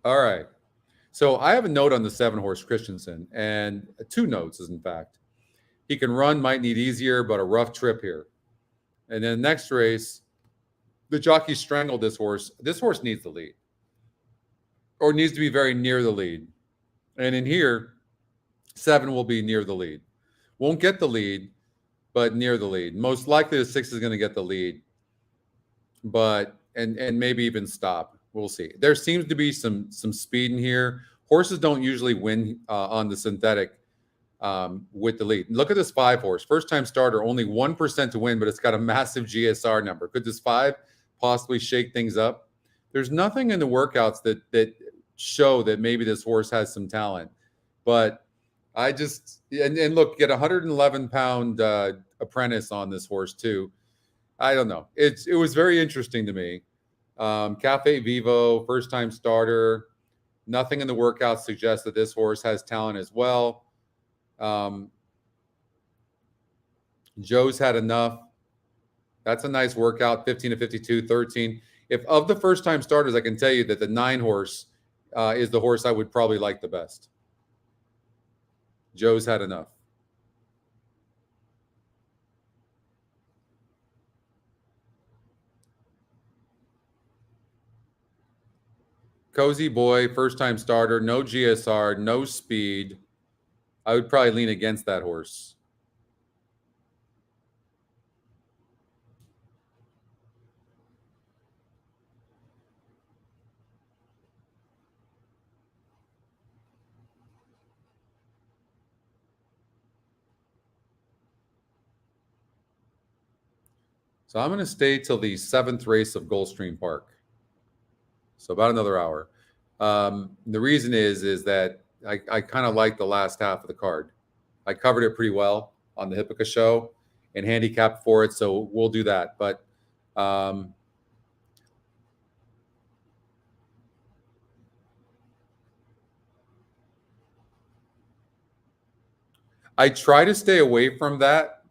A: All right. So I have a note on the 7-horse Christensen, and 2 notes is in fact. He can run, might need easier, but a rough trip here. And then the next race, the jockey strangled this horse. This horse needs the lead, or needs to be very near the lead. And in here, 7 will be near the lead. Won't get the lead, but near the lead. Most likely the 6 is going to get the lead, but and maybe even stop. We'll see. There seems to be some speed in here. Horses don't usually win on the synthetic with the lead. Look at this 5-horse. First-time starter, only 1% to win, but it's got a massive GSR number. Could this 5 possibly shake things up? There's nothing in the workouts that show that maybe this horse has some talent. But I just and look, get a 111-pound apprentice on this horse too. I don't know. It was very interesting to me. Cafe Vivo, first-time starter. Nothing in the workout suggests that this horse has talent as well. Joe's had enough. That's a nice workout, 15 to 52, 13. If of the first-time starters, I can tell you that the 9-horse is the horse I would probably like the best. Joe's had enough. Cozy Boy, first-time starter, no GSR, no speed. I would probably lean against that horse. So I'm going to stay till the 7th race of Gulfstream Park. So about another hour. The reason is that I kind of like the last half of the card. I covered it pretty well on the Hippica show and handicapped for it, so we'll do that. But I try to stay away from that.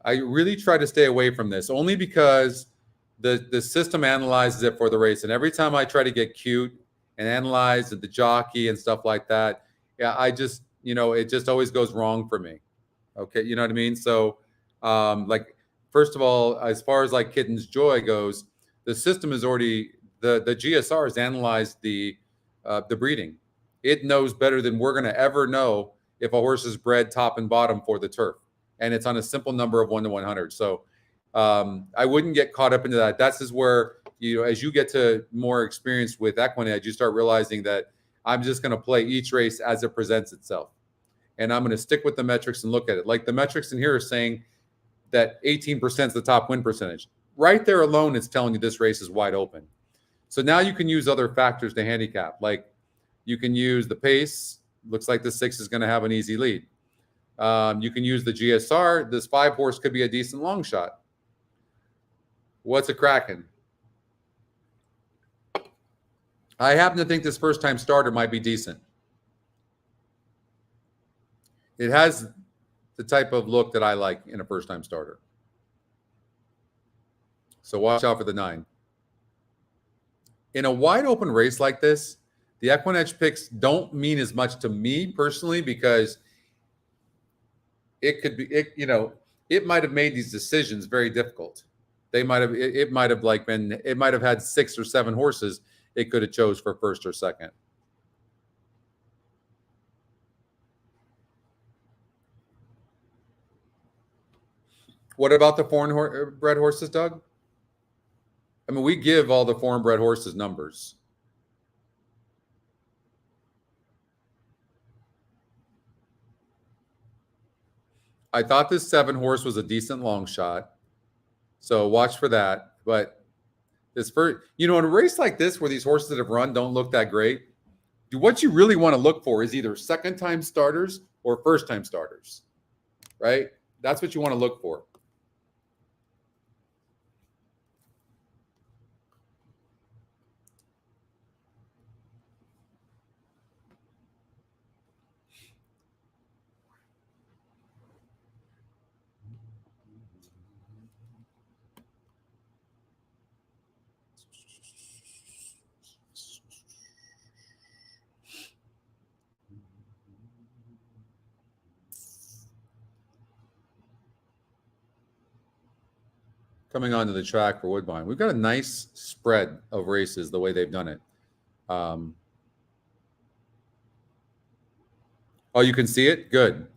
A: I really try to stay away from this, only because the system analyzes it for the race. And every time I try to get cute and analyze the jockey and stuff like that, yeah, I just, it just always goes wrong for me. Okay. You know what I mean? So, like, first of all, as far as like Kitten's Joy goes, the system is already, the GSR has analyzed the breeding. It knows better than we're going to ever know if a horse is bred top and bottom for the turf. And it's on a simple number of 1 to 100. So I wouldn't get caught up into that. That's is where, as you get to more experience with EquinEdge, you start realizing that I'm just going to play each race as it presents itself. And I'm going to stick with the metrics and look at it. Like the metrics in here are saying that 18% is the top win percentage. Right there alone, it's telling you this race is wide open. So now you can use other factors to handicap. Like you can use the pace. Looks like the 6 is going to have an easy lead. You can use the GSR. This 5 horse could be a decent long shot. What's a cracking? I happen to think this first time starter might be decent. It has the type of look that I like in a first time starter. So watch out for the 9. In a wide open race like this, the EquinEdge picks don't mean as much to me personally because it could be, it might have made these decisions very difficult. They might have, it might have like been, it might have had 6 or 7 horses it could have chose for first or second. What about the foreign bred horses, Doug? I mean, we give all the foreign bred horses numbers. I thought this 7 horse was a decent long shot. So watch for that. But this first, in a race like this where these horses that have run don't look that great, what you really want to look for is either second time starters or first time starters, right? That's what you want to look for. Coming onto the track for Woodbine, we've got a nice spread of races the way they've done it. Oh, you can see it? Good.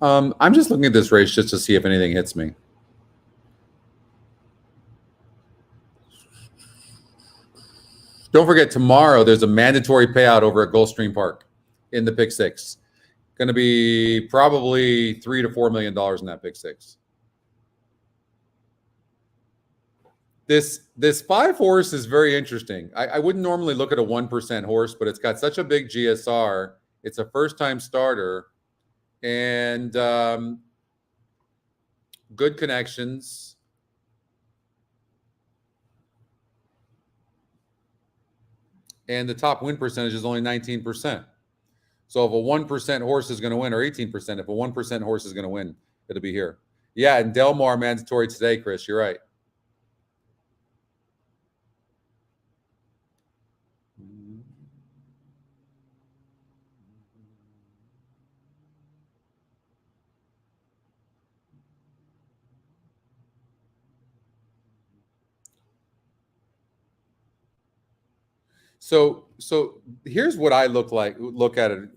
A: I'm just looking at this race just to see if anything hits me. Don't forget, tomorrow there's a mandatory payout over at Gulfstream Park in the pick 6. Going to be probably $3 to $4 million in that pick 6. This 5 horse is very interesting. I wouldn't normally look at a 1% horse, but it's got such a big GSR. It's a first-time starter. And good connections. And the top win percentage is only 19%. So if a 1% horse is going to win, or 18%, if a 1% horse is going to win, it'll be here. Yeah, and Del Mar mandatory today, Chris. You're right. So here's what I look at it.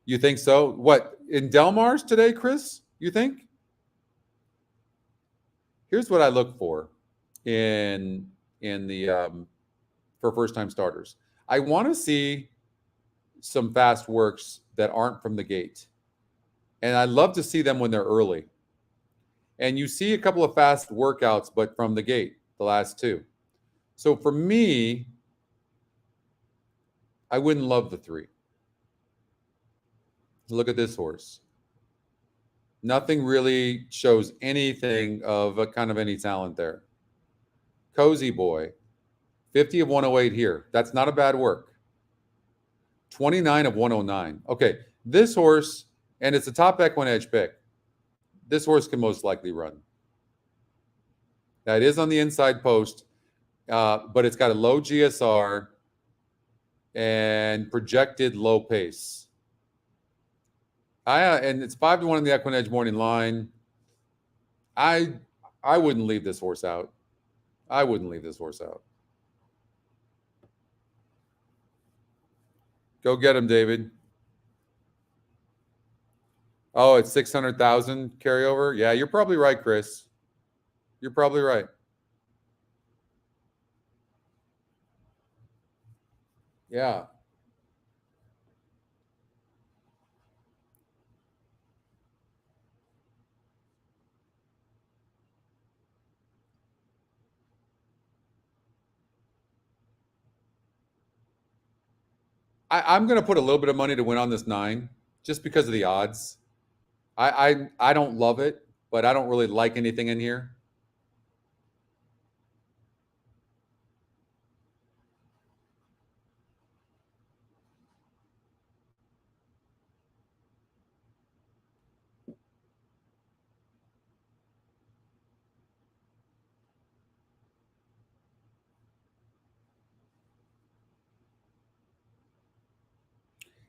A: You think so? What, in Del Mar's today, Chris? You think? Here's what I look for in the for first-time starters. I want to see some fast works that aren't from the gate. And I love to see them when they're early. And you see a couple of fast workouts, but from the gate, the last 2. So for me, I wouldn't love the 3. Look at this horse. Nothing really shows anything of a kind of any talent there. Cozy Boy, 50 of 108 here. That's not a bad work. 29 of 109. Okay, this horse, and it's a top EquinEdge pick. This horse can most likely run. That is on the inside post, but it's got a low GSR and projected low pace. And it's 5 to 1 in the EquinEdge morning line. I wouldn't leave this horse out. I wouldn't leave this horse out. Go get him, David. Oh, it's 600,000 carryover. Yeah, you're probably right, Chris. You're probably right. Yeah. I'm going to put a little bit of money to win on this 9 just because of the odds. I don't love it, but I don't really like anything in here.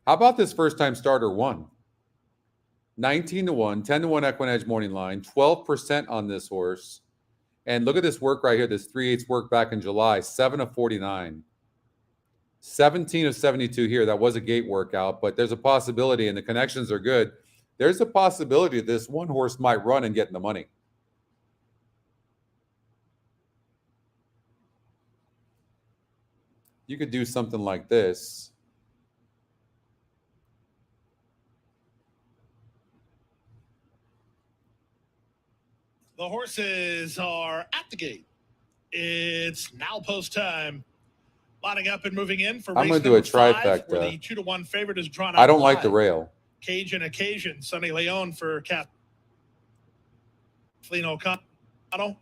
A: How about this first-time starter 1? 19 to 1, 10 to 1 EquinEdge morning line, 12% on this horse. And look at this work right here, this 3/8 work back in July, 7 of 49. 17 of 72 here. That was a gate workout, but there's a possibility, and the connections are good. There's a possibility this one horse might run and get in the money. You could do something like this.
B: The horses are at the gate. It's now post time. Lining up and moving in for race
A: I'm going to do a trifecta.
B: Where the 2 to 1 favorite is drawn out.
A: I don't like the rail.
B: Cajun Occasion, Sonny Leon for Kathleen O'Connell.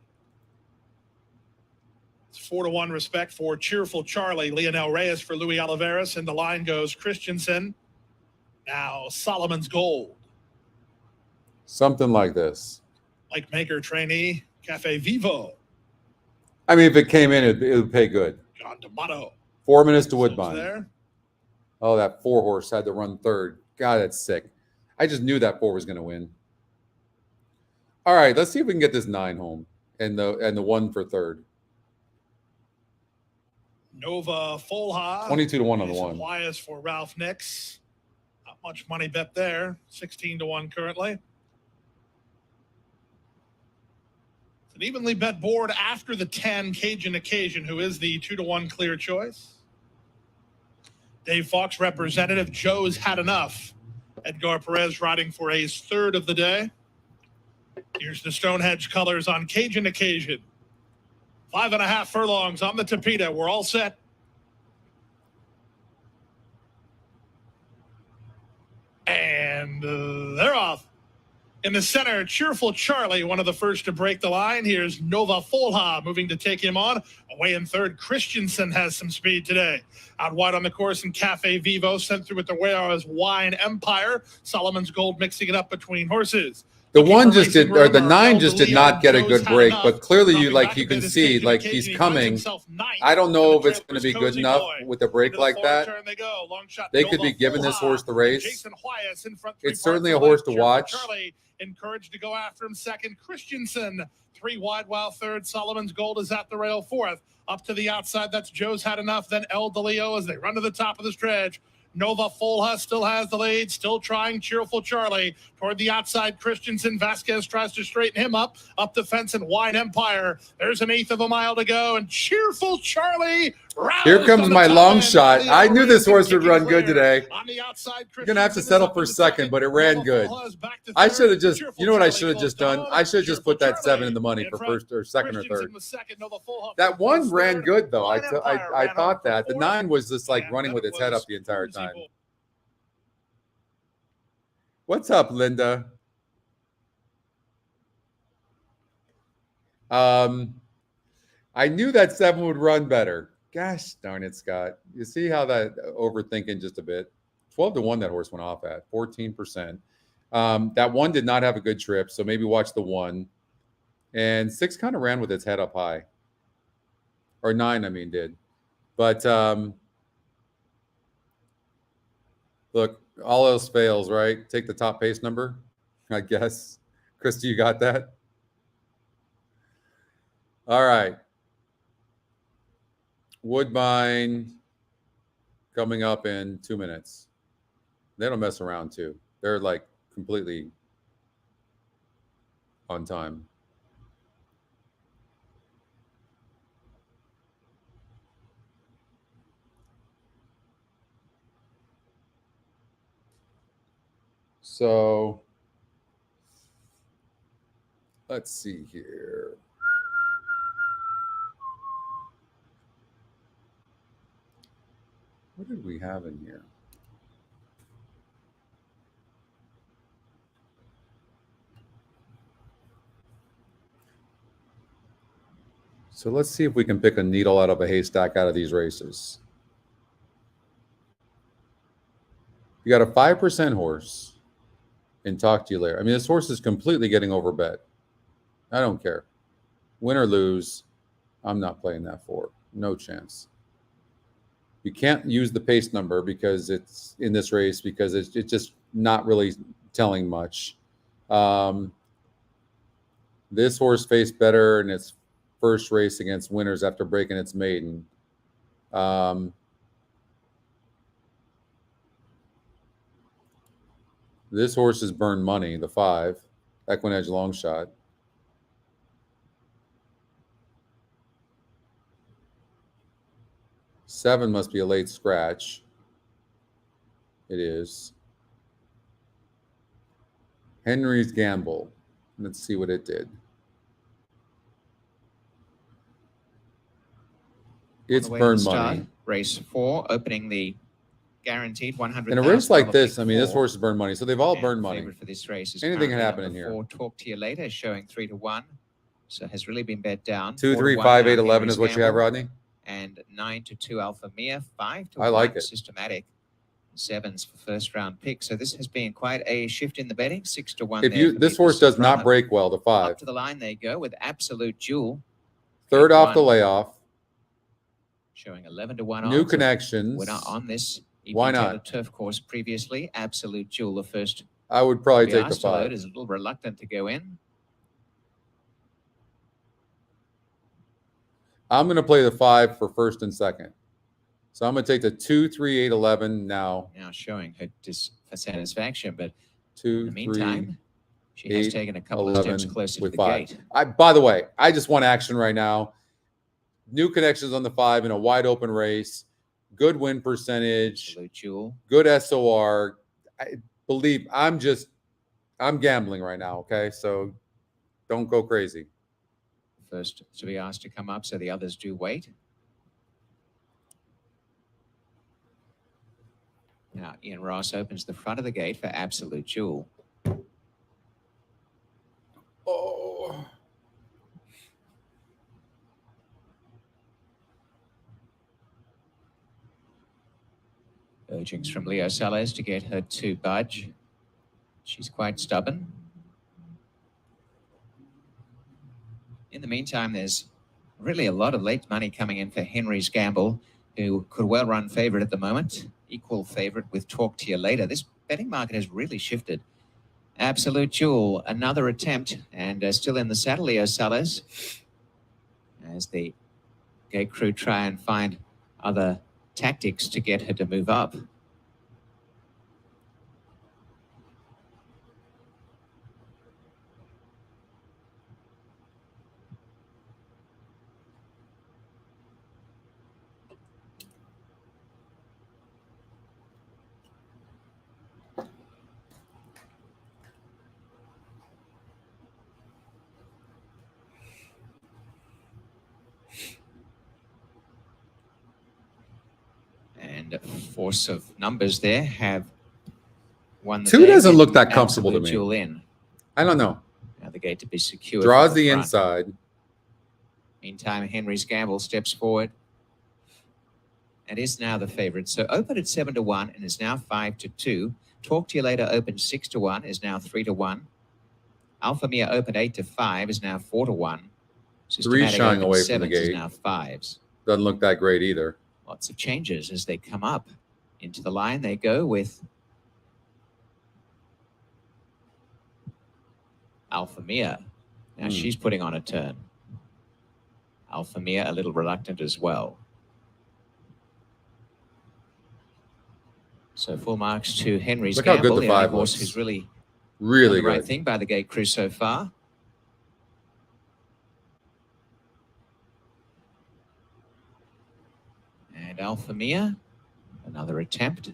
B: It's 4 to 1 respect for Cheerful Charlie. Leonel Reyes for Louis Oliveras. And the line goes Christensen. Now Solomon's Gold.
A: Something like this.
B: Like Maker trainee, Cafe Vivo.
A: I mean, if it came in, it would pay good.
B: John D'Amato.
A: 4 minutes to Woodbine.
B: There.
A: Oh, that 4 horse had to run 3rd. God, that's sick. I just knew that 4 was going to win. All right, let's see if we can get this 9 home and the 1 for 3rd.
B: Nova Folha.
A: 22 to 1 on the 1.
B: Supplies for Ralph Nix. Not much money bet there. 16 to 1 currently. An evenly bet board after the 10 Cajun Occasion, who is the 2 to 1 clear choice. Dave Fox, representative. Joe's Had Enough. Edgar Perez riding for his 3rd of the day. Here's the Stonehenge colors on Cajun Occasion. 5.5 furlongs on the Tapeta. We're all set. And they're off. In the center, Cheerful Charlie, one of the first to break the line. Here's Nova Folha moving to take him on. Away in 3rd, Christensen has some speed today. Out wide on the course in Cafe Vivo, sent through with the Wales Wine Empire. Solomon's Gold mixing it up between horses.
A: The 1 just did, or the 9 just did not get a good break, but clearly you can see, like he's coming. I don't know if it's going to be good enough with a break like that. They could be giving this horse the race. It's certainly a horse to watch.
B: Encouraged to go after him 2nd. Christensen, 3 wide while 3rd. Solomon's Gold is at the rail 4th. Up to the outside, that's Joe's Had Enough. Then El DeLeo as they run to the top of the stretch. Nova Folha still has the lead, still trying Cheerful Charlie. Toward the outside, Christensen. Vasquez tries to straighten him up the fence and Wine Empire. There's an 1/8 of a mile to go, and Cheerful Charlie.
A: Here comes my long shot. I knew this horse would run good today. On the outside, you're going to have to settle for 2nd, but it ran good. I should have just, you know what I should have just done? I should have just put that 7 in the money for 1st or 2nd or 3rd. That 1 ran good, though. I thought that. The 9 was just like running with its head up the entire time. What's up, Linda? I knew that 7 would run better. Gosh darn it, Scott. You see how that overthinking just a bit. 12-1 that horse went off at 14%. That 1 did not have a good trip, so maybe watch the 1. And 6 kind of ran with its head up high. Or 9, I mean, did. But look, all else fails, right? Take the top pace number, I guess. Christy, you got that? All right. Woobine coming up in 2 minutes. They don't mess around, too. They're like completely on time. So let's see here. What did we have in here? So let's see if we can pick a needle out of a haystack out of these races. You got a 5% horse and Talk to You Later. I mean, this horse is completely getting overbet. I don't care. Win or lose, I'm not playing that for. No chance. You can't use the pace number because it's in this race because it's just not really telling much. This horse faced better in its first race against winners after breaking its maiden. This horse has burned money, the 5, EquinEdge long shot. Seven must be a late scratch. It is. Henry's Gamble. Let's see what it did. It's burned money.
D: Race 4, opening the guaranteed 100.
A: In a race like this, I mean, this horse has burned money, so they've all burned money.
D: For this race is
A: anything can happen in here.
D: 4, Talk to You Later, showing 3-1, so has really been bet down.
A: 2, 3, 5, 8, 11 is what you have, Rodney.
D: And 9-2 Alpha Mia, 5-1.
A: I like it.
D: Systematic. 7s for first round pick. So this has been quite a shift in the betting. 6-1.
A: If this horse does not break well, the 5.
D: Up to the line they go with Absolute Jewel.
A: Third off the layoff.
D: Showing 11-1.
A: New connections.
D: Winner on this.
A: Why not?
D: Turf course previously. Absolute Jewel, the first.
A: I would probably take the 5.
D: Is a little reluctant to go in.
A: I'm going to play the 5 for first and second. So I'm going to take the 2, 3, 8, 11 now.
D: Now showing her dissatisfaction, but
A: 2,
D: in the meantime,
A: 3,
D: she has taken a couple of steps closer to the
A: 5.
D: gate.
A: By the way, I just want action right now. New connections on the 5 in a wide open race. Good win percentage.
D: Absolute Jewel.
A: Good SOR. I'm gambling right now, okay? So don't go crazy.
D: First to be asked to come up, so the others do wait. Now, Ian Ross opens the front of the gate for Absolute Jewel.
A: Oh.
D: Urgings from Leo Salas to get her to budge. She's quite stubborn. In the meantime, there's really a lot of late money coming in for Henry's Gamble, who could well run favourite at the moment. Equal favourite with Talk to You Later. This betting market has really shifted. Absolute Jewel, another attempt, and still in the saddle, Leo Salas, as the gate crew try and find other tactics to get her to move up. And a force of numbers there have won the
A: 2
D: day,
A: doesn't look
D: getting
A: that comfortable to
D: Absolute
A: me.
D: Jewel in.
A: I don't know.
D: Now the gate to be secure.
A: Draws
D: from
A: the
D: front.
A: inside.
D: Meantime, Henry's Gamble steps forward and is now the favorite. So open at 7-1 and is now 5-2. Talk to You Later opened 6-1, is now 3-1. Alpha Mia opened 8-5, is now 4-1.
A: 3 shying away from the
D: is
A: gate.
D: now 5s.
A: Doesn't look that great either.
D: Lots of changes as they come up into the line. They go with Alpha Mia. Now she's putting on a turn. Alpha Mia a little reluctant as well. So full marks to Henry's
A: Look how
D: Gamble,
A: good the
D: the only
A: 5
D: horse
A: looks.
D: who's really done
A: Really
D: the right
A: good.
D: thing by the gate crew so far. And Alpha Mia, another attempt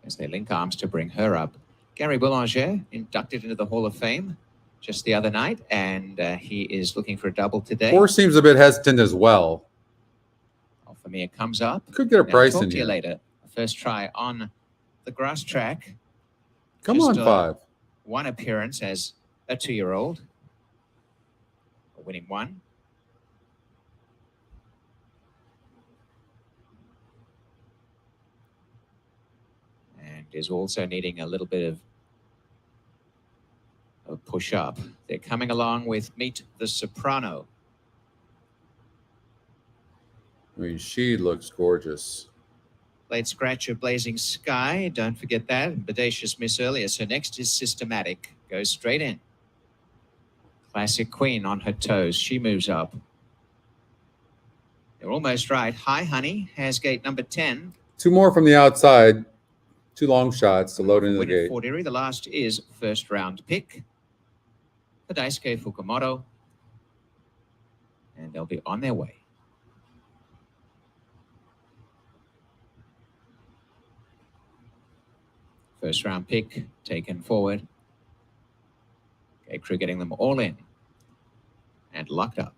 D: as they link arms to bring her up. Gary Boulanger inducted into the Hall of Fame just the other night, and he is looking for a double today.
A: Horse seems a bit hesitant as well.
D: Alpha Mia comes up.
A: Could get a
D: Now,
A: price
D: talk
A: in
D: to you
A: here.
D: later. First try on the grass track.
A: Come
D: Just,
A: on, 5.
D: One appearance as a 2-year-old. A winning one. And is also needing a little bit of a push up. They're coming along with Meet the Soprano.
A: I mean, she looks gorgeous.
D: Late Scratcher, Blazing Sky. Don't forget that. And Bodacious Miss earlier. So next is Systematic. Goes straight in. Classic Queen on her toes. She moves up. They're almost right. Hi Honey has gate number 10.
A: 2 more from the outside. 2 long shots to load into the
D: Winning
A: gate.
D: Fort Erie. The last is first round pick. The Daisuke Fukumoto. And they'll be on their way. First round pick taken forward. Gate crew getting them all in. And locked up.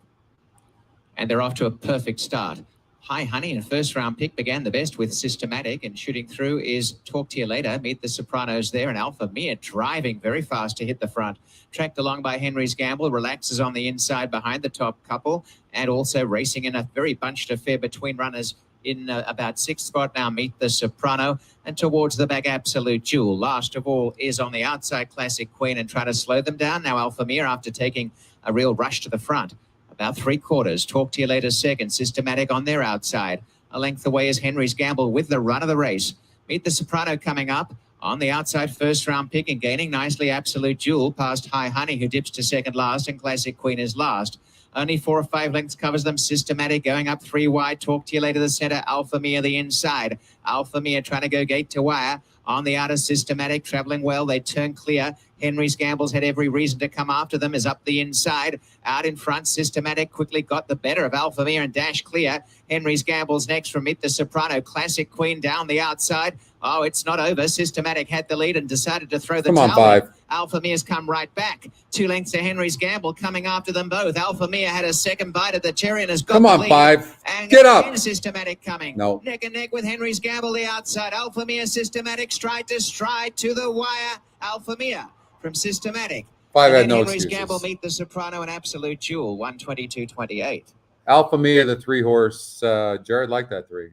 D: And they're off to a perfect start. Hi Honey in first round pick began the best with Systematic, and shooting through is Talk to You Later. Meet the Sopranos there, and Alpha Mia driving very fast to hit the front. Tracked along by Henry's Gamble, relaxes on the inside behind the top couple, and also racing in a very bunched affair between runners in about 6th spot now. Meet the Soprano, and towards the back Absolute Jewel. Last of all is on the outside Classic Queen, and trying to slow them down now Alpha Mia after taking a real rush to the front. About 3/4. Talk to You Later second. Systematic on their outside. A length away is Henry's Gamble with the run of the race. Meet the Soprano coming up. On the outside, first round pick and gaining nicely Absolute Jewel past High Honey, who dips to second last, and Classic Queen is last. Only 4 or 5 lengths covers them. Systematic going up 3 wide. Talk to You Later the center. Alpha Mia the inside. Alpha Mia trying to go gate to wire. On the outer, Systematic traveling well. They turn clear. Henry's Gamble's had every reason to come after them, is up the inside. Out in front, Systematic quickly got the better of Alpha Mia and dash clear. Henry's Gamble's next from Meet the Soprano. Classic Queen down the outside. Oh, it's not over. Systematic had the lead and decided to throw the
A: Come on,
D: towel in.
A: 5.
D: Alpha Mia's come right back. 2 lengths to Henry's Gamble coming after them both. Alpha Mia had a second bite at the cherry and has got
A: Come
D: the
A: on,
D: lead.
A: 5.
D: And
A: Get up.
D: again, Systematic coming.
A: No.
D: Neck and neck with Henry's Gamble the outside. Alpha Mia, Systematic, stride to stride to the wire. Alpha Mia from Systematic.
A: 5
D: And
A: had
D: then
A: no
D: Henry's
A: excuses.
D: Gamble Meet the Soprano and Absolute Jewel, 122.28.
A: Alpha Mia, the 3 horse. Jared liked that 3.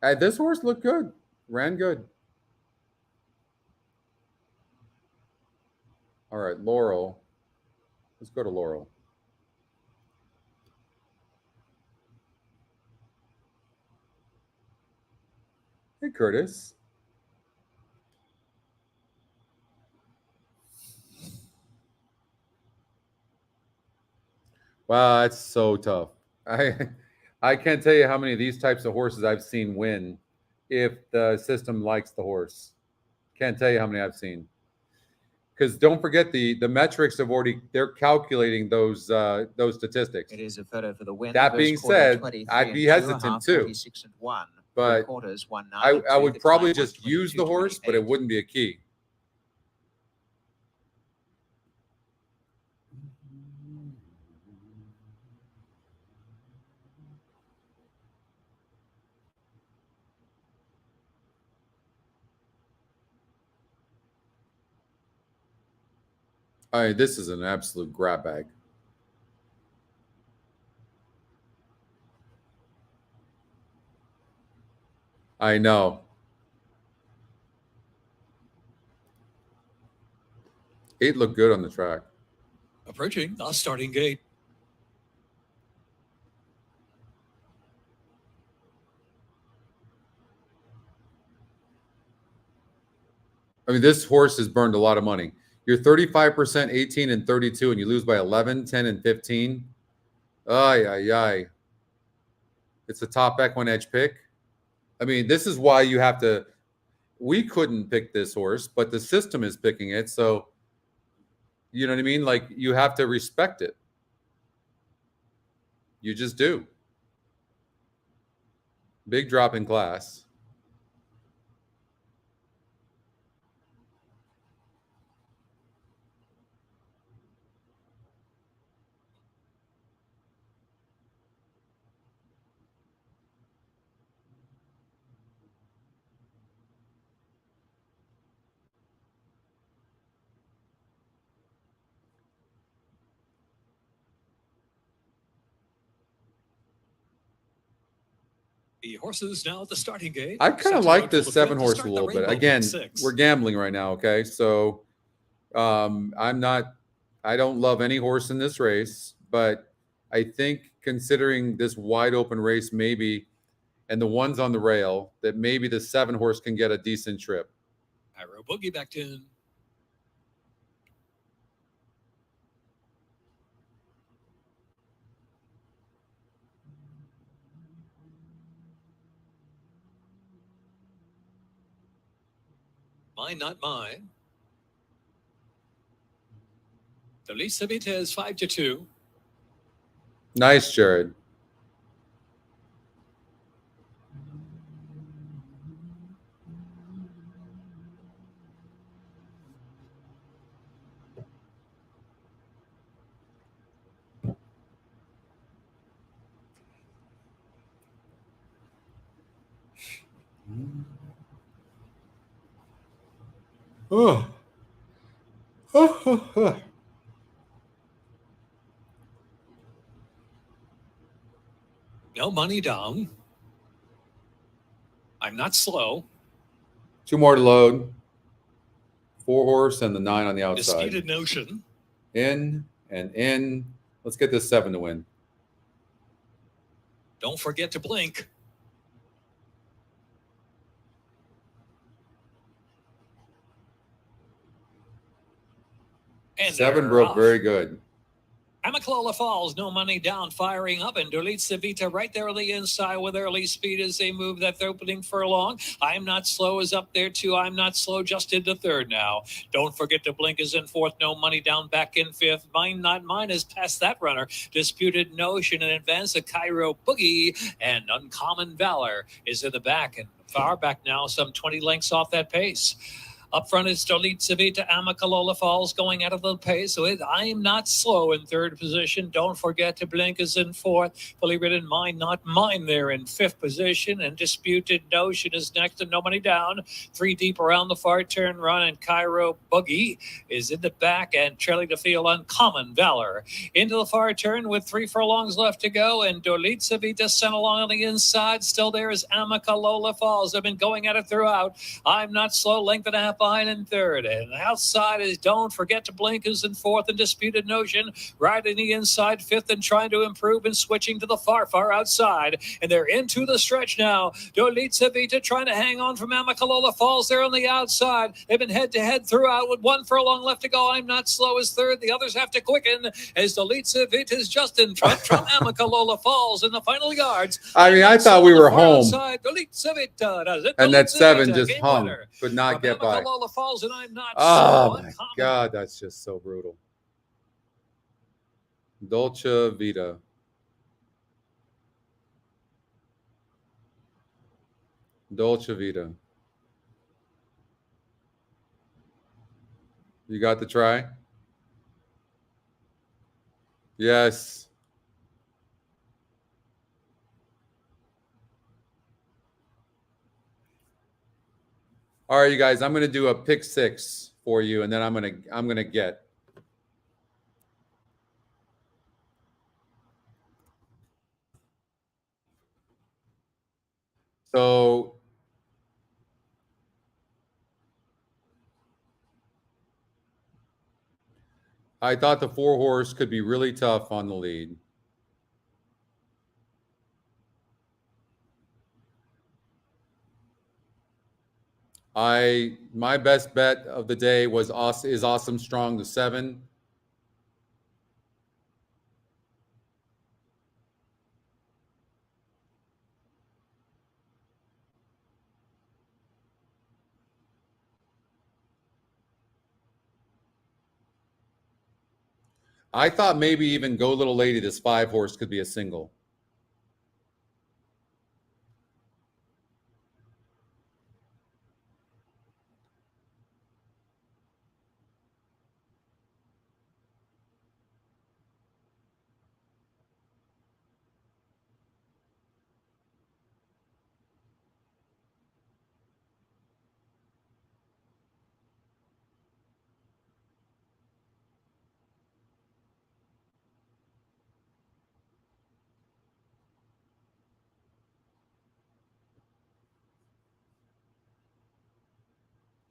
A: Hey, this horse looked good. Ran good. All right, Laurel. Let's go to Laurel. Hey, Curtis. Wow, that's so tough. I can't tell you how many of these types of horses I've seen win if the system likes the horse. Can't tell you how many I've seen. Because don't forget the metrics have already, they're calculating those statistics.
D: It is a photo for the win.
A: That
D: First
A: being
D: quarter,
A: said,
D: 23
A: I'd be
D: and 2,
A: hesitant
D: half,
A: too.
D: 46 and 1.
A: But
D: 3 quarters, 192.
A: I would
D: The
A: probably
D: time was
A: just use the horse, but it
D: 22.28.
A: wouldn't be a key. This is an absolute grab bag. I know. 8 looked good on the track.
C: Approaching the starting gate.
A: I mean, this horse has burned a lot of money. You're 35%, 18 and 32, and you lose by 11, 10 and 15. Ay. It's a top EquinEdge pick. I mean, this is why you have to. We couldn't pick this horse, but the system is picking it. So, you know what I mean? Like, you have to respect it. You just do. Big drop in class.
C: The horses now at the starting gate.
A: I kind of like this 7-horse a little bit. Again, we're gambling right now, okay? So I don't love any horse in this race, but I think considering this wide open race maybe, and the ones on the rail, that maybe the 7-horse can get a decent trip.
C: Cairo Boogie backed in. Mine, not mine. The Lisa Vita is 5-2.
A: Nice, Jared. Oh.
C: No money down. I'm not slow.
A: 2 more to load. 4-horse and the 9 on the outside.
C: Disputed notion.
A: In and in. Let's get this 7 to win.
C: Don't forget to blink. And
A: 7 broke
C: off.
A: very good.
C: Amicalola Falls, no money down, firing up, and Dolitza Vita right there on the inside with early speed as they move that opening furlong. I'm Not Slow is up there too. I'm Not Slow just into third now. Don't forget to blink is in fourth, no money down back in fifth. Mine, not mine is past that runner. Disputed Notion in advance of Cairo Boogie, and Uncommon Valor is in the back and far back now, some 20 lengths off that pace. Up front is Dolitza Vita, Amicalola Falls going out of the pace with I Am Not Slow in third position. Don't forget to blink is in fourth. Fully Ridden Mine, Not Mine there in fifth position. And Disputed Notion is next and no money down. 3 deep around the far turn run. And Cairo Boogie is in the back and trailing to field Uncommon Valor. Into the far turn with 3 furlongs left to go. And Dolitza Vita sent along on the inside. Still there is Amicalola Falls. They've been going at it throughout. I'm Not Slow, length and a half behind in third, and outside is Don't Forget to Blink is in fourth, and Disputed Notion right in the inside fifth and trying to improve and switching to the far outside, and they're into the stretch now. Dolitza Vita trying to hang on from Amicalola Falls there on the outside. They've been head to head throughout with 1 furlong left to go. I'm Not Slow is third. The others have to quicken as Dolitza Vita is just in front from Amicalola Falls in the final yards.
A: I mean, I thought we were home.
C: Dolitza Vita does it.
A: And that 7
C: Vita,
A: just hung. Could not get by.
C: Falls, and I'm Not
A: Oh,
C: Slow.
A: my God. That's just so brutal. Dolce Vita. Dolce Vita. You got the try? Yes. All right, you guys, I'm going to do a pick 6 for you, and then I'm going to get. So I thought the 4 horse could be really tough on the lead. My best bet of the day is Awesome Strong to 7. I thought maybe even Go Little Lady, this 5 horse, could be a single.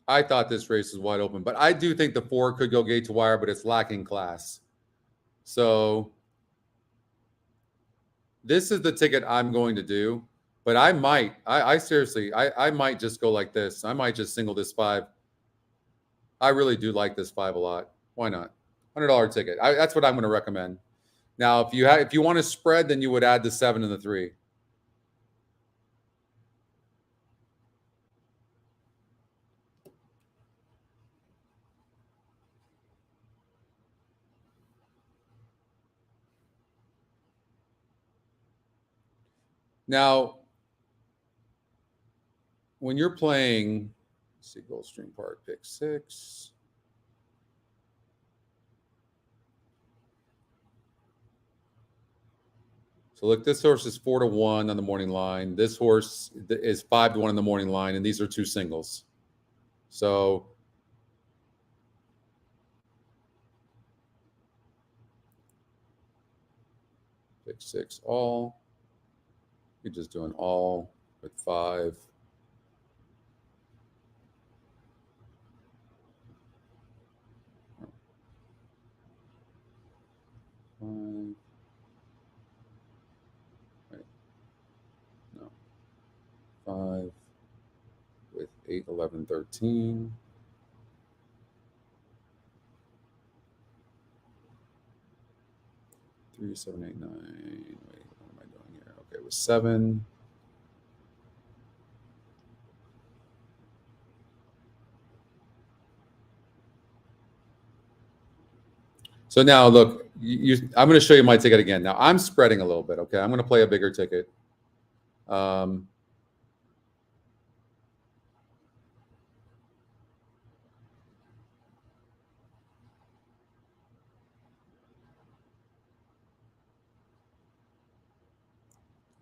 A: I thought this race was wide open, but I do think the 4 could go gate to wire, but it's lacking class. So this is the ticket I'm going to do, but I might, I seriously, I might just go like this. I might just single this 5. I really do like this 5 a lot. Why not? $100 ticket. That's what I'm going to recommend. Now, if you want to spread, then you would add the 7 and the 3. Now, when you're playing, let's see, Gulfstream Park, pick 6. So look, this horse is 4 to 1 on the morning line. This horse is 5 to 1 on the morning line, and these are 2 singles. So pick 6 all. You're just doing all with 5. Wait. No. 5 with 8, 11, 13. Three, 7, 8, 9. Wait, what am I doing here? Okay, with 7. So now look, I'm going to show you my ticket again. Now I'm spreading a little bit. Okay, I'm going to play a bigger ticket. I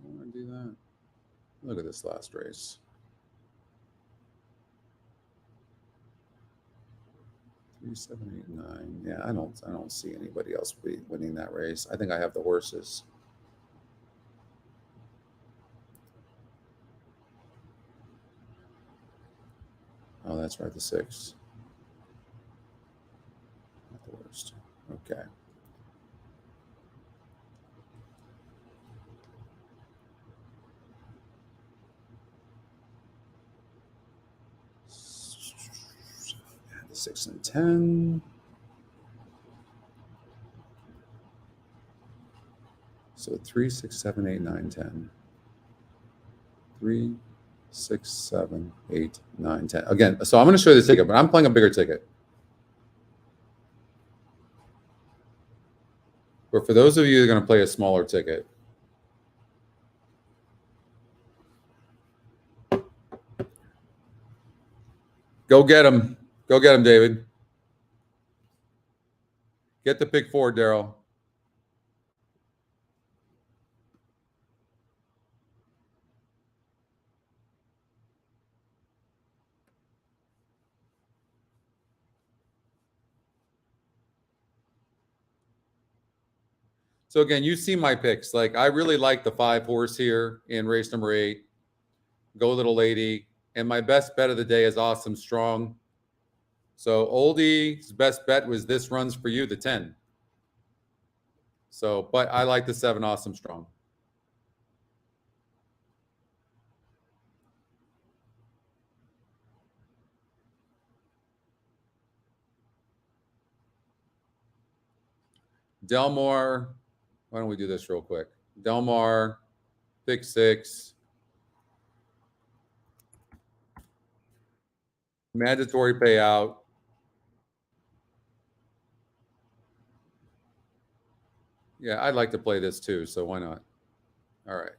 A: want to do that. Look at this last race. Three, 7, 8, 9. Yeah, I don't see anybody else winning that race. I think I have the horses. Oh, that's right, the 6. Not the worst. Okay. The 6 and 10. So 3, 6, 7, 8, 9, 10. 3, 6, 7, 8, 9, 10. Again, so I'm going to show you the ticket, but I'm playing a bigger ticket. But for those of you that are going to play a smaller ticket, go get him. Go get him, David. Get the pick 4, Daryl. So again, you see my picks. Like I really like the 5 horse here in race number 8. Go Little Lady. And my best bet of the day is Awesome Strong. So Oldie's best bet was this runs for you, the 10. So, but I like the 7 Awesome Strong. Delmar, why don't we do this real quick? Delmar, pick 6. Mandatory payout. Yeah, I'd like to play this too, so why not? All right.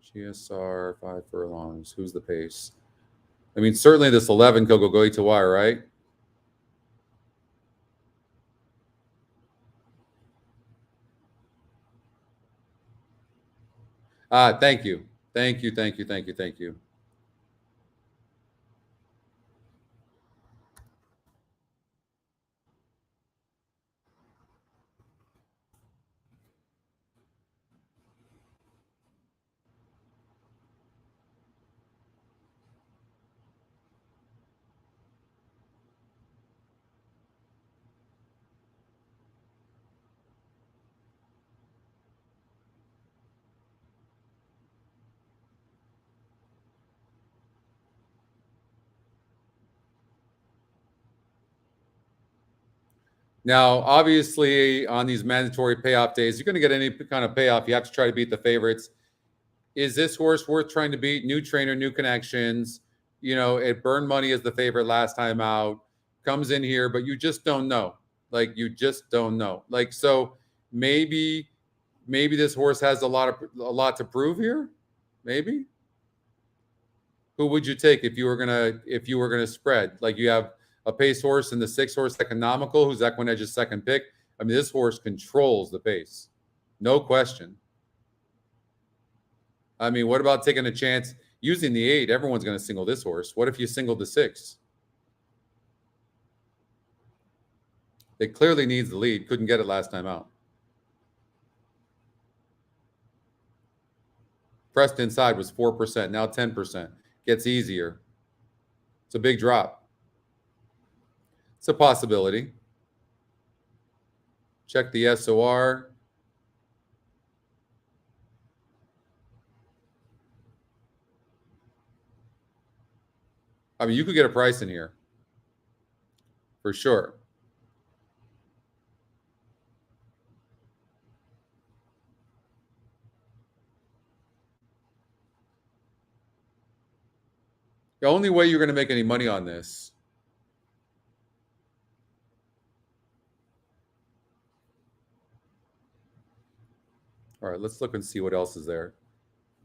A: GSR, 5 furlongs. Who's the pace? I mean, certainly this 11 could go to wire, right? Thank you. Thank you, thank you, thank you, thank you. Now, obviously, on these mandatory payoff days, you're going to get any kind of payoff. You have to try to beat the favorites. Is this horse worth trying to beat? New trainer, new connections. You know, it burned money as the favorite last time out. Comes in here, but you just don't know. Like, you just don't know. Like, so maybe this horse has a lot to prove here. Maybe. Who would you take if you were gonna spread? Like, you have a pace horse and the 6 horse Economical, who's EquinEdge's second pick. I mean, this horse controls the pace. No question. I mean, what about taking a chance using the 8? Everyone's going to single this horse. What if you singled the 6? It clearly needs the lead. Couldn't get it last time out. Pressed inside was 4%. Now 10%. Gets easier. It's a big drop. It's a possibility. Check the SOR. I mean, you could get a price in here. For sure. The only way you're going to make any money on this All right, let's look and see what else is there.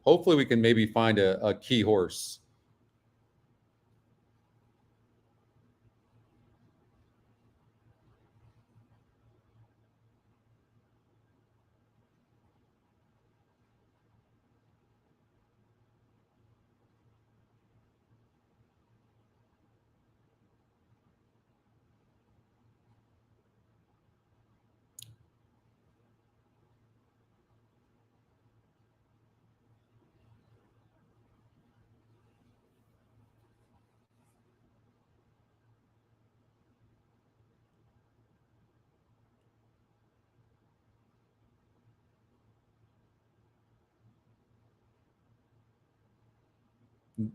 A: Hopefully we can maybe find a key horse.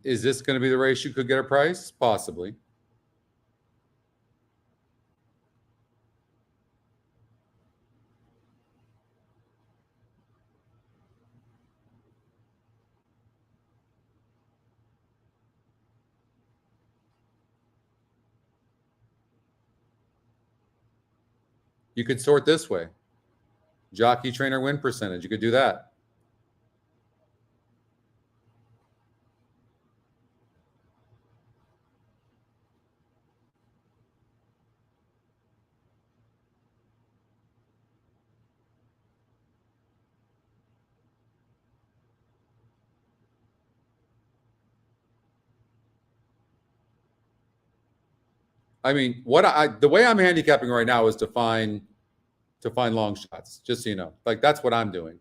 A: Is this going to be the race you could get a price? Possibly. You could sort this way. Jockey, trainer, win percentage. You could do that. I mean, the way I'm handicapping right now is to find long shots, just so you know. Like, that's what I'm doing.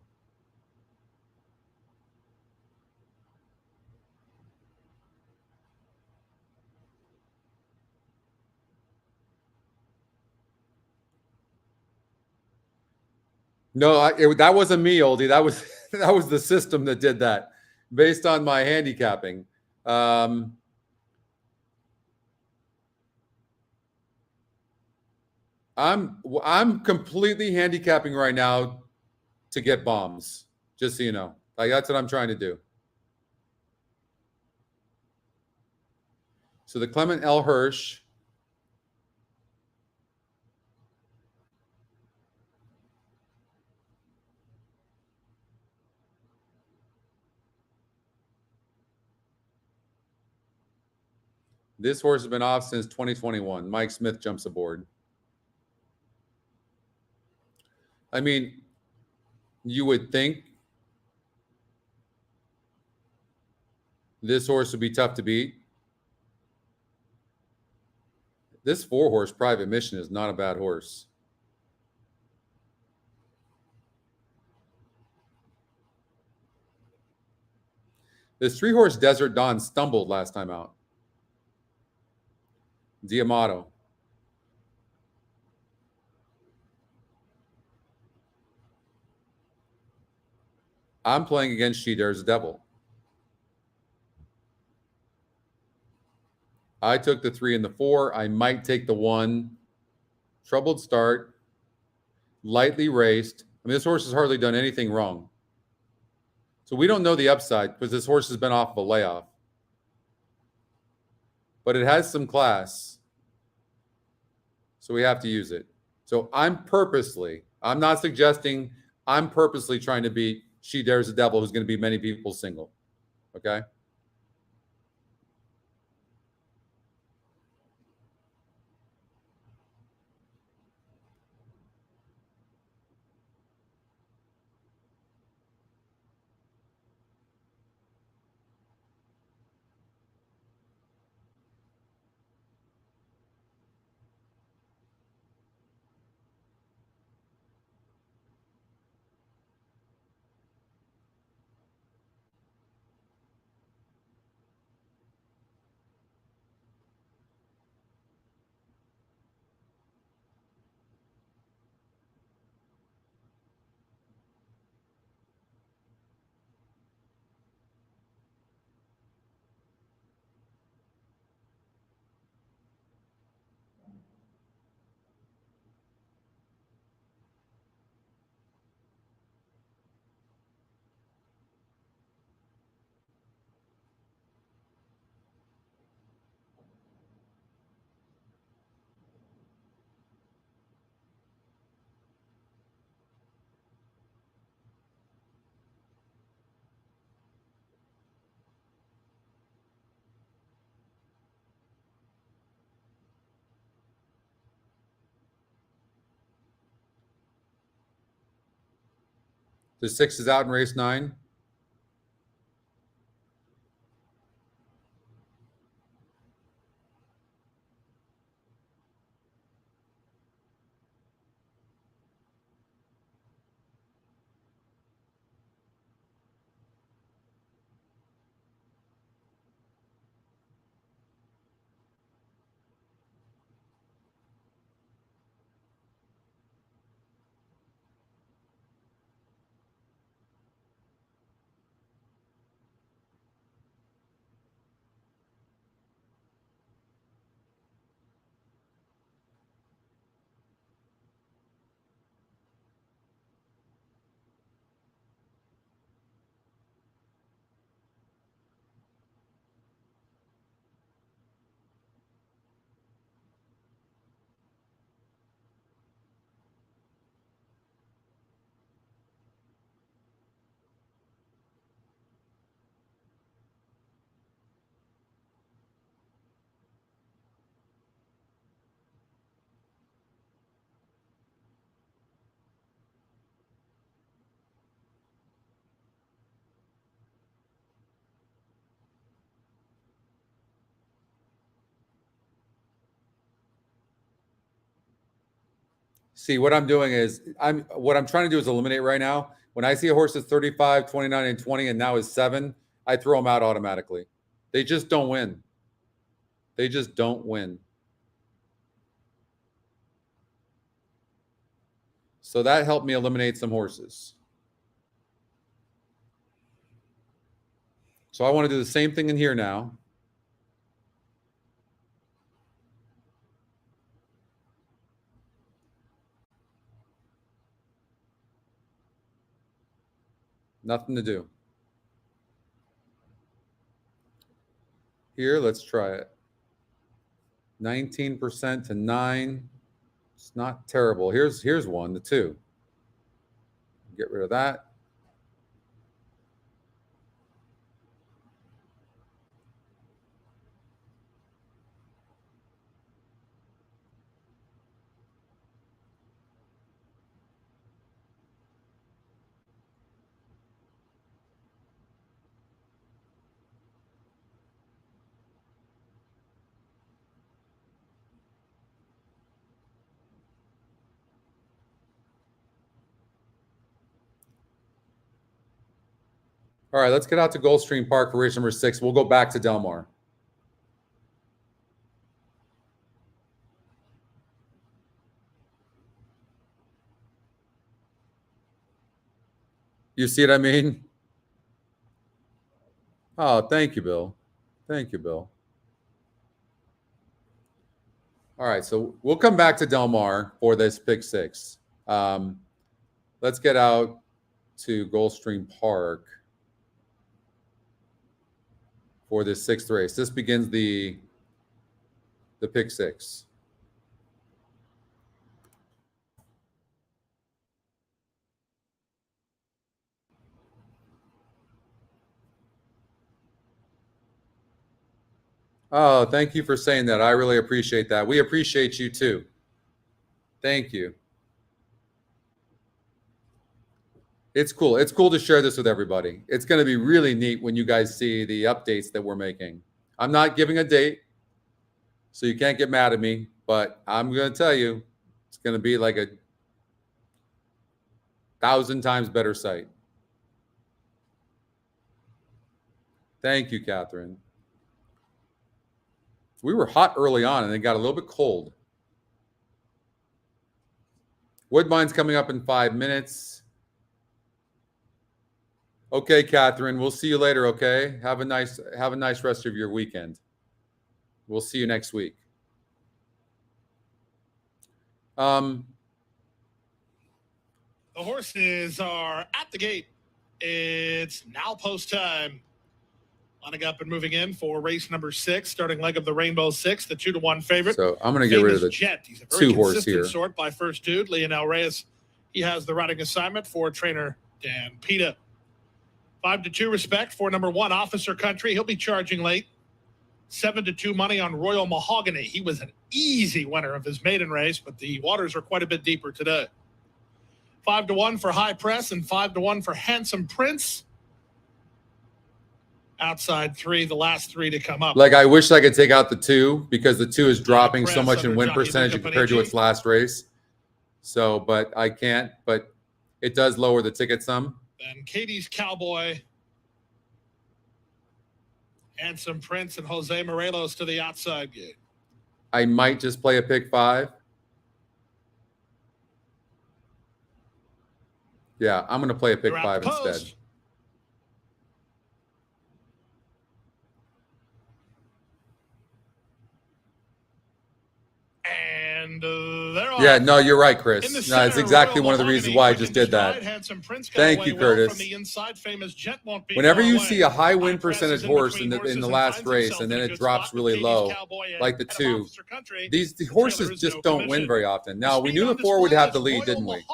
A: No, that wasn't me, Oldie. That was that was the system that did that, based on my handicapping. I'm completely handicapping right now to get bombs. Just so you know, like that's what I'm trying to do. So the Clement L. Hirsch. This horse has been off since 2021. Mike Smith jumps aboard. I mean, you would think this horse would be tough to beat. This 4-horse Private Mission is not a bad horse. This 3-horse Desert Dawn stumbled last time out. Diamato. I'm playing against She Dares the Devil. I took the 3 and the 4. I might take the 1. Troubled start. Lightly raced. I mean, this horse has hardly done anything wrong. So we don't know the upside because this horse has been off of a layoff. But it has some class. So we have to use it. So I'm not suggesting, I'm purposely trying to beat She Dares the Devil, who's going to be many people's single. Okay? The 6 is out in race 9. See, what I'm doing is what I'm trying to do is eliminate right now. When I see a horse that's 35, 29, and 20, and now is 7, I throw them out automatically. They just don't win. They just don't win. So that helped me eliminate some horses. So I want to do the same thing in here now. Nothing to do. Here, let's try it. 19% to 9. It's not terrible. Here's one, the 2. Get rid of that. All right, let's get out to Gulfstream Park for race number 6. We'll go back to Del Mar. You see what I mean? Oh, thank you, Bill. Thank you, Bill. All right, so we'll come back to Del Mar for this pick 6. Let's get out to Gulfstream Park for this 6th race. This begins the pick 6. Oh, thank you for saying that. I really appreciate that. We appreciate you too. Thank you. It's cool. It's cool to share this with everybody. It's going to be really neat when you guys see the updates that we're making. I'm not giving a date, so you can't get mad at me, but I'm going to tell you, it's going to be like a 1,000 times better site. Thank you, Catherine. We were hot early on, and it got a little bit cold. Woobine's coming up in 5 minutes. Okay, Catherine, we'll see you later, okay? Have a nice rest of your weekend. We'll see you next week.
B: The horses are at the gate. It's now post time. Lining up and moving in for race number 6, starting leg of the Rainbow 6, the 2-1 favorite.
A: So I'm going to get rid of the
B: Jet. He's a very
A: 2-horse here.
B: Sort by First Dude, Leonel Reyes. He has the riding assignment for trainer Dan Pita. 5-2 respect for number 1, Officer Country. He'll be charging late. 7-2 money on Royal Mahogany. He was an easy winner of his maiden race, but the waters are quite a bit deeper today. 5-1 for High Press and 5-1 for Handsome Prince. Outside 3, the last 3 to come up.
A: Like, I wish I could take out the 2 because the 2 is dropping so much in win percentage compared to its last race. So, but I can't. But it does lower the ticket some.
B: Then Katie's Cowboy, Handsome Prince, and Jose Morelos to the outside gate.
A: I might just play a pick 5. Yeah, I'm going to play a pick 5 instead. And they're off. Yeah, no, you're right, Chris. No, it's exactly one of the reasons why I just did that. Thank you, Curtis. Whenever you see a high win percentage horse in the last race and then it drops really low, like the 2, the horses just don't win very often. Now, we knew the 4 would have the lead, didn't we?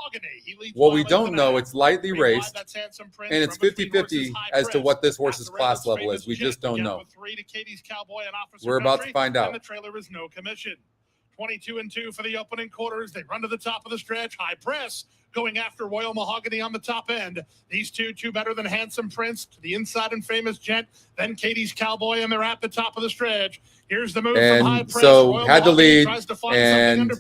A: Well, we don't know. It's lightly raced, and it's 50-50 as to what this horse's class level is. We just don't know. We're about to find out.
B: 22-2 for the opening quarters. They run to the top of the stretch. High Press going after Royal Mahogany on the top end. These two better than Handsome Prince to the inside and Famous Gent. Then Katie's Cowboy, and they're at the top of the stretch. Here's the move from High Press.
A: So
B: Royal
A: had the lead
B: and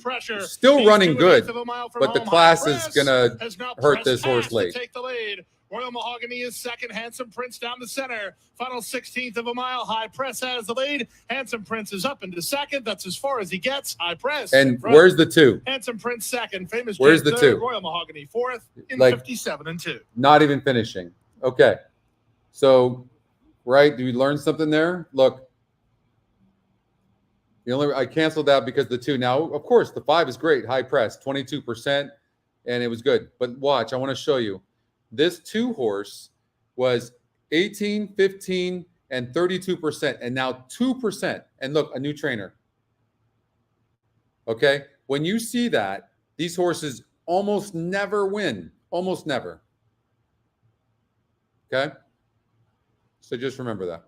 A: still running good, but the class is going to hurt this horse late.
B: Take the lead. Royal Mahogany is second. Handsome Prince down the center. Final 16th of a mile. High Press has the lead. Handsome Prince is up into second. That's as far as he gets. High Press.
A: And where's the 2?
B: Handsome Prince second. Famous
A: Where's
B: Jane
A: the
B: third.
A: 2?
B: Royal Mahogany fourth in
A: Like,
B: 57-2.
A: Not even finishing. Okay. So, right, do we learn something there? Look, I canceled that because the 2. Now, of course, the 5 is great. High Press, 22%, and it was good. But watch, I want to show you. This 2 horse was 18, 15, and 32%, and now 2%. And look, a new trainer. Okay? When you see that, these horses almost never win. Almost never. Okay? So just remember that.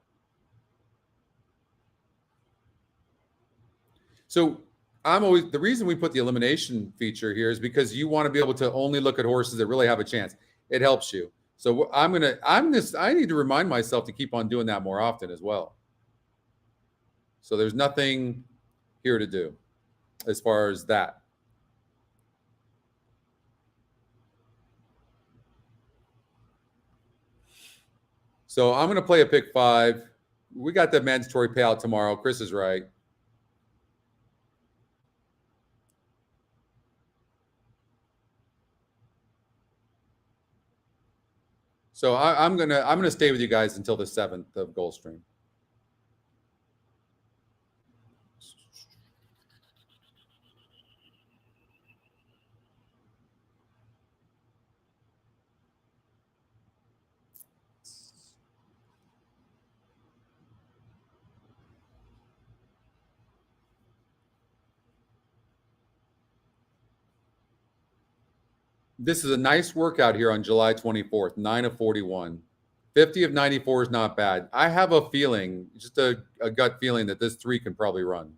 A: So the reason we put the elimination feature here is because you want to be able to only look at horses that really have a chance. It helps you. So I need to remind myself to keep on doing that more often as well. So there's nothing here to do as far as that. So I'm going to play a pick 5. We got the mandatory payout tomorrow. Chris is right. So I'm gonna stay with you guys until the 7th of Gulfstream. This is a nice workout here on July 24th, 9 of 41. 50 of 94 is not bad. I have a feeling, just a gut feeling, that this 3 can probably run.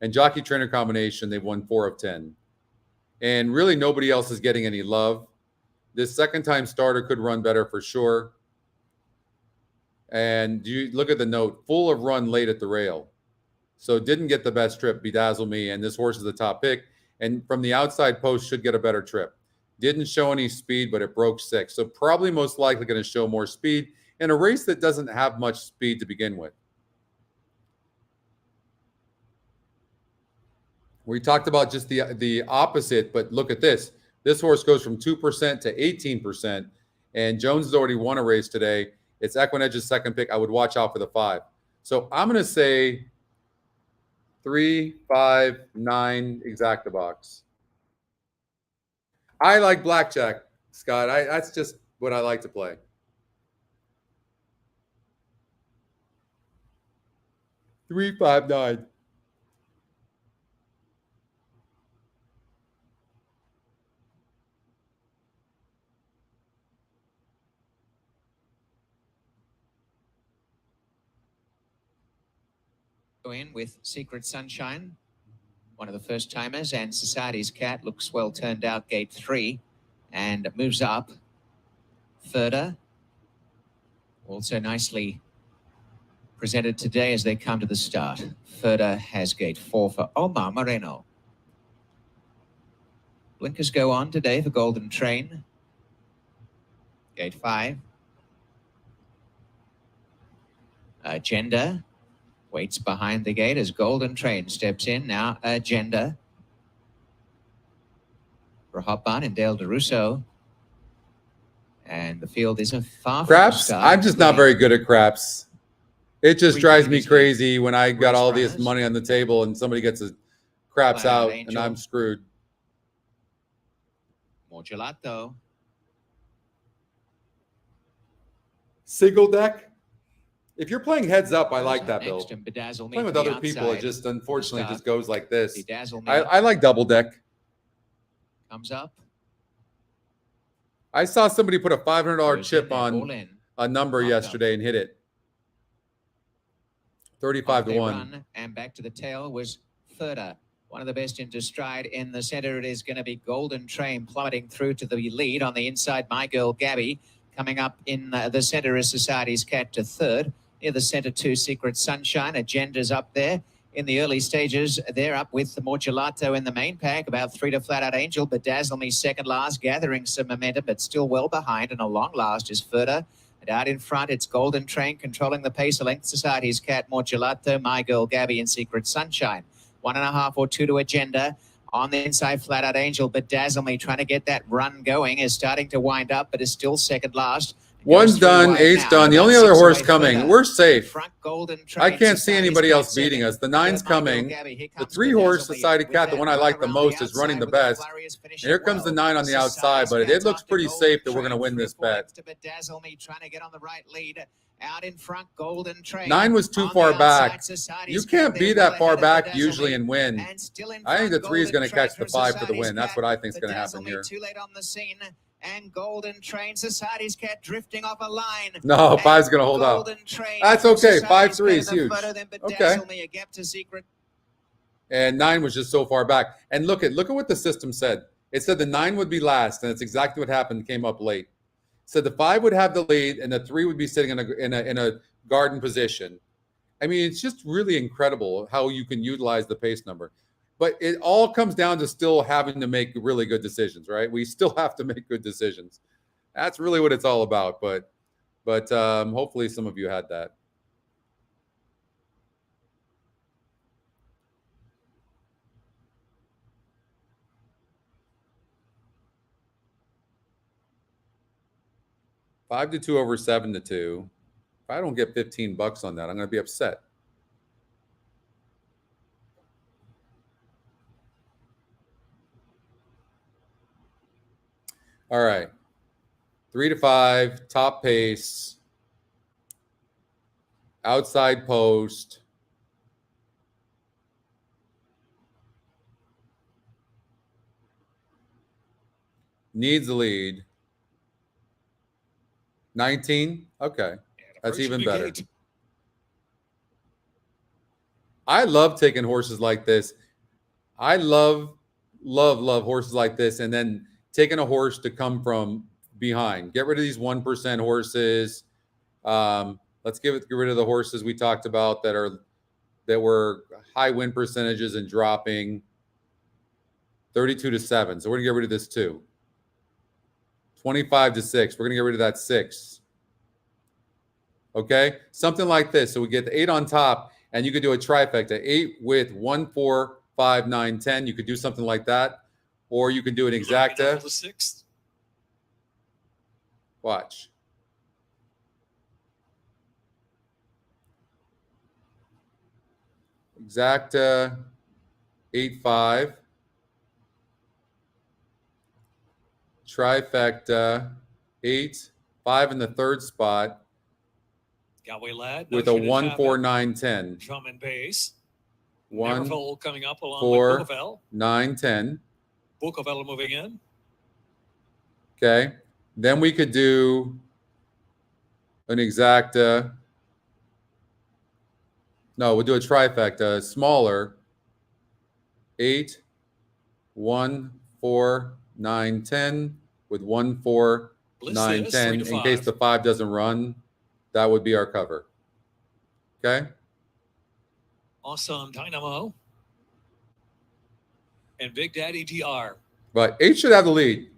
A: And jockey trainer combination, they've won 4 of 10. And really nobody else is getting any love. This second-time starter could run better for sure. And you look at the note, full of run late at the rail. So didn't get the best trip, Bedazzle Me, and this horse is the top pick. And from the outside post should get a better trip. Didn't show any speed, but it broke 6. So probably most likely going to show more speed in a race that doesn't have much speed to begin with. We talked about just the opposite, but look at this. This horse goes from 2% to 18%, and Jones has already won a race today. It's EquinEdge's second pick. I would watch out for the 5. So I'm going to say 3, 5, 9 exacta box. I like blackjack, Scott. That's just what I like to play. Three, 5, 9.
D: In with Secret Sunshine, one of the first timers, and Society's Cat looks well turned out, gate 3, and moves up. Further, also nicely presented today as they come to the start. Further has gate 4 for Omar Moreno. Blinkers go on today for Golden Train. Gate 5. Agenda waits behind the gate as Golden Train steps in. Now Agenda for Hopbun and Dale DeRusso. And the field isn't far from
A: Craps? I'm just not very good at craps. It just drives me crazy when I got all this money on the table and somebody gets a craps out and I'm screwed.
D: More gelato.
A: Single deck? If you're playing heads up, I like that, Bill. Playing with other people, it just unfortunately just goes like this. I like double deck.
D: Comes up.
A: I saw somebody put a $500 chip on a number yesterday and hit it. 35 to 1.
D: And back to the tail was Further. One of the best into stride. In the center, it is going to be Golden Train plummeting through to the lead. On the inside, My Girl Gabby. Coming up in the center is Society's Cat to third. Near the center, 2, Secret Sunshine. Agenda's up there. in the early stages. They're up with the Morgelato in the main pack, about 3 to Flat Out Angel. Bedazzle Me second last, gathering some momentum, but still well behind. And a long last is Furta. And out in front, it's Golden Train controlling the pace. A Length Society's Cat, Morgelato, My Girl Gabby, and Secret Sunshine. 1.5 or 2 to Agenda. On the inside, Flat Out Angel, Bedazzle Me trying to get that run going, is starting to wind up, but is still second last.
A: One's done, eight's done. The only other horse coming. We're safe. I can't see anybody else beating us. The 9's coming. The 3-horse Society Cat, the one I like the most, is running the best. And here comes the 9 on the outside, but it looks pretty safe that we're going to win this bet.
D: Out in front, Golden Train.
A: 9 was too far back. You can't be that far back usually and win. I think the 3 is going to catch the 5 for the win. That's what I think is going to happen here.
D: Too late on the scene. And Golden Train, Society's Cat drifting off a line.
A: No, 5's going to hold up. That's okay. 5-3 is huge. Okay. And 9 was just so far back. And look at what the system said. It said the 9 would be last, and it's exactly what happened. Came up late. So the 5 would have the lead, and the 3 would be sitting in a garden position. I mean, it's just really incredible how you can utilize the pace number. But it all comes down to still having to make really good decisions, right? We still have to make good decisions. That's really what it's all about. But hopefully some of you had that. $5-2 over 7-2. If I don't get $15 on that, I'm going to be upset. All right. 3-5, top pace, outside post. Needs the lead. 19. Okay. That's even better. I love taking horses like this. I love horses like this, and then taking a horse to come from behind. Get rid of these 1% horses. Let's get rid of the horses we talked about that were high win percentages and dropping. 32-7. So we're gonna get rid of this too. 25-6. We're gonna get rid of that 6. Okay, something like this. So we get the 8 on top, and you could do a trifecta: 8 with 1, 4, 5, 9, 10. You could do something like that. Or you can do an exacta.
C: The 6th.
A: Watch. Exacta 8-5. Trifecta 8, 5 in the 3rd spot.
C: Galway Lad
A: with a 1, 4, 9, 10.
C: Drum and bass.
A: 1,
C: Nerval coming up along
A: 4,
C: with Bougavel.
A: 9, 10.
C: Bougavel moving in.
A: Okay. Then we could do an exacta. No, we'll do a trifecta, smaller. 8, 1, 4, 9, 10 with 1, 4, 9, 10. In case the 5 doesn't run, that would be our cover. Okay.
C: Awesome Dynamo. And Big Daddy DR.
A: But 8 should have the lead.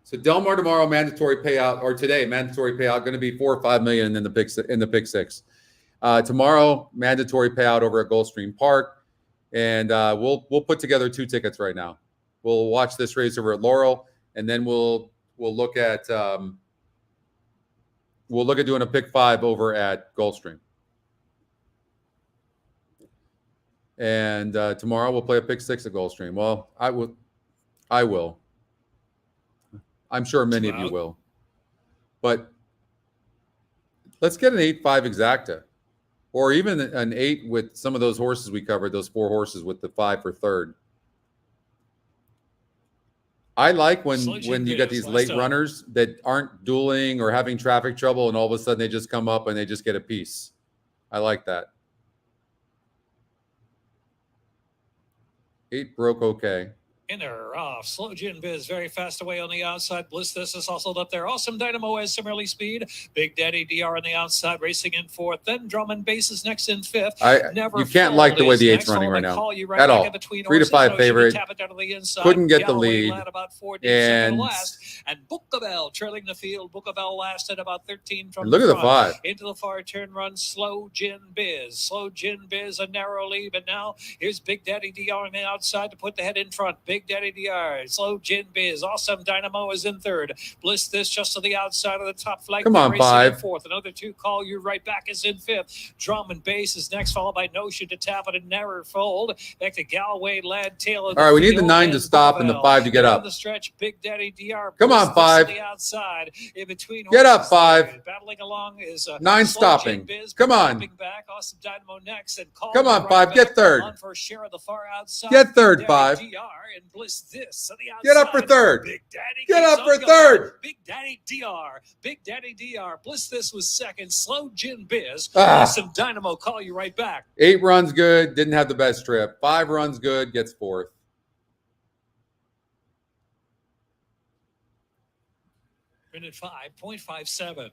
A: So Del Mar tomorrow, mandatory payout, or today, mandatory payout, going to be $4 or $5 million in the pick 6. Tomorrow, mandatory payout over at Gulfstream Park, and we'll put together 2 tickets right now. We'll watch this race over at Laurel, and then we'll look at doing a pick 5 over at Gulfstream. And tomorrow we'll play a pick 6 at Gulfstream. Well, I will. I'm sure many of you will. But let's get an 8-5 exacta. Or even an 8 with some of those horses we covered, those 4 horses with the 5 for 3rd. I like when you get these late runners that aren't dueling or having traffic trouble, and all of a sudden they just come up and they just get a piece. I like that. 8 broke okay.
C: Inner off. Slow Gin Biz very fast away on the outside. Bliss This is hustled up there. Awesome Dynamo has some early speed. Big Daddy DR on the outside racing in fourth. Then Drum and Bass is next in fifth.
A: You can't like the way the eight's running right now at all. 3 to 5 favorite. Couldn't get the lead. And
C: Bookabell trailing the field. Bookabell last at about 13 from
A: look at the 5.
C: Into the far turn runs Slow Gin Biz. Slow Gin Biz a narrow lead, but now here's Big Daddy DR on the outside to put the head in front. Big Daddy DR, Slow Gin Biz, Awesome Dynamo is in third. Bliss This just to the outside of the top flight.
A: Come on, 5.
C: Fourth. Another 2 Call You Right Back is in fifth. Drum and Bass is next, followed by Notion to Tap It and Never Fold. Back to Galway, Lad Taylor.
A: All right, we need the 9 to stop and the 5 to get up.
C: The stretch, Big Daddy DR.
A: Come on, 5.
C: The outside, in between
A: get up, 5.
C: Battling along is
A: 9 stopping. Come on.
C: Back. Awesome Dynamo next and Call
A: Come on,
C: right
A: 5.
C: Back.
A: Get third.
C: On for a share of the far outside.
A: Get third,
C: Daddy
A: 5.
C: DR and Bliss This on the outside.
A: Get up for third.
C: Big Daddy
A: get
C: keeps
A: up for
C: going.
A: third.
C: Big Daddy DR. Big Daddy DR. Bliss This was second. Slow Gin Biz.
A: Ah.
C: Awesome Dynamo Call You Right Back.
A: 8 runs good. Didn't have the best trip. 5 runs good. Gets fourth.
C: Minute 5.57.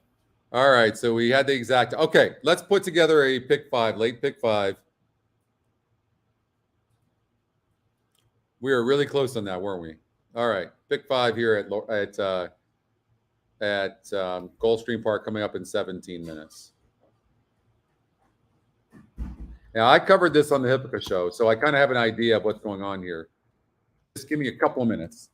A: All right, so we had the exact. Okay, let's put together a pick 5, late pick 5. We were really close on that, weren't we? All right, pick 5 here at Gulfstream Park coming up in 17 minutes. Now, I covered this on the Hippica show, so I kind of have an idea of what's going on here. Just give me a couple of minutes.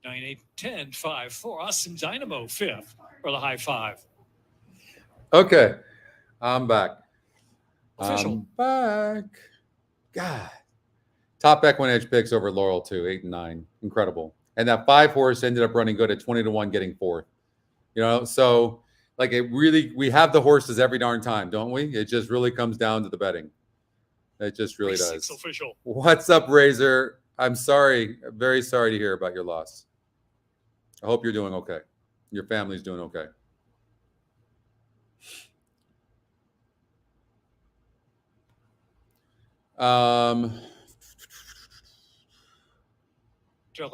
C: Nine, 8, 10, 5, 4. Awesome Dynamo fifth for the high 5.
A: Okay, I'm back.
C: Official.
A: I'm back. God. Top EquinEdge picks over Laurel too, 8 and 9. Incredible. And that 5 horse ended up running good at 20 to 1, getting fourth. You know, so like it really, we have the horses every darn time, don't we? It just really comes down to the betting. It just really does.
C: Official.
A: What's up, Razor? I'm sorry. Very sorry to hear about your loss. I hope you're doing okay. Your family's doing okay.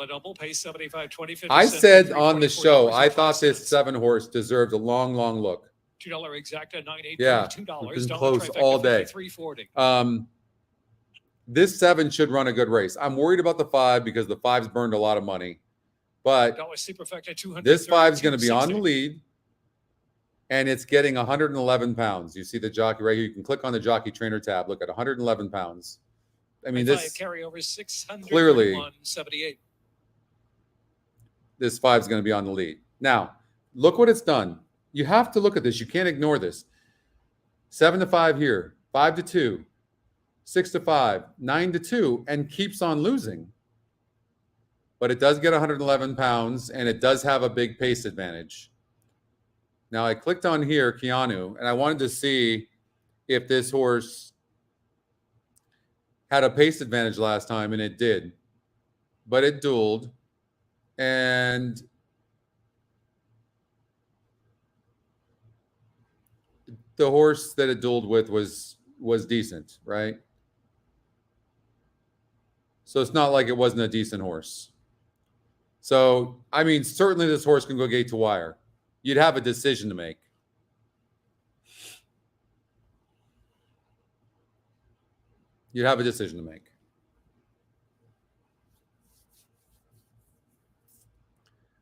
C: Double pace 75, 20, 50.
A: I said on the show, I thought this 7 horse deserved a long, long look.
C: $2 exacta, 9.8.
A: Yeah,
C: $2.
A: it's been close all day.
C: 340.
A: This 7 should run a good race. I'm worried about the 5 because the 5's burned a lot of money. But this 5 is going to be on the lead, and it's getting 111 pounds. You see the jockey right here. You can click on the jockey trainer tab. Look at 111 pounds. I mean, this
C: carryover 600.
A: Clearly
C: 78.
A: This 5 is going to be on the lead. Now, look what it's done. You have to look at this. You can't ignore this. 7 to 5 here, 5 to 2, 6 to 5, 9 to 2, and keeps on losing. But it does get 111 pounds, and it does have a big pace advantage. Now, I clicked on here, Keanu, and I wanted to see if this horse had a pace advantage last time, and it did. But it dueled. And the horse that it dueled with was decent, right? So it's not like it wasn't a decent horse. So, I mean, certainly this horse can go gate to wire. You'd have a decision to make. You'd have a decision to make.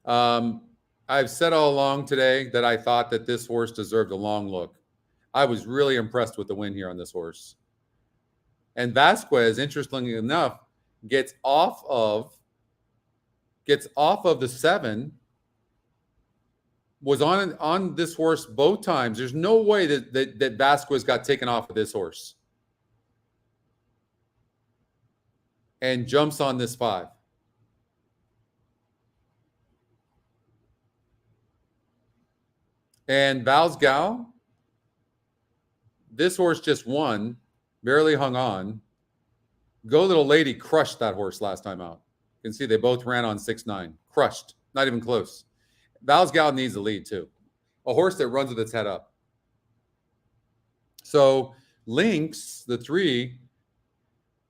A: I've said all along today that I thought that this horse deserved a long look. I was really impressed with the win here on this horse. And Vasquez, interestingly enough, gets off of the 7, was on this horse both times. There's no way that Vasquez got taken off of this horse. And jumps on this 5. And Val's Gal, this horse just won, barely hung on. Go Little Lady crushed that horse last time out. You can see they both ran on 6-9. Crushed, not even close. Val's Gal needs the lead too. A horse that runs with its head up. So Lynx, the 3,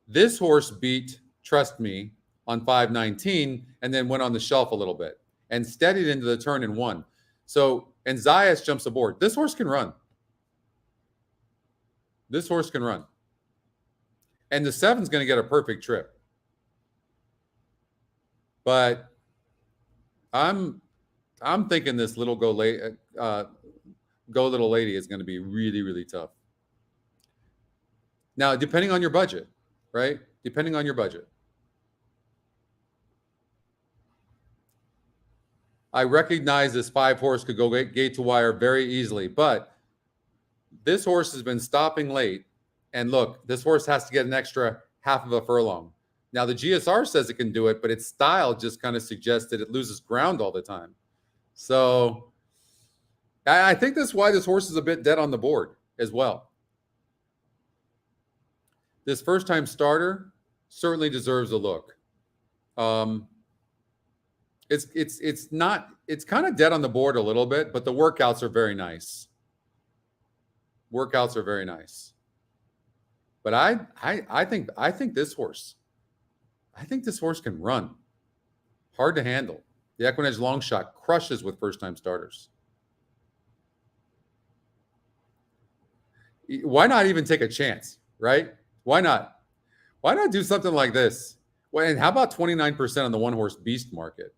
A: this horse beat Trust Me on 5:19 and then went on the shelf a little bit and steadied into the turn and won. So, and Zayas jumps aboard. This horse can run. This horse can run. And the 7's going to get a perfect trip. But I'm thinking this Go Little Lady is going to be really, really tough. Now, depending on your budget, right? Depending on your budget. I recognize this 5 horse could go gate to wire very easily, but this horse has been stopping late. And look, this horse has to get an extra half of a furlong. Now, the GSR says it can do it, but its style just kind of suggests that it loses ground all the time. So I think that's why this horse is a bit dead on the board as well. This first-time starter certainly deserves a look. It's kind of dead on the board a little bit, but the workouts are very nice. Workouts are very nice. But I think this horse can run. Hard to handle. The EquinEdge long shot crushes with first-time starters. Why not even take a chance, right? Why not? Why not do something like this? Well, and how about 29% on the one-horse beast market?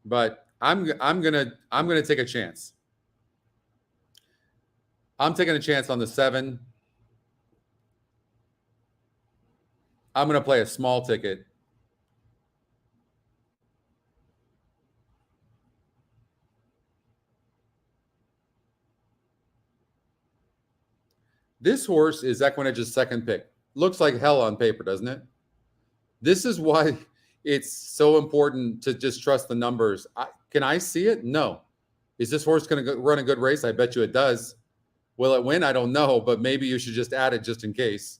A: But I'm gonna take a chance. I'm taking a chance on the 7. I'm gonna play a small ticket. This horse is EquinEdge's second pick. Looks like hell on paper, doesn't it? This is why it's so important to just trust the numbers. Can I see it? No. Is this horse going to run a good race? I bet you it does. Will it win? I don't know, but maybe you should just add it just in case.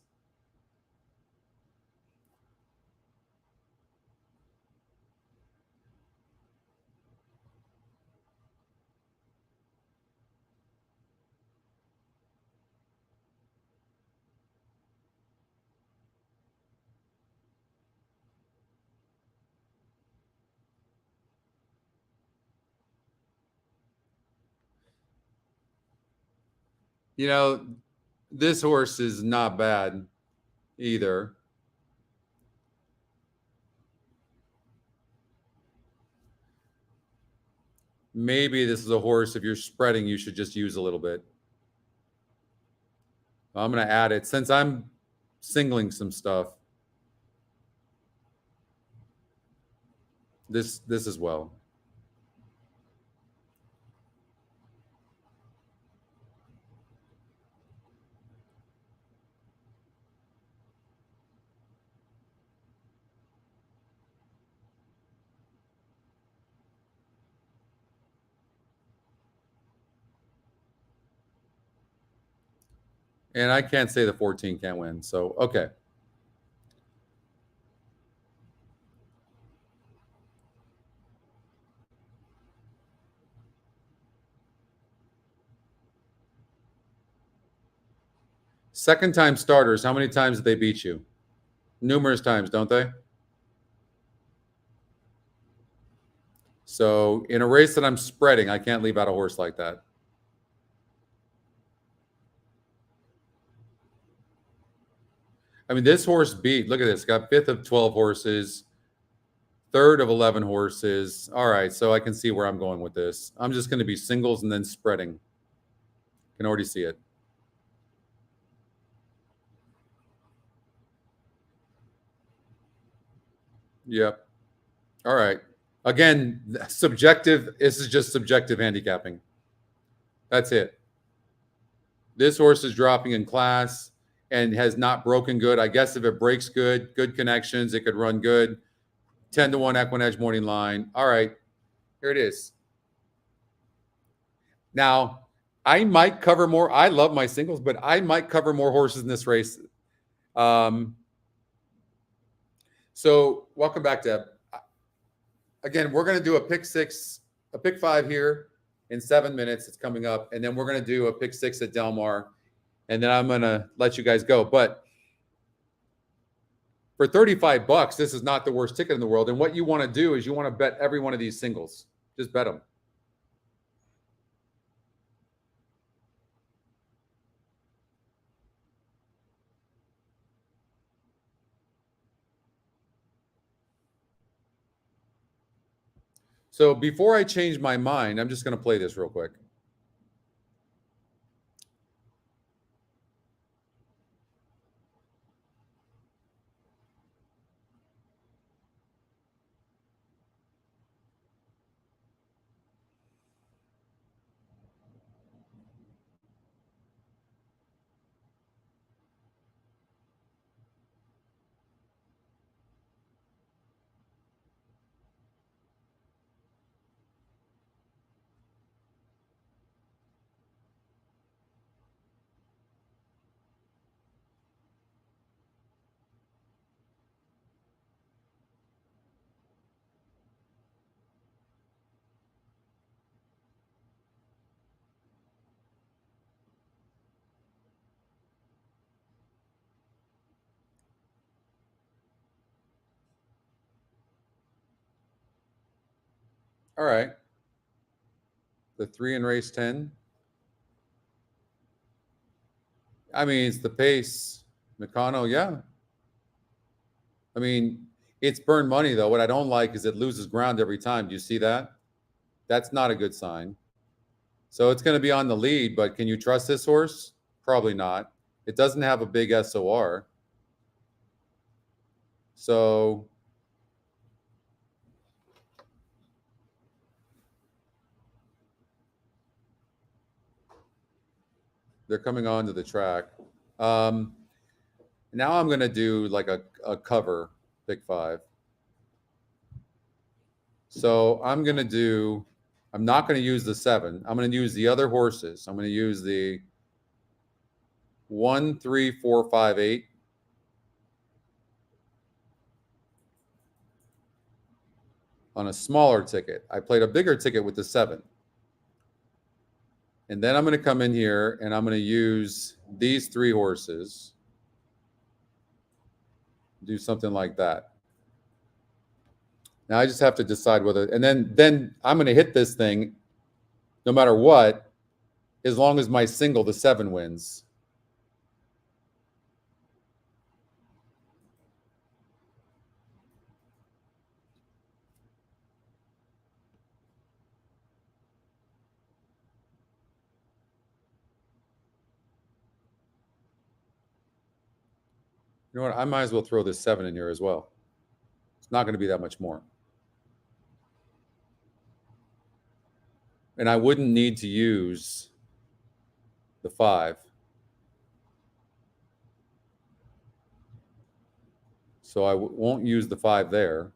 A: You know, this horse is not bad either. Maybe this is a horse, if you're spreading, you should just use a little bit. I'm going to add it since I'm singling some stuff. This as well. And I can't say the 14 can't win. So, okay. Second time starters, how many times did they beat you? Numerous times, don't they? So in a race that I'm spreading, I can't leave out a horse like that. I mean, this horse beat, look at this, got 5th of 12 horses, 3rd of 11 horses. All right, so I can see where I'm going with this. I'm just going to be singles and then spreading. Can already see it. Yep. All right. Again, subjective. This is just subjective handicapping. That's it. This horse is dropping in class and has not broken good. I guess if it breaks good, good connections, it could run good. 10-1 EquinEdge morning line. All right. Here it is. Now, I might cover more. I love my singles, but I might cover more horses in this race. So welcome back, Deb. Again, we're going to do a pick 6, a pick 5 here in 7 minutes. It's coming up. And then we're going to do a pick 6 at Del Mar. And then I'm going to let you guys go. But for $35, this is not the worst ticket in the world. And what you want to do is you want to bet every one of these singles. Just bet them. So before I change my mind, I'm just going to play this real quick. All right. The 3 in race 10. I mean, it's the pace. McConnell, yeah. I mean, it's burned money, though. What I don't like is it loses ground every time. Do you see that? That's not a good sign. So it's going to be on the lead, but can you trust this horse? Probably not. It doesn't have a big SOR. So they're coming onto the track. Now I'm going to do like a cover, pick 5. So I'm going to do, I'm not going to use the 7. I'm going to use the other horses. I'm going to use the 1, 3, 4, 5, 8. On a smaller ticket. I played a bigger ticket with the 7. And then I'm going to come in here and I'm going to use these 3 horses. Do something like that. Now I just have to decide whether, and then I'm going to hit this thing no matter what, as long as my single, the 7, wins. You know what? I might as well throw this 7 in here as well. It's not going to be that much more. And I wouldn't need to use the 5. So I won't use the 5 there.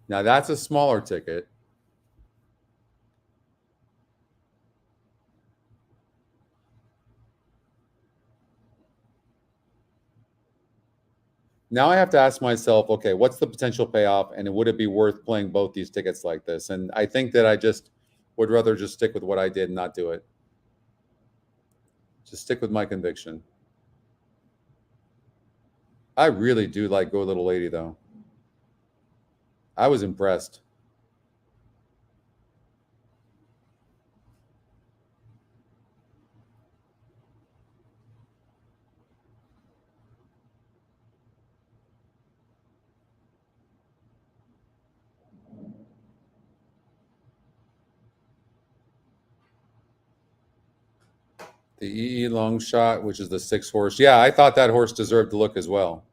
A: Now that's a smaller ticket. Now I have to ask myself, okay, what's the potential payoff, and would it be worth playing both these tickets like this? And I think that I just would rather just stick with what I did and not do it. Just stick with my conviction. I really do like Go Little Lady, though. I was impressed. The EE long shot, which is the 6 horse. Yeah, I thought that horse deserved to look as well.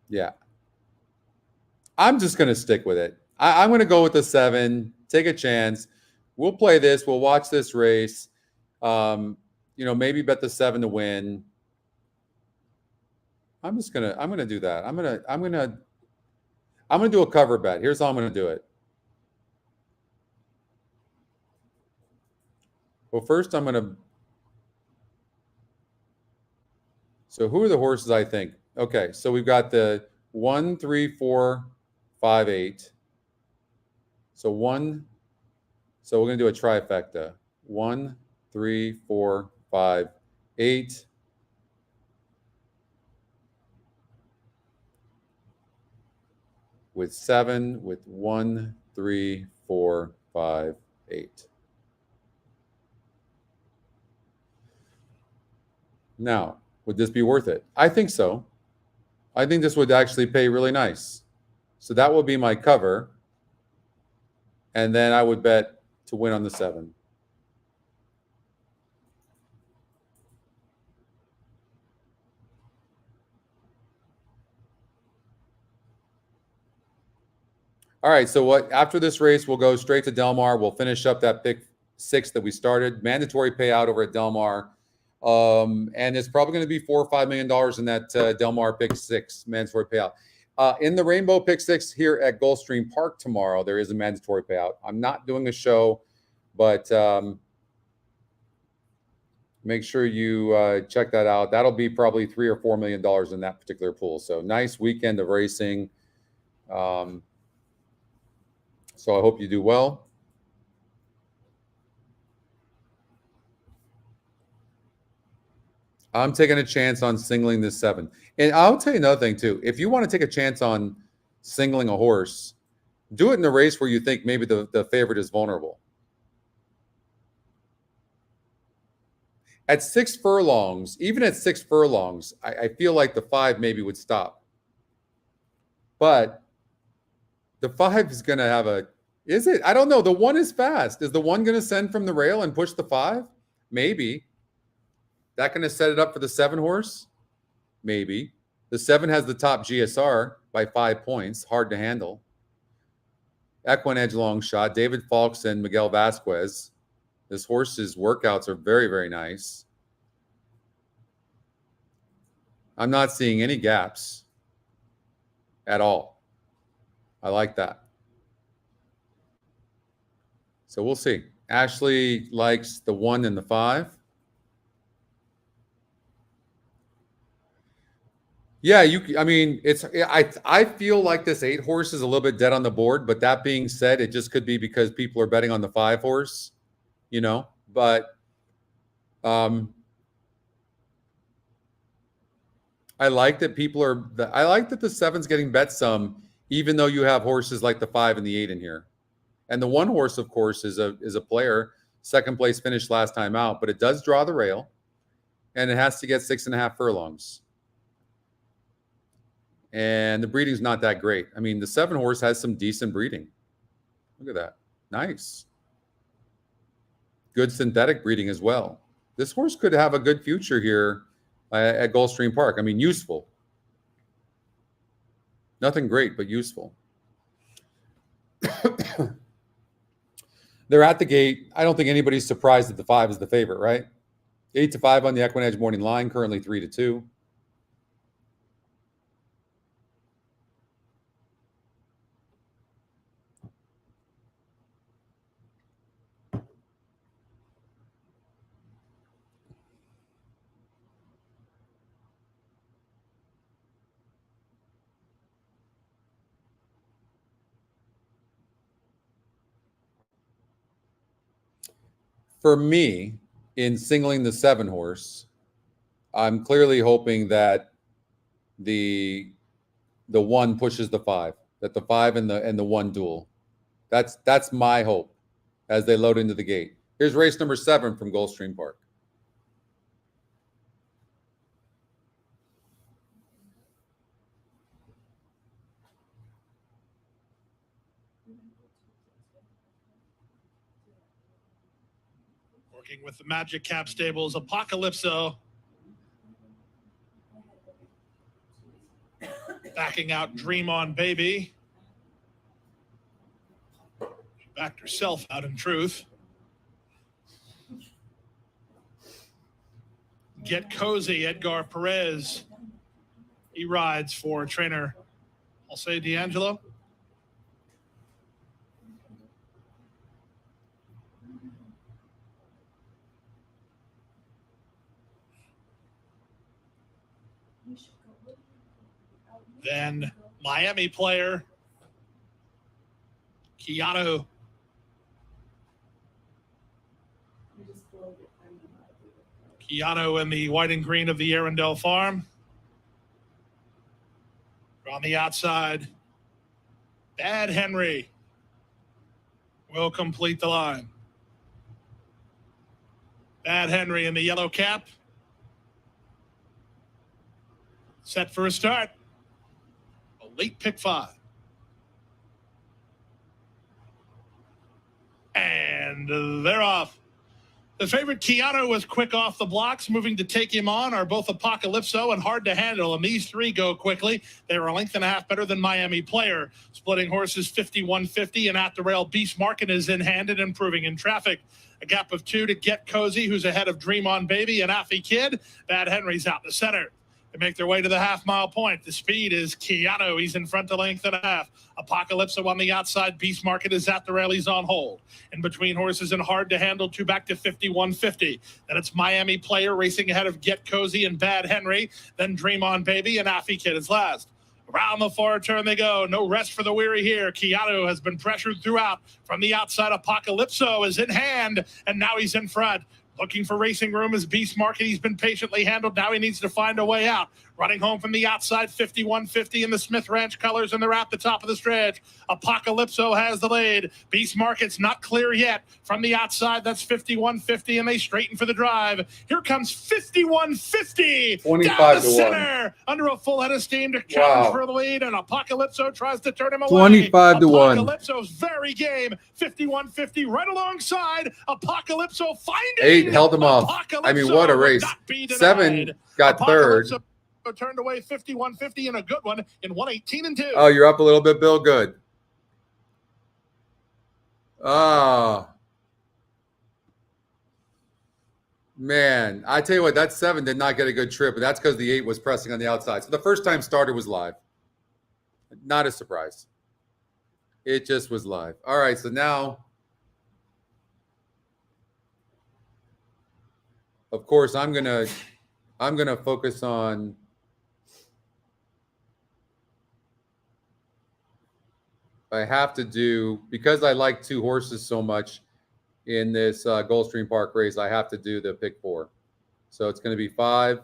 A: Yeah. I'm just going to stick with it. I'm going to go with the 7, take a chance. We'll play this. We'll watch this race. Maybe bet the 7 to win. I'm going to do that. I'm going to do a cover bet. Here's how I'm going to do it. Well, first I'm going to. So who are the horses I think? Okay, so we've got the 1, 3, 4, 5, 8. So we're going to do a trifecta. 1, 3, 4, 5, 8. With 7, with 1, 3, 4, 5, 8. Now, would this be worth it? I think so. I think this would actually pay really nice. So that will be my cover. And then I would bet to win on the 7. All right, so after this race, we'll go straight to Del Mar. We'll finish up that pick 6 that we started. Mandatory payout over at Del Mar. And it's probably going to be $4 or $5 million in that Del Mar pick 6 mandatory payout. In the Rainbow pick 6 here at Gulfstream Park tomorrow, there is a mandatory payout. I'm not doing a show, but make sure you check that out. That'll be probably $3 or $4 million in that particular pool. So nice weekend of racing. So I hope you do well. I'm taking a chance on singling this 7. And I'll tell you another thing, too. If you want to take a chance on singling a horse, do it in a race where you think maybe the favorite is vulnerable. At 6 furlongs, even at 6 furlongs, I feel like the 5 maybe would stop. But the 5 is going to have a... Is it? I don't know. The 1 is fast. Is the 1 going to send from the rail and push the 5? Maybe. That going to set it up for the 7 horse? Maybe. The 7 has the top GSR by 5 points. Hard to handle. EquinEdge long shot. David Falks and Miguel Vasquez. This horse's workouts are very, very nice. I'm not seeing any gaps at all. I like that. So we'll see. Ashley likes the 1 and the 5. Yeah, I feel like this 8 horse is a little bit dead on the board, but that being said, it just could be because people are betting on the 5 horse, but I like that I like that the 7's getting bet some, even though you have horses like the 5 and the 8 in here. And the 1 horse, of course, is a player, second place finish last time out, but it does draw the rail, and it has to get 6.5 furlongs. And the breeding's not that great. I mean, the 7 horse has some decent breeding. Look at that. Nice. Good synthetic breeding as well. This horse could have a good future here at Gulfstream Park. I mean, useful. Nothing great, but useful. They're at the gate. I don't think anybody's surprised that the 5 is the favorite, right? 8-5 on the EquinEdge morning line, currently 3-2. For me, in singling the 7 horse, I'm clearly hoping that the 1 pushes the 5, that the 5 and the 1 duel. That's my hope as they load into the gate. Here's race number 7 from Gulfstream Park.
B: Working with the Magic Cap Stables, Apocalypso. Backing out Dream On Baby. She backed herself out in truth. Get Cozy, Edgar Perez. He rides for trainer, I'll say D'Angelo. Then Miami player, Keanu. Keanu in the white and green of the Arundel Farm. On the outside, Bad Henry will complete the line. Bad Henry in the yellow cap. Set for a start. A late pick 5. And they're off. The favorite Keanu was quick off the blocks. Moving to take him on are both Apocalypso and Hard to Handle, and these 3 go quickly. They were a length and a half better than Miami Player. Splitting horses 51-50, and at the rail, Beast Market is in hand and improving in traffic. A gap of 2 to Get Cozy, who's ahead of Dream On Baby and Affy Kid. Bad Henry's out in the center. They make their way to the half-mile point. The speed is Keanu. He's in front to length and a half. Apocalypso on the outside. Beast Market is at the rail. He's on hold. In between horses and Hard to Handle, 2 back to 51-50. Then it's Miami Player racing ahead of Get Cozy and Bad Henry. Then Dream On Baby and Affy Kid is last. Around the far turn they go. No rest for the weary here. Keanu has been pressured throughout. From the outside, Apocalypso is in hand, and now he's in front. Looking for racing room is Beast Market. He's been patiently handled. Now he needs to find a way out. Running home from the outside, 51-50 in the Smith Ranch colors, and they're at the top of the stretch. Apocalypso has the lead. Beast Market's not clear yet. From the outside, that's 51-50, and they straighten for the drive. Here comes 51-50.
A: 25
B: down the
A: to 1.
B: center. Under a full head of steam to challenge for the lead, and Apocalypso tries to turn him away.
A: 25 to 1.
B: Apocalypso's very game. 51-50 right alongside. Apocalypso finding
A: 8 held him off. I mean, what a race. 7 got third.
B: Turned away 51-50 in a good one in 118-2.
A: Oh, you're up a little bit, Bill. Good. Oh, man. I tell you what, that 7 did not get a good trip, and that's because the 8 was pressing on the outside. So the first time starter was live. Not a surprise. It just was live. All right, so now, of course, I'm gonna focus on I have to do, because I like 2 horses so much in this Gulfstream Park race, I have to do the pick 4. So it's going to be 5.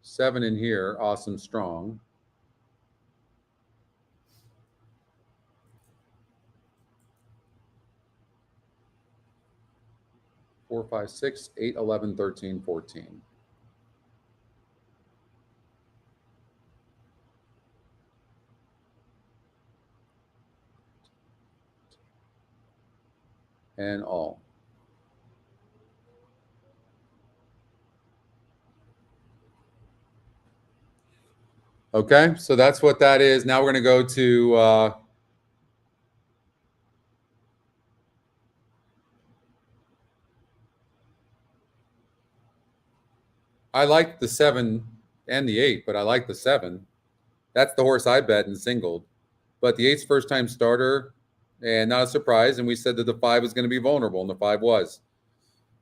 A: Seven in here, Awesome Strong. 4, 5, 6, 8, 11, 13, 14. And all. Okay, so that's what that is. Now we're going to go to I like the 7 and the 8, but I like the 7. That's the horse I bet and singled. But the 8's first time starter, and not a surprise. And we said that the 5 was going to be vulnerable, and the 5 was.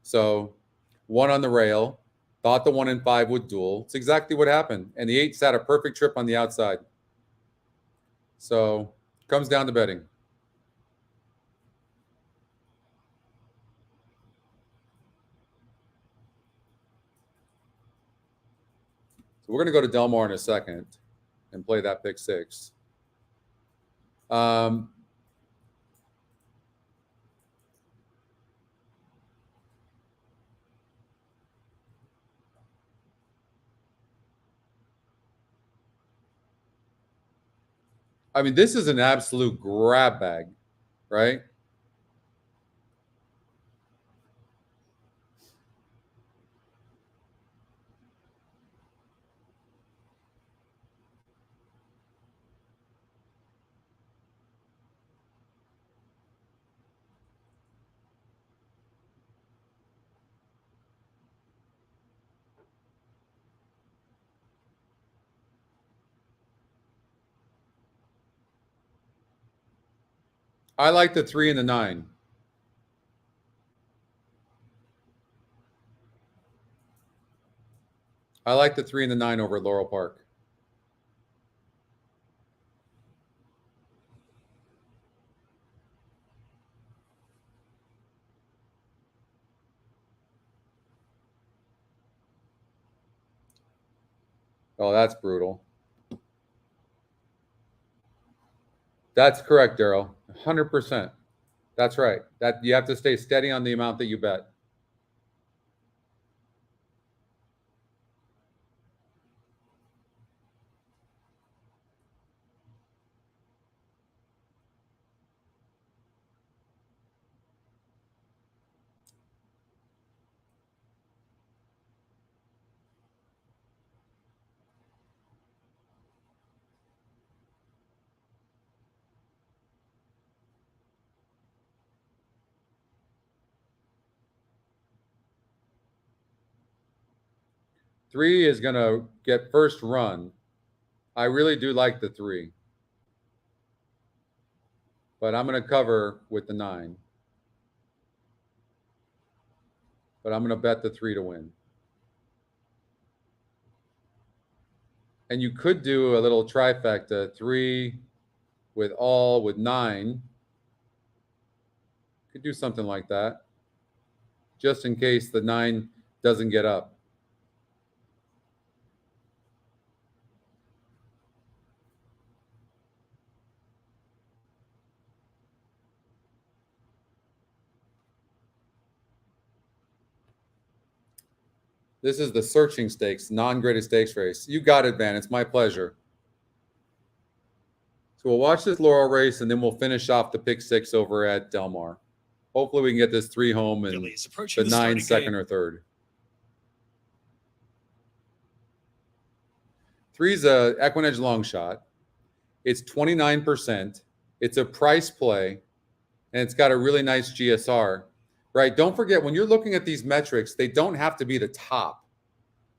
A: So 1 on the rail. Thought the 1 and 5 would duel. It's exactly what happened. And the 8 sat a perfect trip on the outside. So comes down to betting. So we're going to go to Del Mar in a second and play that pick 6. I mean, this is an absolute grab bag, right? I like the 3 and the 9. I like the 3 and the 9 over at Laurel Park. Oh, that's brutal. That's correct, Daryl. 100%. That's right. That you have to stay steady on the amount that you bet. Three is going to get first run. I really do like the 3. But I'm going to cover with the 9. But I'm going to bet the 3 to win. And you could do a little trifecta, 3 with 9. Could do something like that, just in case the 9 doesn't get up. This is the searching stakes, non-graded stakes race. You got it, Van. It's my pleasure. So we'll watch this Laurel race, and then we'll finish off the pick 6 over at Del Mar. Hopefully we can get this 3 home and the 9 second or third. 3's a EquinEdge long shot. It's 29%. It's a price play, and it's got a really nice GSR. Right? Don't forget, when you're looking at these metrics, they don't have to be the top.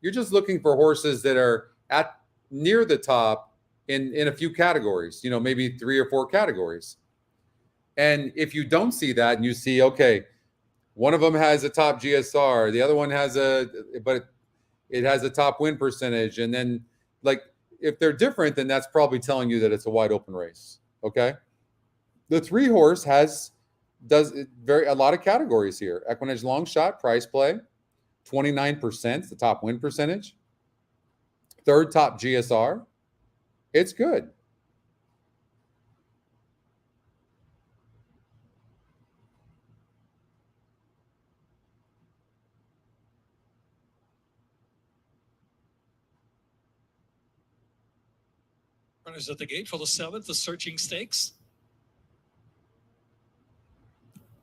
A: You're just looking for horses that are at near the top in a few categories, maybe 3 or 4 categories. And if you don't see that and you see, okay, one of them has a top GSR, the other one but it has a top win percentage. And then if they're different, then that's probably telling you that it's a wide open race. Okay. The 3 horse does a lot of categories here. EquinEdge long shot, price play, 29%, the top win percentage. 3rd top GSR. It's good.
C: Runners at the gate for the 7th, the searching stakes.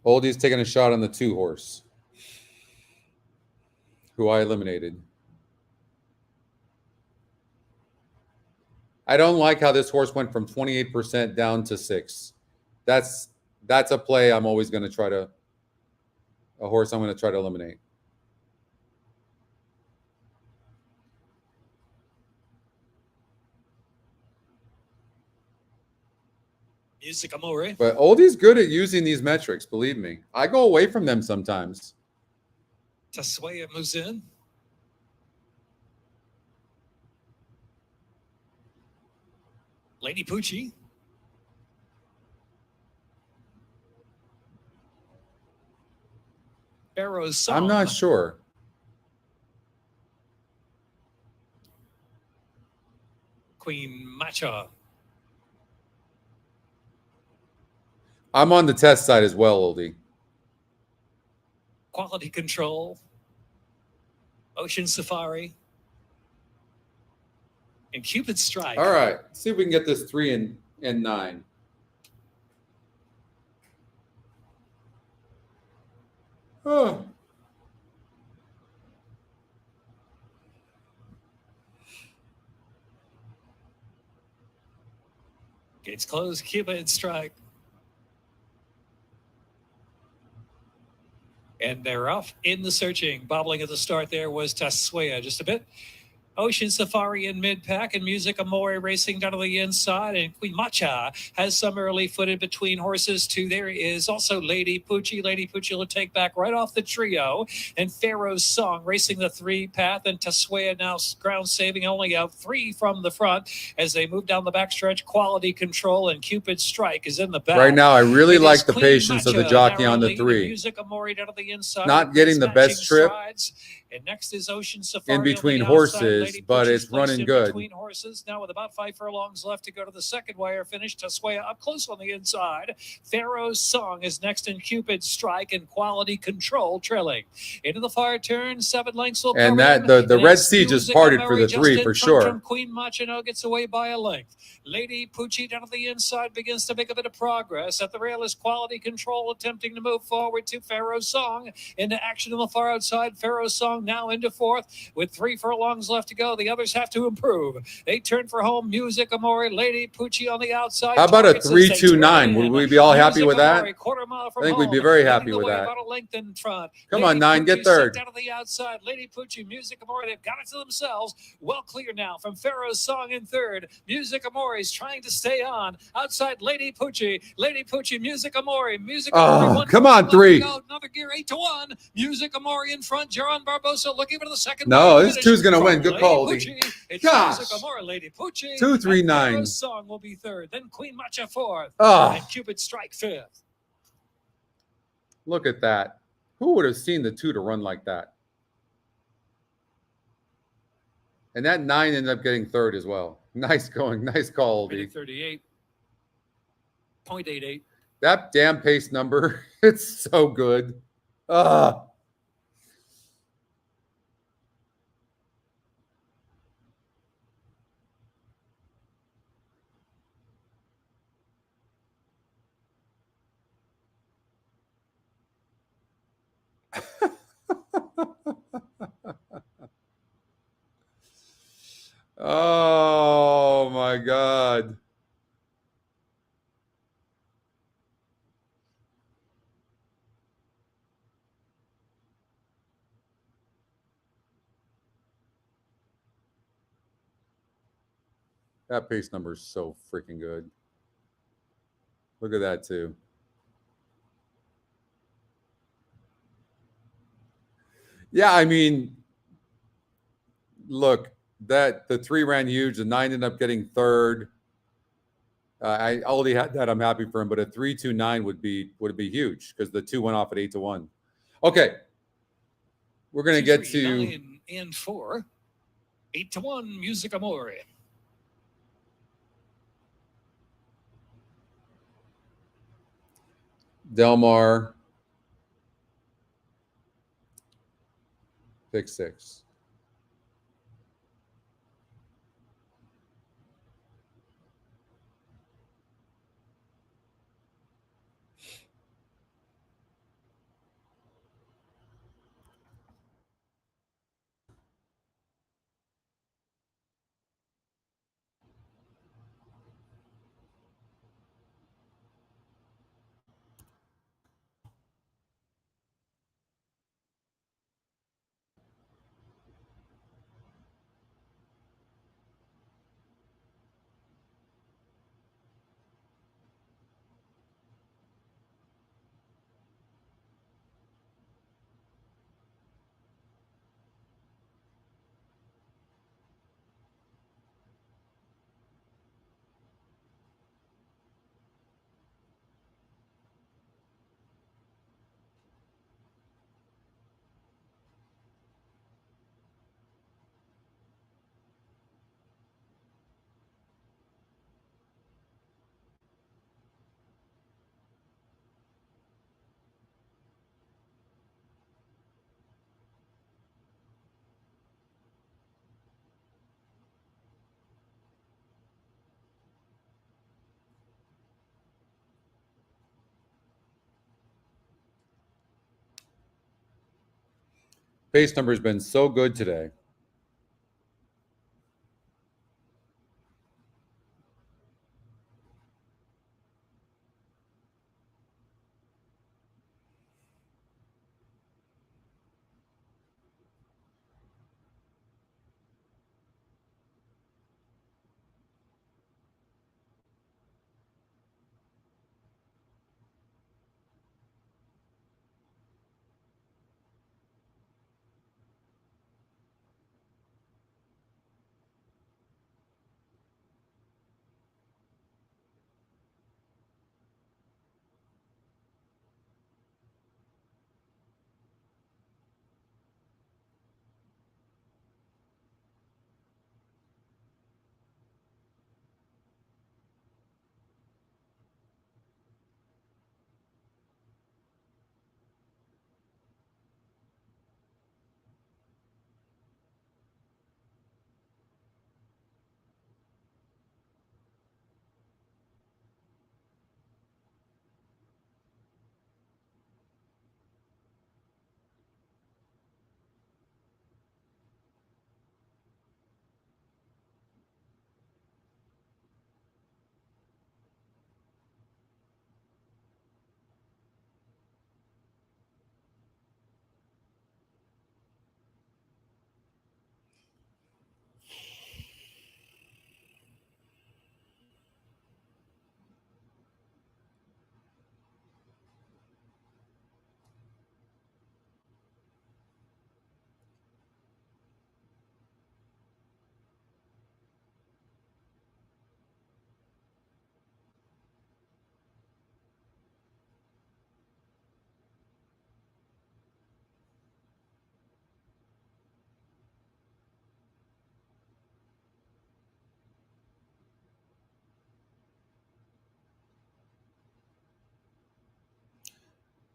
A: Oldie's taking a shot on the 2 horse, who I eliminated. I don't like how this horse went from 28% down to 6. That's a play I'm always going to try to – a horse I'm going to try to eliminate.
C: Music Amore.
A: But Oldie's good at using these metrics, believe me. I go away from them sometimes.
C: Taswaya moves in. Lady Poochie. Pharaoh's Song.
A: I'm not sure.
C: Queen Matcha.
A: I'm on the test side as well, Oldie.
C: Quality Control. Ocean Safari. And Cupid Strike.
A: All right. Let's see if we can get this 3 and 9. Oh.
C: Gates closed. Cupid Strike. And they're off in the searching. Bobbling at the start there was Taswaya just a bit. Ocean Safari in mid-pack and Music Amore racing down to the inside. And Queen Matcha has some early footed between horses too. There is also Lady Poochie. Lady Poochie will take back right off the trio. And Pharaoh's Song racing the 3 path. And Taswaya now ground saving, only out 3 from the front as they move down the backstretch. Quality Control and Cupid Strike is in the back.
A: Right now, I really like the
C: Queen
A: patience of the
C: Matcha
A: jockey on the
C: narrowly,
A: 3.
C: Music Amore down to the inside.
A: Not getting the best trip.
C: Strides. And next is Ocean Safari
A: In between
C: on the outside.
A: horses,
C: Lady
A: but
C: Poochie's
A: it's running
C: placed in
A: good.
C: Between horses now with about 5 furlongs left to go to the second wire finish. Taswaya up close on the inside. Pharaoh's Song is next in Cupid Strike and Quality Control trailing. Into the far turn, 7 lengths will
A: And
C: come
A: that
C: in.
A: the
C: And
A: Red
C: it's
A: Sea just
C: Music
A: parted
C: Amore
A: for the
C: just
A: 3
C: in
A: for
C: front
A: sure.
C: From Queen Machino gets away by a length. Lady Poochie down to the inside begins to make a bit of progress. At the rail is Quality Control attempting to move forward to Pharaoh's Song. Into action on the far outside. Pharaoh's Song now into 4th with 3 furlongs left to go. The others have to improve. They turn for home. Music Amore, Lady Poochie on the outside.
A: How about a
C: Targets as they
A: 3-2-9?
C: turn
A: Would
C: in.
A: we be all happy
C: Music
A: with that?
C: Amore, quarter mile from
A: I think we'd be
C: home,
A: very
C: leading
A: happy
C: the
A: with
C: way
A: that.
C: About a length in front.
A: Come
C: Lady
A: on, 9,
C: Poochie
A: get third.
C: Down to the outside. Lady Poochie, Music Amore, they've got it to themselves. Well clear now from Pharaoh's Song in 3rd. Music Amore is trying to stay on. Outside Lady Poochie. Lady Poochie, Music Amore. Music Amore.
A: Oh, come on, 3.
C: Another gear 8-1. Music Amore in front. Jaron Barbosa looking for the second.
A: No, this 2's going to
C: From
A: win. Good
C: Lady
A: call,
C: Poochie,
A: Oldie.
C: it's
A: Gosh.
C: Music Amore, Lady Poochie.
A: 2, 3,
C: and
A: 9.
C: Pharaoh's Song will be 3rd. Then Queen Matcha 4th.
A: Oh.
C: And Cupid Strike 5th.
A: Look at that. Who would have seen the 2 to run like that? And that 9 ended up getting 3rd as well. Nice going. Nice call, Oldie.
C: 38.88.
A: That damn pace number, it's so good. Ah. Oh my God. That pace number is so freaking good. Look at that too. Yeah, I mean, look, that the 3 ran huge, the 9 ended up getting 3rd. I already had that. I'm happy for him, but a 3-2-9 would be huge because the 2 went off at 8-1. Okay, we're gonna get to
C: 9 and 4, 8-1. Music Amore.
A: Delmar. Pick 6. Pace number has been so good today.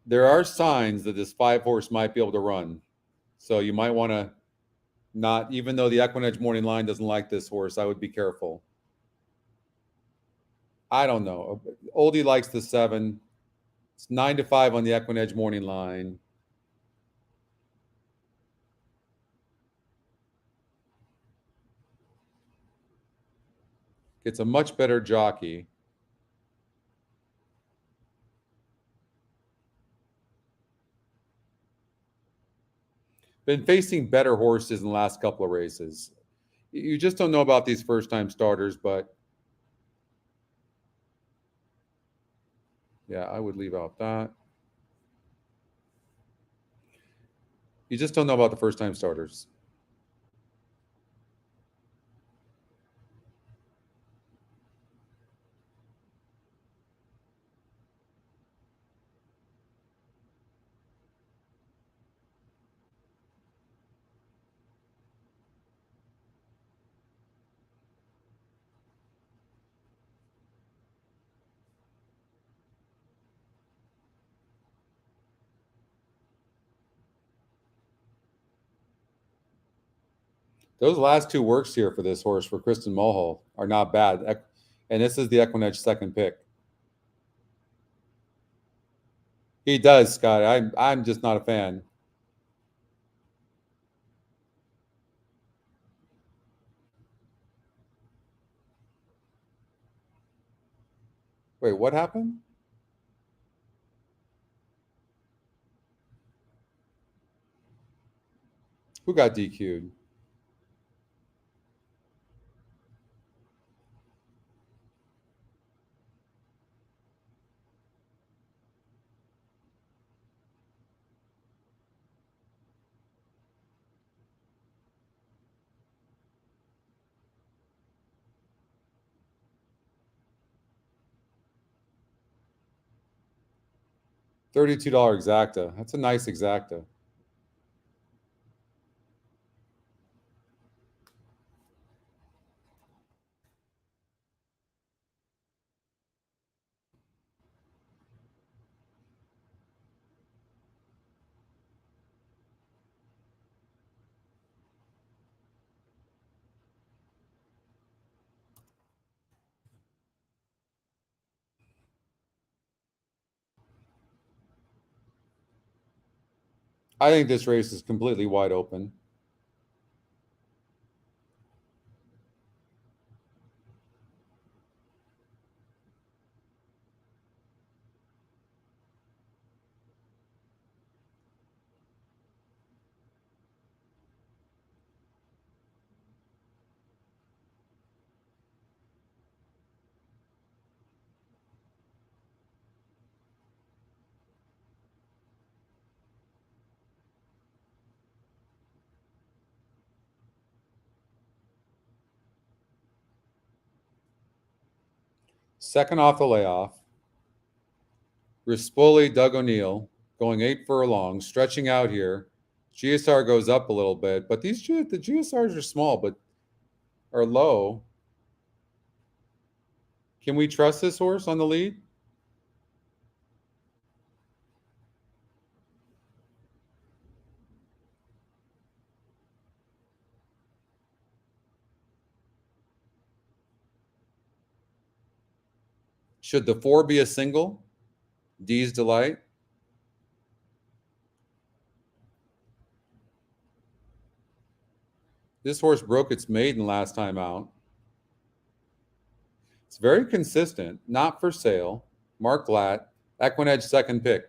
A: There are signs that this 5-horse might be able to run. So you might want to not, even though the EquinEdge morning line doesn't like this horse, I would be careful. I don't know. Oldie likes the 7. It's 9-5 on the EquinEdge morning line. It's a much better jockey. Been facing better horses in the last couple of races. You just don't know about these first-time starters, but yeah, I would leave out that. You just don't know about the first-time starters. Those last 2 works here for this horse for Kristen Mulhall are not bad. And this is the EquinEdge second pick. He does, Scott. I'm just not a fan. Wait, what happened? Who got DQ'd? $32 exacta. That's a nice exacta. I think this race is completely wide open. Second off the layoff. Rispoli, Doug O'Neill going 8 furlongs, stretching out here. GSR goes up a little bit, but the GSRs are small, but are low. Can we trust this horse on the lead? Should the 4 be a single? D's Delight. This horse broke its maiden last time out. It's very consistent. Not for sale. Mark Glatt. EquinEdge second pick.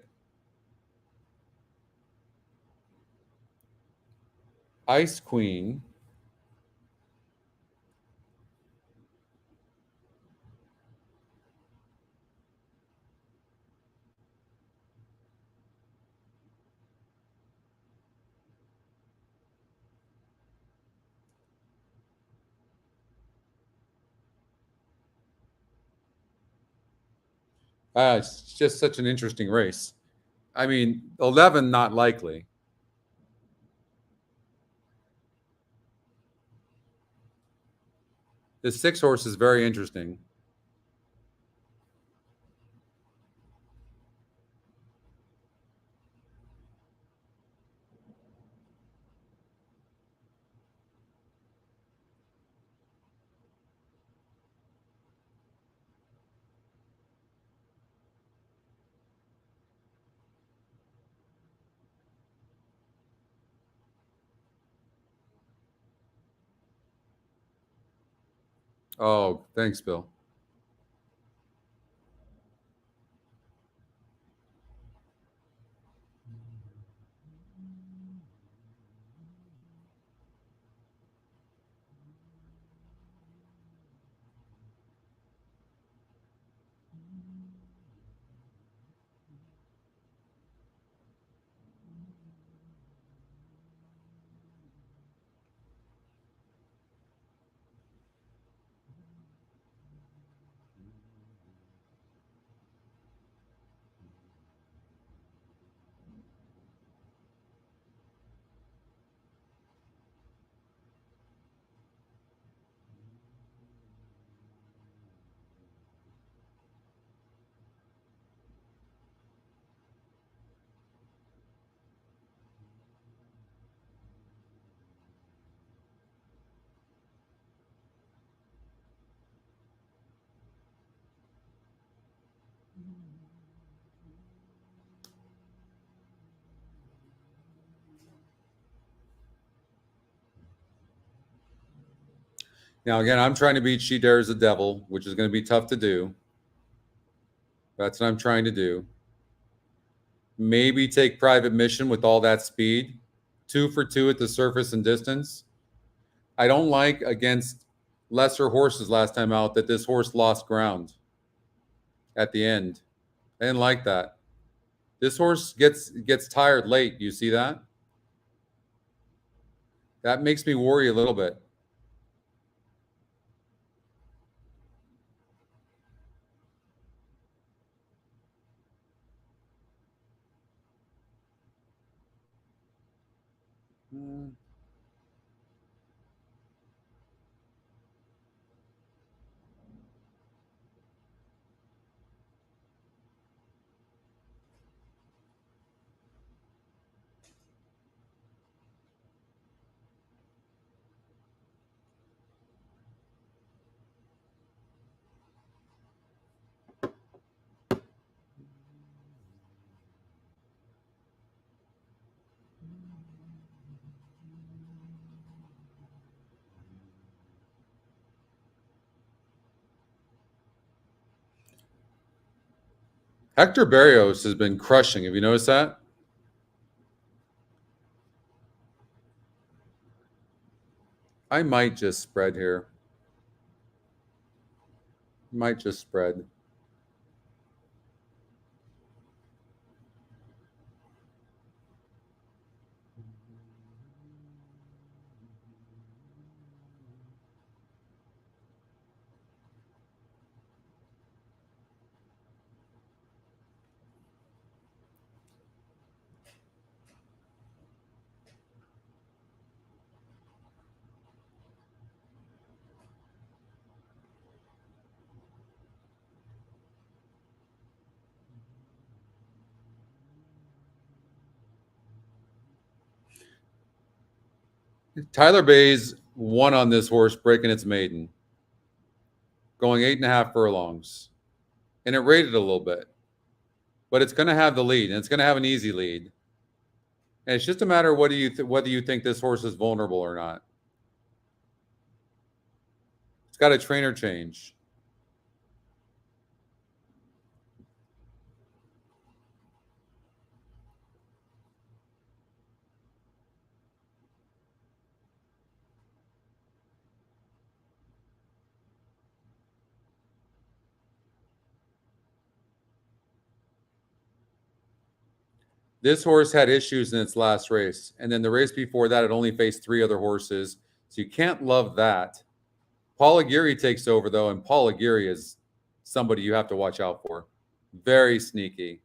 A: Ice Queen. It's just such an interesting race. I mean, 11, not likely. The 6 horse is very interesting. Oh, thanks, Bill. Now, again, I'm trying to beat She Dares the Devil, which is going to be tough to do. That's what I'm trying to do. Maybe take Private Mission with all that speed. 2 for 2 at the surface and distance. I don't like against lesser horses last time out that this horse lost ground at the end. I didn't like that. This horse gets tired late. You see that? That makes me worry a little bit. Hector Barrios has been crushing. Have you noticed that? I might just spread here. Might just spread. Tyler Bayes won on this horse, breaking its maiden, going 8.5 furlongs, and it rated a little bit, but it's going to have the lead, and it's going to have an easy lead, and it's just a matter of whether you think this horse is vulnerable or not. It's got a trainer change. This horse had issues in its last race. And then the race before that, it only faced 3 other horses. So you can't love that. Paul Aguirre takes over, though, and Paul Aguirre is somebody you have to watch out for. Very sneaky.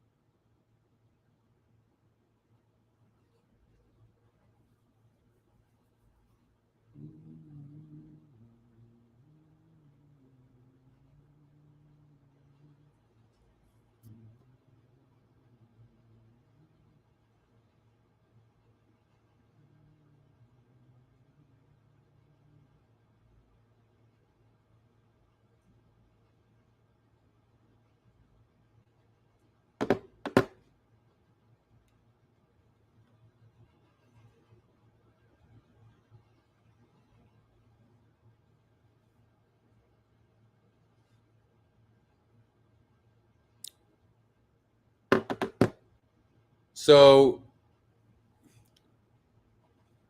A: So,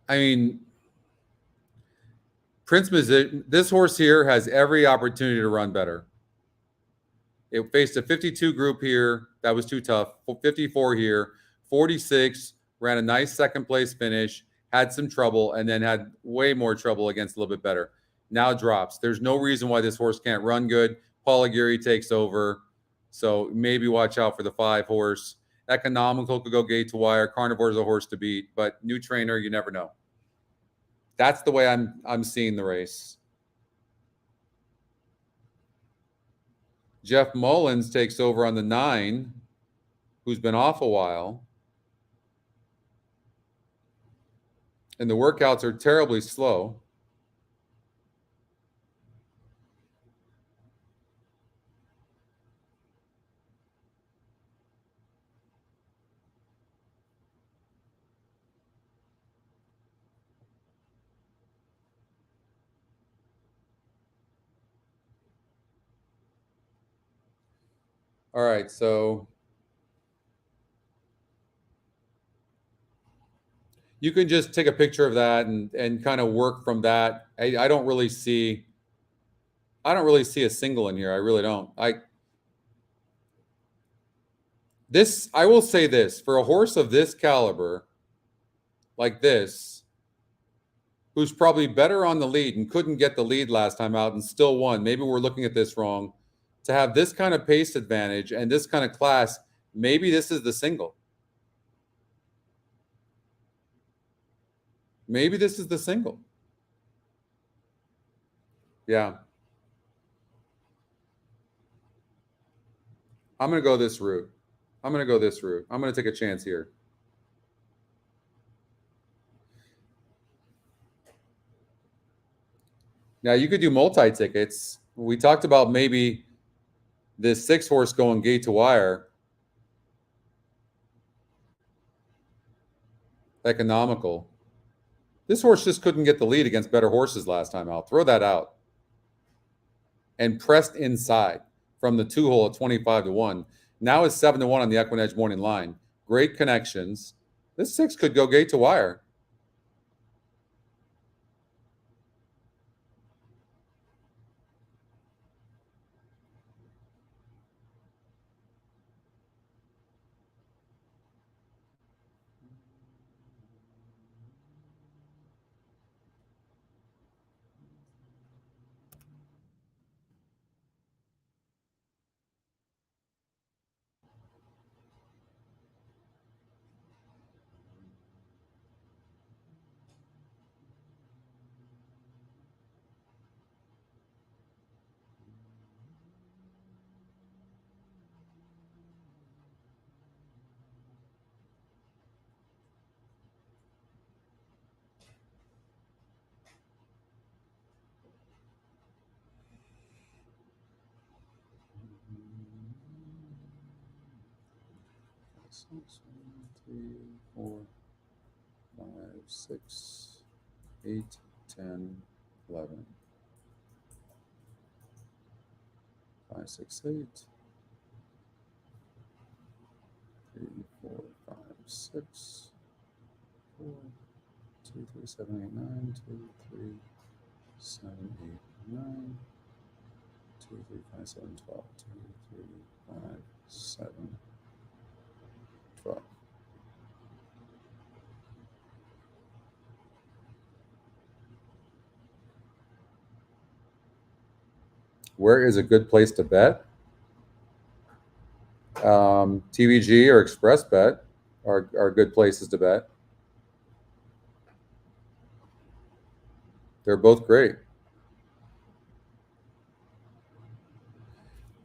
A: I mean, this horse here has every opportunity to run better. It faced a 52 group here. That was too tough. 54 here. 46, ran a nice second place finish, had some trouble, and then had way more trouble against a little bit better. Now drops. There's no reason why this horse can't run good. Paul Aguirre takes over. So maybe watch out for the 5 horse. Economical could go gate to wire. Carnivore is a horse to beat, but new trainer, you never know. That's the way I'm seeing the race. Jeff Mullins takes over on the 9, who's been off a while. And the workouts are terribly slow. All right, so you can just take a picture of that and kind of work from that. I don't really see a single in here. I really don't. I will say this, for a horse of this caliber, like this, who's probably better on the lead and couldn't get the lead last time out and still won. Maybe we're looking at this wrong. To have this kind of pace advantage and this kind of class, maybe this is the single. Maybe this is the single. Yeah. I'm going to go this route. I'm going to take a chance here. Now, you could do multi-tickets. We talked about maybe this 6 horse going gate to wire. Economical. This horse just couldn't get the lead against better horses last time out. Throw that out. And pressed inside from the 2 hole at 25-1. Now it's 7-1 on the EquinEdge morning line. Great connections. This 6 could go gate to wire. Six, 1, 3, 4, 5, 6, 8, 10, 11. 5, 6, 8. 3, 4, 5, 6. 4, 2, 3, 7, 8, 9. 2, 3, 7, 8, 9. 2, 3, 5, 7, 12. 2, 3, 5, 7, 12. Where is a good place to bet? TVG or Express Bet are good places to bet. They're both great.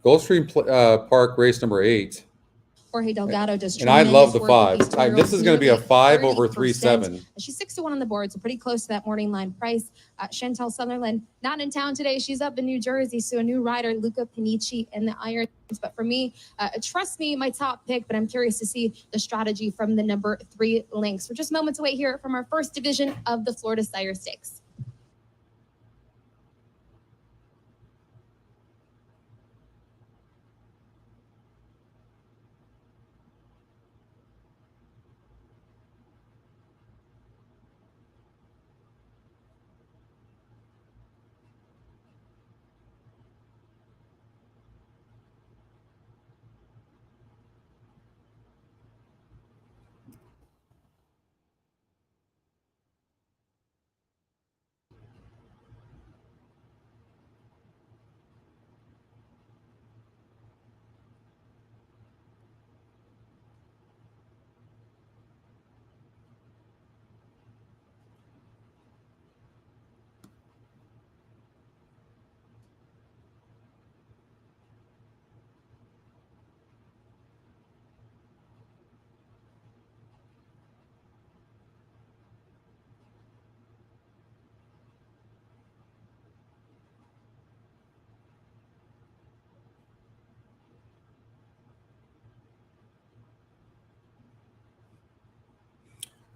A: Gulfstream Park race number 8.
E: Jorge Delgado does
A: and I love the
E: tremendous work
A: 5.
E: with these two-year-olds.
A: This is going to be a 5 over
E: 30%.
A: 3.7.
E: She's 6-1 on the board, so pretty close to that morning line price. Chantel Sutherland not in town today. She's up in New Jersey, so a new rider, Luca Panici, in the irons. But for me, trust me, my top pick, but I'm curious to see the strategy from the number 3 Lynx. We're just moments away here from our first division of the Florida Sire Stakes.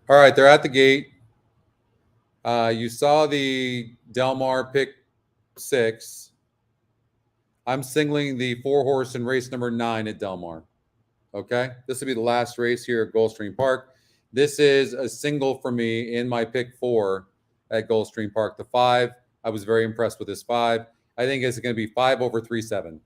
A: All right, they're at the gate. You saw the Del Mar pick 6. I'm singling the 4 horse in race number 9 at Del Mar. Okay, this will be the last race here at Gulfstream Park. This is a single for me in my pick 4 at Gulfstream Park. The 5, I was very impressed with this 5. I think it's going to be 5 over 3.7.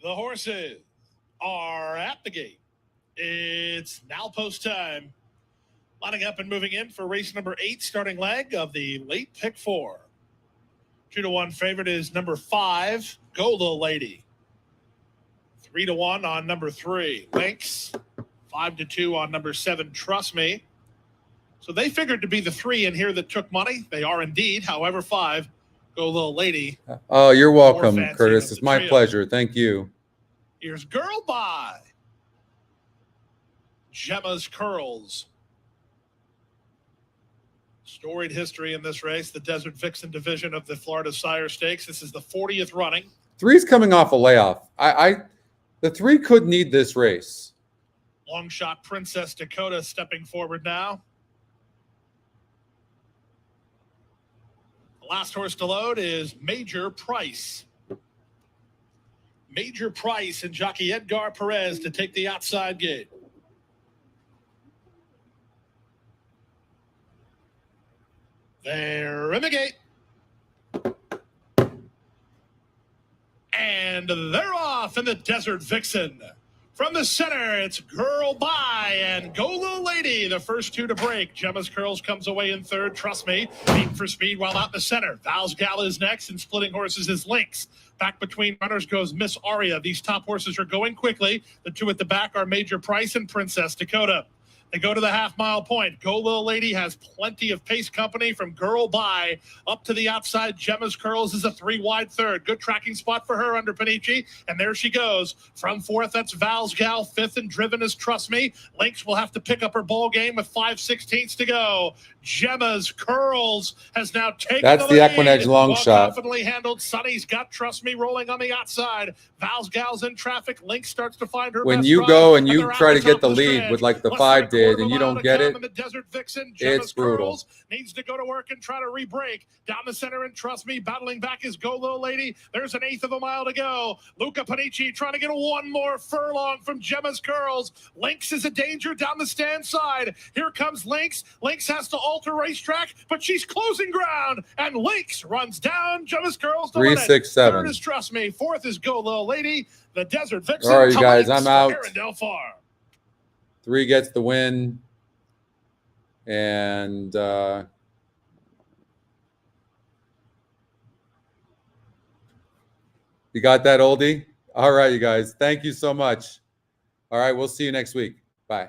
B: The horses are at the gate. It's now post time. Lining up and moving in for race number 8, starting leg of the late pick 4. 2-1 favorite is number 5, Go Little Lady. 3-1 on number 3, Lynx. 5-2 on number 7, Trust Me. So they figured to be the 3 in here that took money. They are indeed. However, 5, Go Little Lady.
A: Oh, you're welcome, Curtis. It's my pleasure. Thank you.
B: Here's Girl Bye. Gemma's Curls. Storied history in this race, the Desert Vixen division of the Florida Sire Stakes. This is the 40th running.
A: 3's coming off a layoff. The 3 could need this race.
B: Long shot Princess Dakota stepping forward now. The last horse to load is Major Price. Major Price and jockey Edgar Perez to take the outside gate. They're in the gate. And they're off in the Desert Vixen. From the center, it's Girl Bye and Go Little Lady, the first 2 to break. Gemma's Curls comes away in third. Trust Me, beating for speed while out in the center. Val's Gal is next, and splitting horses is Lynx. Back between runners goes Miss Aria. These top horses are going quickly. The 2 at the back are Major Price and Princess Dakota. They go to the half-mile point. Go Little Lady has plenty of pace company from Girl Bye up to the outside. Gemma's Curls is a 3-wide third. Good tracking spot for her under Panici. And there she goes. From fourth, that's Val's Gal. Fifth and driven is Trust Me. Lynx will have to pick up her ball game with 5/16 to go. Gemma's Curls has now taken
A: That's the EquinEdge long shot.
B: Confidently handled. Sonny's got Trust Me rolling on the outside. Val's Gal's in traffic. Lynx starts to find her
A: When
B: best
A: you
B: run,
A: go and you
B: they're
A: try
B: out
A: to
B: the
A: get
B: top
A: the
B: of
A: lead
B: stretch.
A: with like the
B: Less
A: 5
B: than a quarter
A: did and you
B: mile
A: don't
B: to
A: get
B: come
A: it,
B: in the Desert Vixen.
A: it's
B: Gemma's
A: brutal.
B: Curls needs to go to work and try to re-break. Down the center and Trust Me. Battling back is Go Little Lady. There's an 1/8 of a mile to go. Luca Panici trying to get 1 more furlong from Gemma's Curls. Lynx is a danger down the stand side. Here comes Lynx. Lynx has to alter racetrack, but she's closing ground. And Lynx runs down Gemma's Curls to
A: 3,
B: win it.
A: 6, 7.
B: Third is Trust Me. Fourth is Go Little Lady. The Desert Vixen.
A: All right, you guys,
B: collects
A: I'm out.
B: Arundel Farm.
A: 3 gets the win. And you got that, oldie? All right, you guys. Thank you so much. All right, we'll see you next week. Bye.